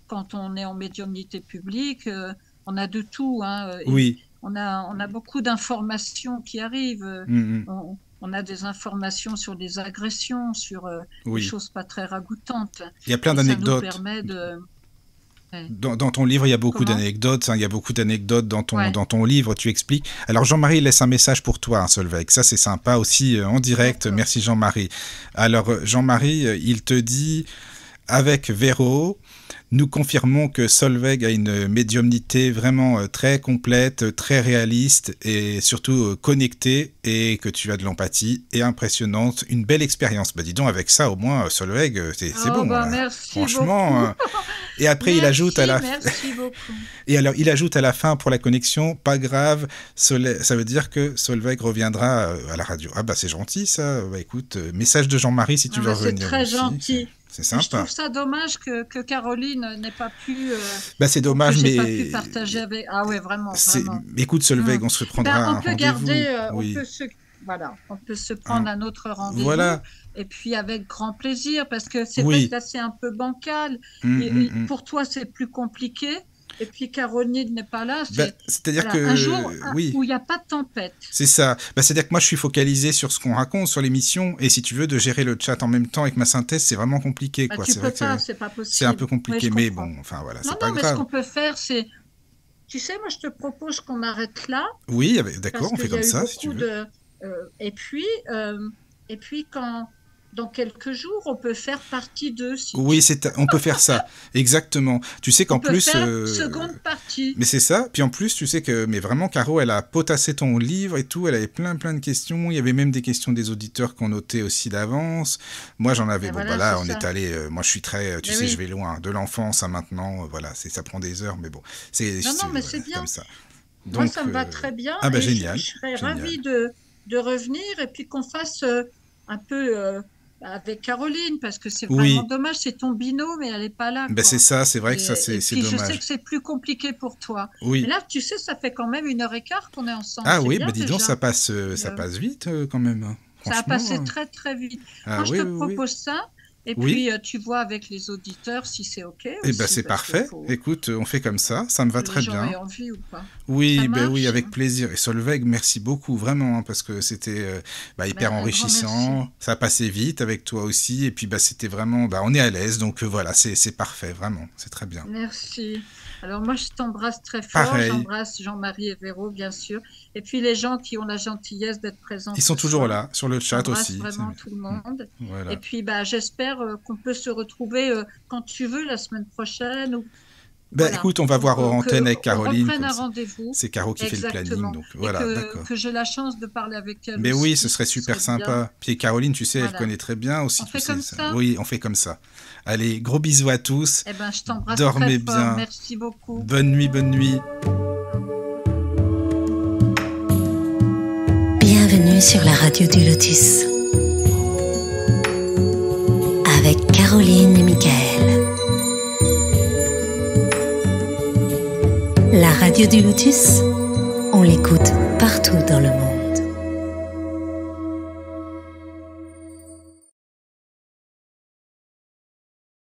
quand on est en médiumnité publique. On a de tout, hein. Oui. On a beaucoup d'informations qui arrivent. On a des informations sur des agressions, sur des choses pas très ragoûtantes. Il y a plein d'anecdotes. Ça nous permet de... Ouais. Dans ton livre, il y a beaucoup d'anecdotes. Hein, il y a beaucoup d'anecdotes dans ton livre. Tu expliques. Alors Jean-Marie laisse un message pour toi, hein, Solveig. Ça, c'est sympa aussi en direct. Merci Jean-Marie. Alors Jean-Marie, il te dit, avec Véro, nous confirmons que Solveig a une médiumnité vraiment très complète, très réaliste et surtout connectée, et que tu as de l'empathie et impressionnante, une belle expérience. Bah dis donc, avec ça au moins Solveig, c'est bon. Merci franchement. Et après il ajoute à la merci beaucoup. Et alors il ajoute à la fin pour la connexion, pas grave, ça veut dire que Solveig reviendra à la radio. Ah bah c'est gentil ça. Bah écoute, message de Jean-Marie si tu veux revenir. C'est très aussi. gentil. C'est sympa. Je trouve ça dommage que Caroline n'ait pas pu. C'est dommage, mais. Pas pu partager avec. Ah ouais, vraiment. Écoute, Solveig, on se prendra un rendez-vous. On peut garder. On peut se prendre un autre rendez-vous. Voilà. Et puis avec grand plaisir, parce que c'est vrai que là c'est un peu bancal. Et pour toi c'est plus compliqué. Et puis Caroline n'est pas là. C'est-à-dire que un jour où il n'y a pas de tempête. C'est ça. C'est-à-dire que moi je suis focalisé sur ce qu'on raconte, sur l'émission, et si tu veux de gérer le chat en même temps avec ma synthèse, c'est vraiment compliqué. Quoi. Tu peux pas, c'est pas possible. C'est un peu compliqué, mais bon, enfin voilà, c'est pas grave. Non, mais ce qu'on peut faire, c'est, tu sais, moi je te propose qu'on arrête là. Oui, d'accord, on fait comme ça, si tu veux. Et puis quand. Dans quelques jours, on peut faire partie 2. Oui, on peut faire ça, exactement. Tu sais qu'en plus... seconde partie. Mais c'est ça, puis en plus, tu sais que... Mais vraiment, Caro, elle a potassé ton livre et tout, elle avait plein de questions, il y avait même des questions des auditeurs qu'on notait aussi d'avance. Moi, j'en avais... on est allé... moi, je suis très... Tu sais, je vais loin, de l'enfance à maintenant, voilà, ça prend des heures, mais bon. Non, mais c'est bien. Comme ça. Donc, moi, ça me va très bien. Ah bah génial. Je serais ravie de revenir et puis qu'on fasse un peu... avec Caroline, parce que c'est vraiment dommage, c'est ton binôme et elle n'est pas là. C'est ça, c'est vrai que ça c'est dommage. Je sais que c'est plus compliqué pour toi. Oui. Mais là, tu sais, ça fait quand même 1h15 qu'on est ensemble. Ah oui, dis donc, ça passe vite quand même. Ça a passé très très vite. Moi, je te propose ça. Et puis, tu vois avec les auditeurs si c'est OK. Eh c'est parfait. Écoute, on fait comme ça. Ça me va très bien. Les gens aient envie ou pas. Oui, oui, avec plaisir. Et Solveig, merci beaucoup, vraiment, hein, parce que c'était hyper enrichissant. Ça a passé vite avec toi aussi. Et puis, c'était vraiment... on est à l'aise. Donc, voilà, c'est parfait, vraiment. C'est très bien. Merci. Alors, moi, je t'embrasse très fort. Pareil. J'embrasse Jean-Marie et Véro, bien sûr. Et puis, les gens qui ont la gentillesse d'être présents. Ils sont toujours là, sur le chat aussi. J'embrasse vraiment tout le monde. Voilà. Et puis, j'espère qu'on peut se retrouver quand tu veux, la semaine prochaine. Ou... écoute, on va voir hors antenne avec Caroline. On reprenne un rendez-vous. C'est Caro qui fait le planning. Donc, voilà, d'accord. Que j'ai la chance de parler avec elle. Mais oui, ce serait super sympa. Bien. Puis Caroline, tu sais, elle connaît très bien aussi. On fait comme ça. Oui, on fait comme ça. Allez, gros bisous à tous. Je t'embrasse. Dormez très fort. bien. Merci beaucoup. Bonne nuit, bonne nuit. Bienvenue sur la radio du Lotus. Avec Caroline et Michael. La radio du Lotus, on l'écoute partout dans le monde.